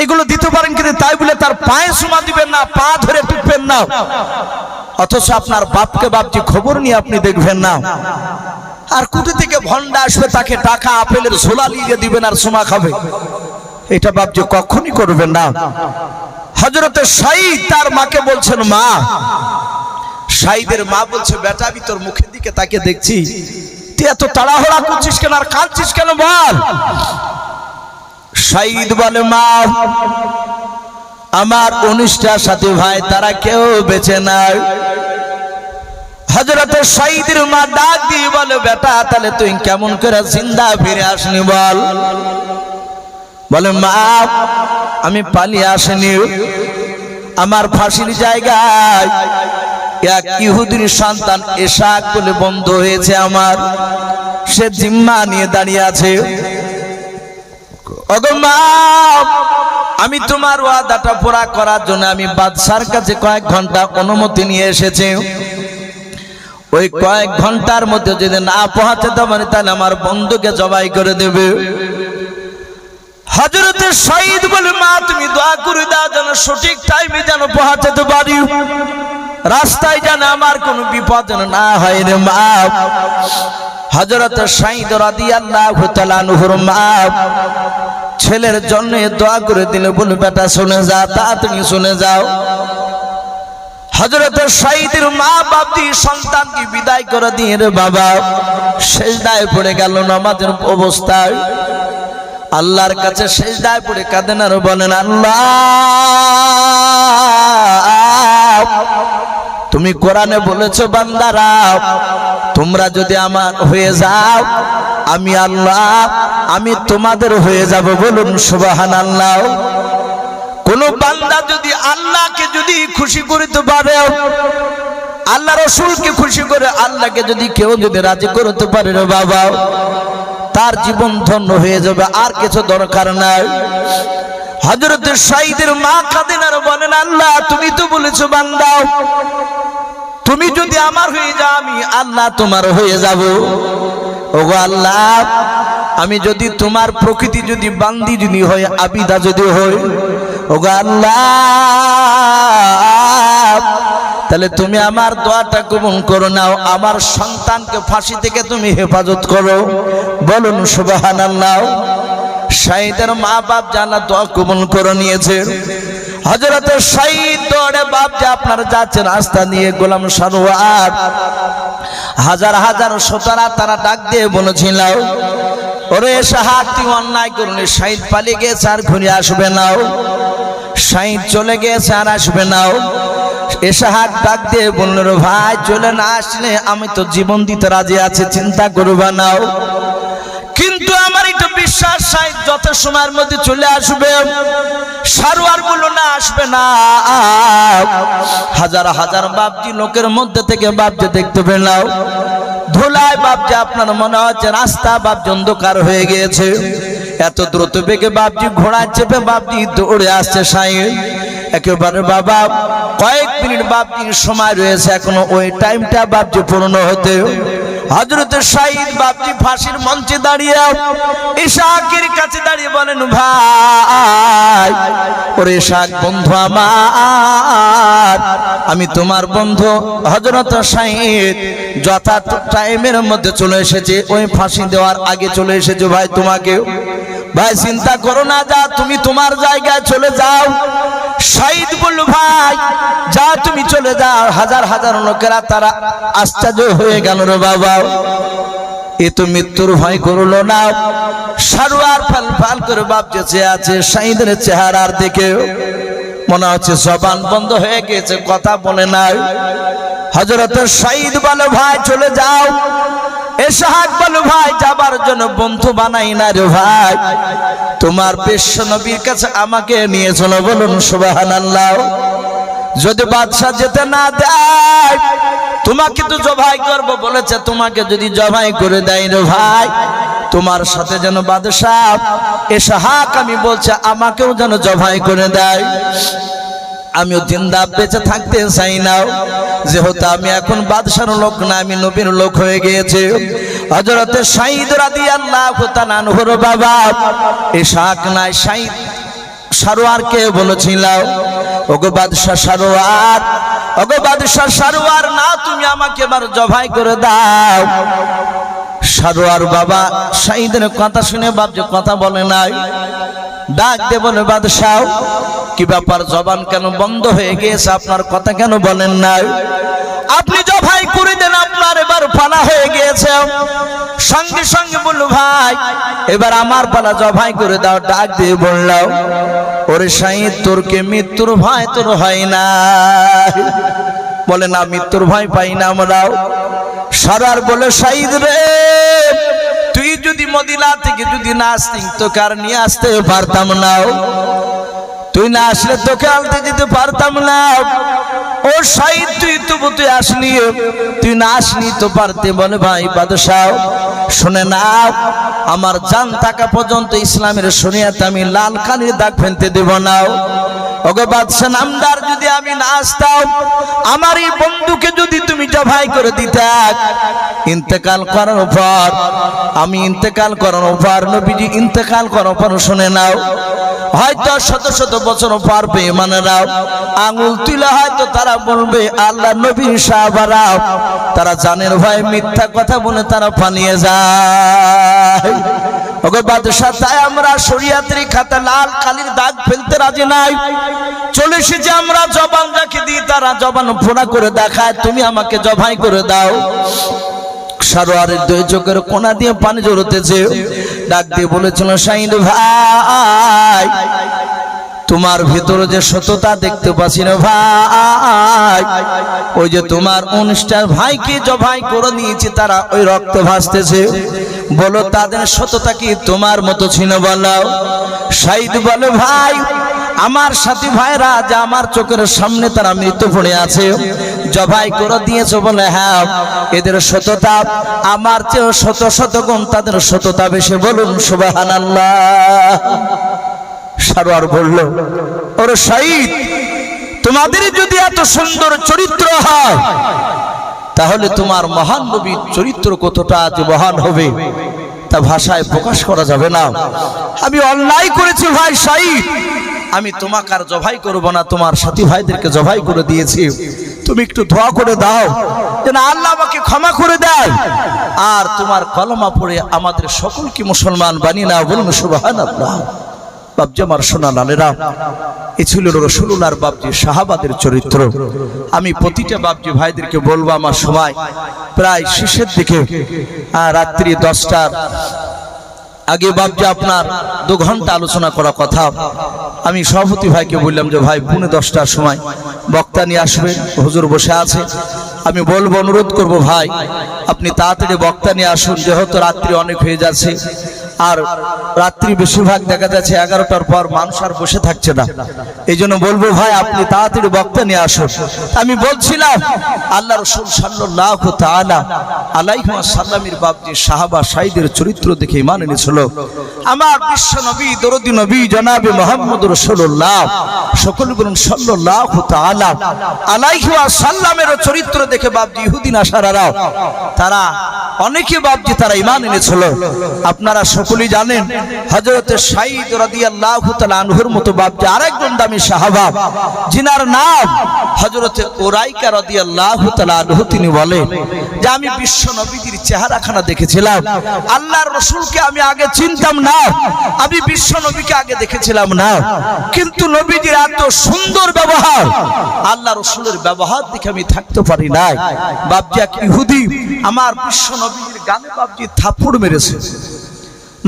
এগুলো দিতে পারেন, কিন্তু তাই বলে তার পায়ে চুমা দিবেন না, পা ধরে টিপবেন না, অথচ আপনার বাপকে বাপজি খবর নিয়ে আপনি দেখবেন না। আর কুটি থেকে ভন্ডা আসবে, তাকে টাকা আপেলের ঝোলা লিয়ে দিবেন আর চুমা খাবে, এটা বাপজি কখনই করবেন না। হযরতে সাঈদ তার মাকে বলছেন, মা, সাঈদের মা বলছে, বেটা আমি তোর মুখের দিকে তাকে দেখছি, তুই এত তাড়াহুড়া করছিস কেন আর কাঁদছিস কেন বল। সাঈদ বলে, মা, আমার 19টা সাথী ভাই তারা কেউ বেঁচে নাই। হযরতে সাঈদের মা ডাক দিয়ে বলে, বেটা তাহলে তুই কেমন করে জিন্দা ফিরে আসনি বল। বলে, মা, আমি পালিয়ে আসিনি, আমার ফাঁসির জায়গায় এক ইহুদির সন্তান ইসহাক বলে বন্ধু হয়েছে আমার, সে জিম্মা নিয়ে দাঁড়িয়ে আছে। ওগো মা, আমি তোমার ওয়াদাটা পুরা করার জন্য আমি বাদশার কাছে কয়েক ঘন্টা অনুমতি নিয়ে এসেছি। ওই কয়েক ঘন্টার মধ্যে যদি না পৌঁছাতে পারি তাহলে আমার বন্ধুকে জবাই করে দেবে। হযরতে সাঈদ বলে, মা তুমি দোয়া করে দাও যেন সঠিক টাইমে যেন পৌঁছাতে পারি, রাস্তায় যেন আমার কোনো বিপদ না হয় রে মা। হযরতে সাঈদ রাদিয়াল্লাহু তাআলা আনহুর মা ছেলের জন্য দোয়া করে দিলে, বলে, বেটা শুনে যা, তাড়াতাড়ি শুনে যাও। হযরতে সাঈদের মা বাপজি সন্তানকে বিদায় করে দিয়ে রে বাবা সিজদায় পড়ে গেল নামাজের অবস্থায়। আল্লাহর কাছে সিজদায় পড়ে কাঁদেন আর বলেন, আল্লাহ, তুমি কোরআনে বলেছো বান্দারা তোমরা যদি আমার হয়ে যাও, আমি আল্লাহ আমি তোমাদের হয়ে যাব। বলুন সুবহানাল্লাহ। কোন বান্দা যদি আল্লাহকে যদি খুশি করতে পারে, আল্লাহ রাসূলকে খুশি করে আল্লাহকে যদি কেউ যদি রাজি করতে পারে রে বাবা, তার জীবন ধন্য হয়ে যাবে, আর কিছু দরকার নাই। হযরতে সাঈদের মা কাঁদেন আর বলেন, আল্লাহ তুমি তো বলেছো বান্দা তুমি যদি আমার হয়ে যাও আমি আল্লাহ তোমার হয়ে যাব। ওগো আল্লাহ, আমি যদি তোমার প্রকৃতি যদি বান্দি যদি হয়, আবিদা যদি হয়, ওগো আল্লাহ তাহলে তুমি আমার দোয়াটা কবুল করো নাও, আমার সন্তানকে ফাঁসি থেকে তুমি হেফাজত করো। বলুন সুবহানাল্লাহ। সাঈদের মা বাপ জানা দোয়া কবুল করে নিয়েছে। হযরতে সাঈদ দৌড়ে বাপ যে আপনারা যাচ্ছেন রাস্তা নিয়ে, গোলাম সারোয়ার হাজার হাজার শ্রোতারা তারা ডাক দিয়ে বলেছিল, ওরে ইসহাক তুই অন্যায় করলি, সাঈদ পালিয়ে গেছে আর ঘুরে আসবে না, সাঈদ চলে গেছে আর আসবে না। ইসহাক ডাক দিয়ে বলল, ভাই চলে না আসলে আমি তো জীবন দিতে রাজি আছি, চিন্তা করবা না, কিন্তু আমার একটু বিশ্বাস সাঈদ যত সময়ের মধ্যে চলে আসবে। সারোয়ার বলল, না আসবে না। হাজার হাজার বাপজি লোকের মধ্যে থেকে বাপজি দেখতে পেলাম ধুলায় বাপজি আপনার মনে হচ্ছে রাস্তা বাপজি অন্ধকার হয়ে গিয়েছে। এত দ্রুত বেগে বাপজি ঘোড়া চেপে বাপজি দৌড়ে আসছে সাঈদ। একেবারে বাবা কয়েক মিনিট বাপজির সময় রয়েছে, এখনো ওই টাইমটা বাপজি পূর্ণ হতে। হযরতে সাঈদ বাপজি ফাঁসির মঞ্চে দাঁড়িয়ে ইসহাকের কাছে দাঁড়িয়ে বলেন, ভাই ওরে ইসহাক বন্ধু আমার, আমি তোমার বন্ধু হযরত সাঈদ যথার্থ টাইমের মধ্যে চলে এসেছে, ওই ফাঁসি দেওয়ার আগে চলে এসেছে। ভাই তোমাকে ভাই চিন্তা করো না, যা তুমি তোমার জায়গায় চলে যাও। সাঈদ বলল, ভাই যা তুমি চলে যাও। হাজার হাজার লোকেরা তারা আশ্চর্য হয়ে গেল রে বাবা, এ তো মৃত্যুর ভয় করলো না। সারোয়ার ফাল ফাল করে বাপ যেচে আছে, সাঈদের চেহারার দিকে মনে হচ্ছে জবান বন্ধ হয়ে গেছে, কথা বলে নাই। হযরত সাঈদ বলে, ভাই চলে যাও। ইসহাক বলে, ভাই যাবার জন্য বন্ধু বানাই না রে ভাই, তোমার বিশ্ব নবীর কাছে আমাকে নিয়ে চলো। বলুন সুবহানাল্লাহ। যদি বাদশা যেতে না দেয় তোমাকে তো জবাই করব বলেছে, তোমাকে যদি জবাই করে দেয় রে ভাই তোমার সাথে যেন বাদশাহ ইসহাক আমি বলছে আমাকেও যেন জবাই করে দেয়। আমিও জিন্দা বেঁচে থাকতে চাই না, যেহেতু আমি এখন বাদশার লোক না, আমি নবীর লোক হয়ে গিয়েছে। হযরতে সাঈদ রাদিয়াল্লাহু তাআলা আনহুর বাবা ইসহাক নাই সাঈদ সারোয়ারকে বলেছিল, ওগো বাদশা সারোয়ার, ওগো বাদশা সারোয়ার না, তুমি আমাকে এবার জবাই করে দাও। সারোয়ার বাবা সাঈদের কথা শুনে বাপ যে কথা বলে নাই, ডাক দে বলে বাদশাহ কি ব্যাপার, জবান কেন বন্ধ হয়ে গিয়েছে, আপনার কথা কেন বলেন নাই? আপনি জবাই করে দেন, আপনার এবার পালা হয়ে গিয়েছে। সঙ্গে সঙ্গে বলল ভাই এবার আমার পালা, জবাই করে দাও। ডাক দিয়ে বললাম ওরে সাঈদ, তোর কে মৃত্যুর ভয় তোর হয় না? বলে না, মৃত্যুর ভয় পাই না আমরাও। সারার বলে সাঈদ রে, তুই যদি মদিনা থেকে যদি না আসতিস তোকে আর নিয়ে আসতে পারতাম না, তুই না আসলে তোকে আনতে যেতে পারতাম না। ও সাঈদ তুই আসলি, তুই না আসলি তো পারতে। বলে ভাই বাদশাহ শুনে না, আমার জান থাকা পর্যন্ত ইসলামের শরিয়াতে আমি লাল কালির দাগ ফেলতে দেব না। ওগো বাদশা নামদার, যদি আমি না আসতাম, আমার এই বন্ধুকে যদি তুমি জবাই করে দিতে, ইন্তেকাল করার পর, আমি ইন্তেকাল করার পর, নবীজি ইন্তেকাল করার পর, শুনে নাও হয়তো শত শত বছর পার পেয়ে মানেরাও আঙুল তুলে হয়তো তারা বলবে আল্লাহ নবী সাহাবারা, তারা জানের ভয় মিথ্যা কথা বলে তারা পালিয়ে যায়। ওগো বাদশা, তাই আমরা শরিয়াতের খাতা লাল কালির দাগ ফেলতে রাজি নাই। চলে এসেছে আমরা জবান রেখে দিই, তারা জবান ফোড়া করে দেখায়, তুমি আমাকে জবাই করে দাও। সারোয়ারের দুই চোখের কোনা দিয়ে পানি জড়তেছে। ডাক দিয়ে বলেছিল সাঈদ ভাই, তোমার ভিতরে যে সততা দেখতে পাচ্ছি না ভাই, ওই যে তোমার 19টা ভাইকে জবাই করে নিয়েছে, তারা ওই রক্ত ভাসতেছে, বলো তাদের সততা কি তোমার মতো ছিল বলো? সাঈদ বলে ভাই, আমার সাথী ভাইরা যা আমার চোখের সামনে তারা মৃত্যু পড়ে আছে, জবাই করে দিয়েছে। বলে হ্যাঁ, এদের সততা আমার চেয়ে শত শত গুণ তাদের সততা বেশি, বলুন সুবহানাল্লাহ। সারোয়ার বলল ওরে সাঈদ, তোমাদের যদি এত সুন্দর চরিত্র হয়, তাহলে তোমার মহান নবীর চরিত্র কতটা যে মহান হবে তা ভাষায় প্রকাশ করা যাবে না। আমি অন্যায় করেছি ভাই সাঈদ, আমি তোমাকে আর জবাই করব না, তোমার সাথী ভাইদেরকে জবাই করে দিয়েছি, তুমি একটু দোয়া করে দাও যেন আল্লাহ আমাকে ক্ষমা করে দেয়, আর তোমার কলমা পড়ে আমাদের সকলকে মুসলমান বানিয়ে নাও, বলুন সুবহানাল্লাহ। বাপজি আমার সোনা লালেরা, এ ছিল রাসূলুল্লাহর বাপজি সাহাবাদের চরিত্র। আমি প্রতিটা বাপজি ভাইদেরকে বলবো, আমার সময় প্রায় শেষের দিকে, রাত্রি 10টার আগে বাপজি আপনার 2 ঘন্টা আলোচনা করা কথা। আমি সভাপতি ভাইকে বললাম যে ভাই 10:15 সময় বক্তা নিয়ে আসবেন, হুজুর বসে আছে। আমি বলবো, অনুরোধ করব ভাই আপনি তাড়াতাড়ি বক্তা নিয়ে আসুন, যেহেতু রাত্রি অনেক হয়ে যাচ্ছে, আর রাত্রি বেশিরভাগ দেখা যাচ্ছে 11টার পর মানুষ আর বসে থাকছে না। এই জন্য বলবো ভাই আপনি তাড়াতাড়ি বক্তা নিয়ে আসুন। আমি বলছিলাম আল্লাহ রাসূল সাল্লাল্লাহু তাআলা আলাইহি ওয়াসাল্লামের বাপজি সাহাবা সাঈদের চরিত্র দেখে ঈমান এনেছিল। আমার বিশ্ব নবী দরদি নবী জনাবে মুহাম্মদুর রাসূলুল্লাহ, সকল বলুন সাল্লাল্লাহু তাআলা আলাইহি ওয়াসাল্লামের চরিত্র দেখে বাপজি ইহুদি নাসারারা তারা অনেকে বাপজি তারা ঈমান এনেছিল। আপনারা সকলেই জানেন হযরতে সাঈদ রাদিয়াল্লাহু তাআলা আনহুর মতো বাপজি আরেকজন দামি সাহাবা, যিনার নাম হযরতে উরাইকা রাদিয়াল্লাহু তাআলা আনহু, তিনি বলেন যে আমি বিশ্ব নবীর চেহারাখানা দেখেছিলাম, আল্লাহর রাসূলকে আমি আগে চিনতাম না, আমি বিশ্ব নবীকে আগে দেখেছিলাম না, কিন্তু নবীজির এত সুন্দর ব্যবহার, আল্লাহর রাসূলের ব্যবহার দেখে আমি থাকতে পারি নাই। বাপজি এক ইহুদি আমার বিশ্ব নবীর গানে বাপজি থাপ্পড় মেরেছে,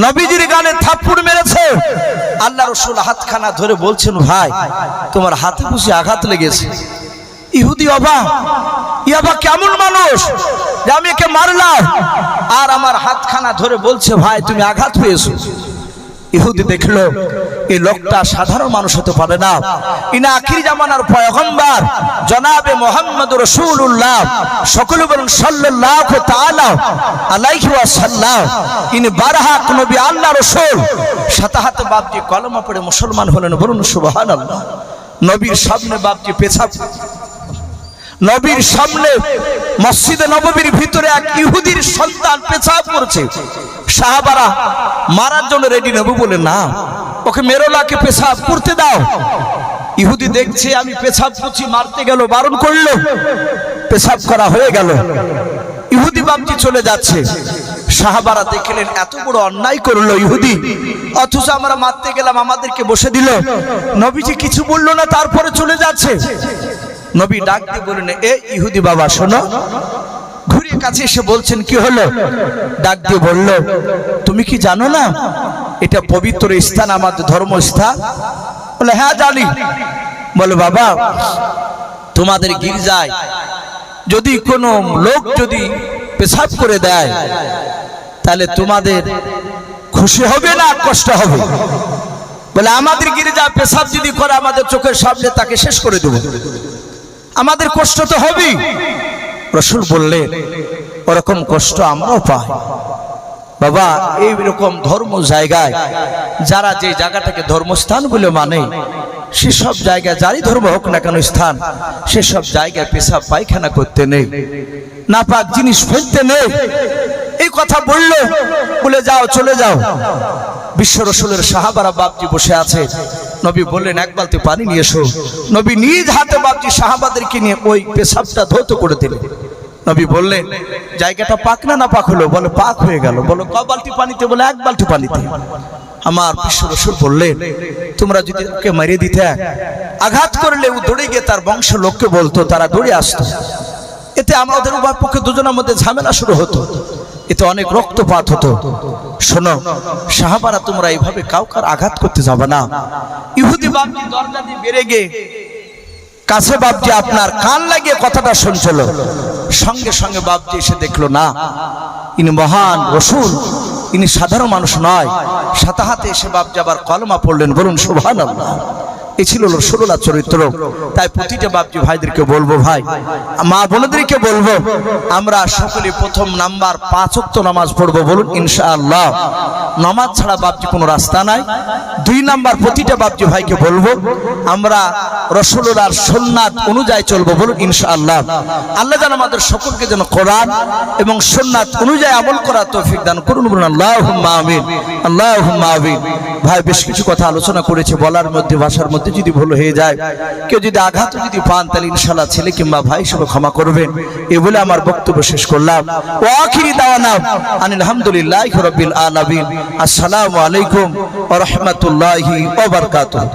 নবীজির গানে থাপ্পড় মেরেছে। আল্লাহ রাসূল হাতখানা ধরে বলছেন ভাই তোমার হাতে বুঝি আঘাত লেগেছে। ইহুদি অবাক, ইয়াবা কেমন মানুষ যে আমি একে মারলাম আর আমার হাতখানা ধরে বলছে ভাই তুমি আঘাত পেয়েছো। ইহুদি দেখলো এই লোকটা সাধারণ মানুষ হতে পারে না। ইনি আখির জামানার পয়গম্বর জনাবে মুহাম্মদুর রাসূলুল্লাহ, সকলে বলুন সাল্লাল্লাহু তাআলা আলাইহি ওয়াসাল্লাম। ইনি বারহাক নবী, আল্লাহ রাসূল। সাতাহাত বাপজি কলমা পড়ে মুসলমান হলেন, বলুন সুবহানাল্লাহ। নবীর সামনে বাপজি পেছাব, নবীর সামনে মসজিদে নববীর ভিতরে এক ইহুদির সন্তান পেছাব করছে। সাহাবারা মারার জন্য রেডি, নবী বলে না, ওকে মেরো না, কে পেছাব করতে দাও। ইহুদি দেখছে আমি পেছাব করছি, মারতে গেল, বারণ করলো, পেছাব করা হয়ে গেল। ইহুদি বাপজি চলে যাচ্ছে। সাহাবারা দেখলেন এত বড় অন্যায় করলো ইহুদি, অথচ আমরা মারতে গেলাম, আমাদেরকে বসে দিল। নবীজি কিছু বললো না, তারপরে চলে যাচ্ছে। নবী ডাক দিয়ে বললেন, এ ইহুদি বাবা শোনো। ঘুরে কাছে এসে বলছেন, কি হলো? ডাক দিয়ে বলল, তুমি কি জানো না এটা পবিত্র স্থান, আমাদের ধর্মস্থান? বলে হ্যাঁ জানি। বলে বাবা, তোমাদের গির্জায় যদি কোনো লোক যদি পেশাব করে দেয়, তাহলে তোমাদের খুশি হবে না কষ্ট হবে? বলে আমাদের গির্জা পেশাব যদি করে, আমাদের চোখের সামনে তাকে শেষ করে দেব, আমাদের কষ্ট তো হবেই। রাসূল বললেন, ওরকম কষ্ট আমরাও পাই বাবা। এইরকম ধর্ম জায়গায় যারা যে জায়গাটাকে ধর্মস্থান বলে মানে, সেসব জায়গায় যারই ধর্ম হোক না কেন স্থান, সেসব জায়গায় পেশাব পায়খানা করতে নেই, নাপাক জিনিস ফেলতে নেই। এই কথা বললো, বলে যাও, চলে যাও। বিশ্ব রাসূলের সাহাবারা বাপজি বসে আছে। নবী বললেন, এক বালতি পানি নিয়ে এসো। নবী নিজ হাতে বাপজি সাহাবাদেরকে নিয়ে ওই পেশাবটা ধৌত করে দিলেন। নবী বললেন, জায়গাটা পাক না না পাক হলো? বলে পাক হয়ে গেল। বলো ক বালতি পানিতে? বলে এক বালতি পানিতে। আমার বিশ্ব রাসূল বললেন, তোমরা যদি ওকে মেরে দিতে, আঘাত করলে ও দৌড়ে গিয়ে তার বংশ লোককে বলতো, তারা দৌড়ে আসতো, এতে আমাদের উভয় পক্ষে দুজনের মধ্যে ঝামেলা শুরু হতো, এতে অনেক রক্তপাত হতো। শোনো সাহাবারা, তোমরা এইভাবে কাউকে আঘাত করতে যাবে না। ইহুদি বাপজি দরজা দিয়ে বেরে গিয়ে কাছে বাপজি আপনার কান লাগিয়ে কথাটা শুনছিল। সঙ্গে সঙ্গে বাপজি এসে দেখলো না, ইনি মহান রাসূল, ইনি সাধারণ মানুষ নয়। সাথে হাতে এসে বাপজি আবার কলমা পড়লেন, বলুন সুবহানাল্লাহ। এই ছিল রাসূলুল্লাহ চরিত্র। তাই প্রতিটা বাপজি ভাইদেরকে বলবো, ভাই মা বোনদেরকে বলবো, আমরা সকলে প্রথম নাম্বার 5 ওয়াক্ত নামাজ পড়বো, বলুন ইনশাআল্লাহ। নামাজ ছাড়া বাপজি কোনো রাস্তা নাই। 2 নাম্বার প্রতিটা বাপজি ভাইকে বলবো, আমরা রাসূলুল্লাহর সুন্নাত অনুযায়ী চলবো, বলুন ইনশাআল্লাহ। আল্লাহ যেন আমাদের সকলকে যেন কোরআন এবং সুন্নাত অনুযায়ী আমল করার তৌফিক দান করুন, বলুন আল্লাহুম্মা আমিন, আল্লাহুম্মা আমিন। ভাই বেশ কিছু কথা আলোচনা করেছে, বলার মধ্যে ভাষার মধ্যে যদি ভুল হয়ে যায়, কেউ যদি আঘাত যদি পান, তাহলে ইনশাআল্লাহ ছেলে কিংবা ভাই হিসেবে ক্ষমা করবেন। এই বলে আমার বক্তব্য শেষ করলাম। ওয়া আখিরি দাওয়ানা আনিল হামদুলিল্লাহি রাব্বিল আলামিন। আসসালামু আলাইকুম ওয়া রাহমাতুল্লাহি ওয়া বারাকাতুহু।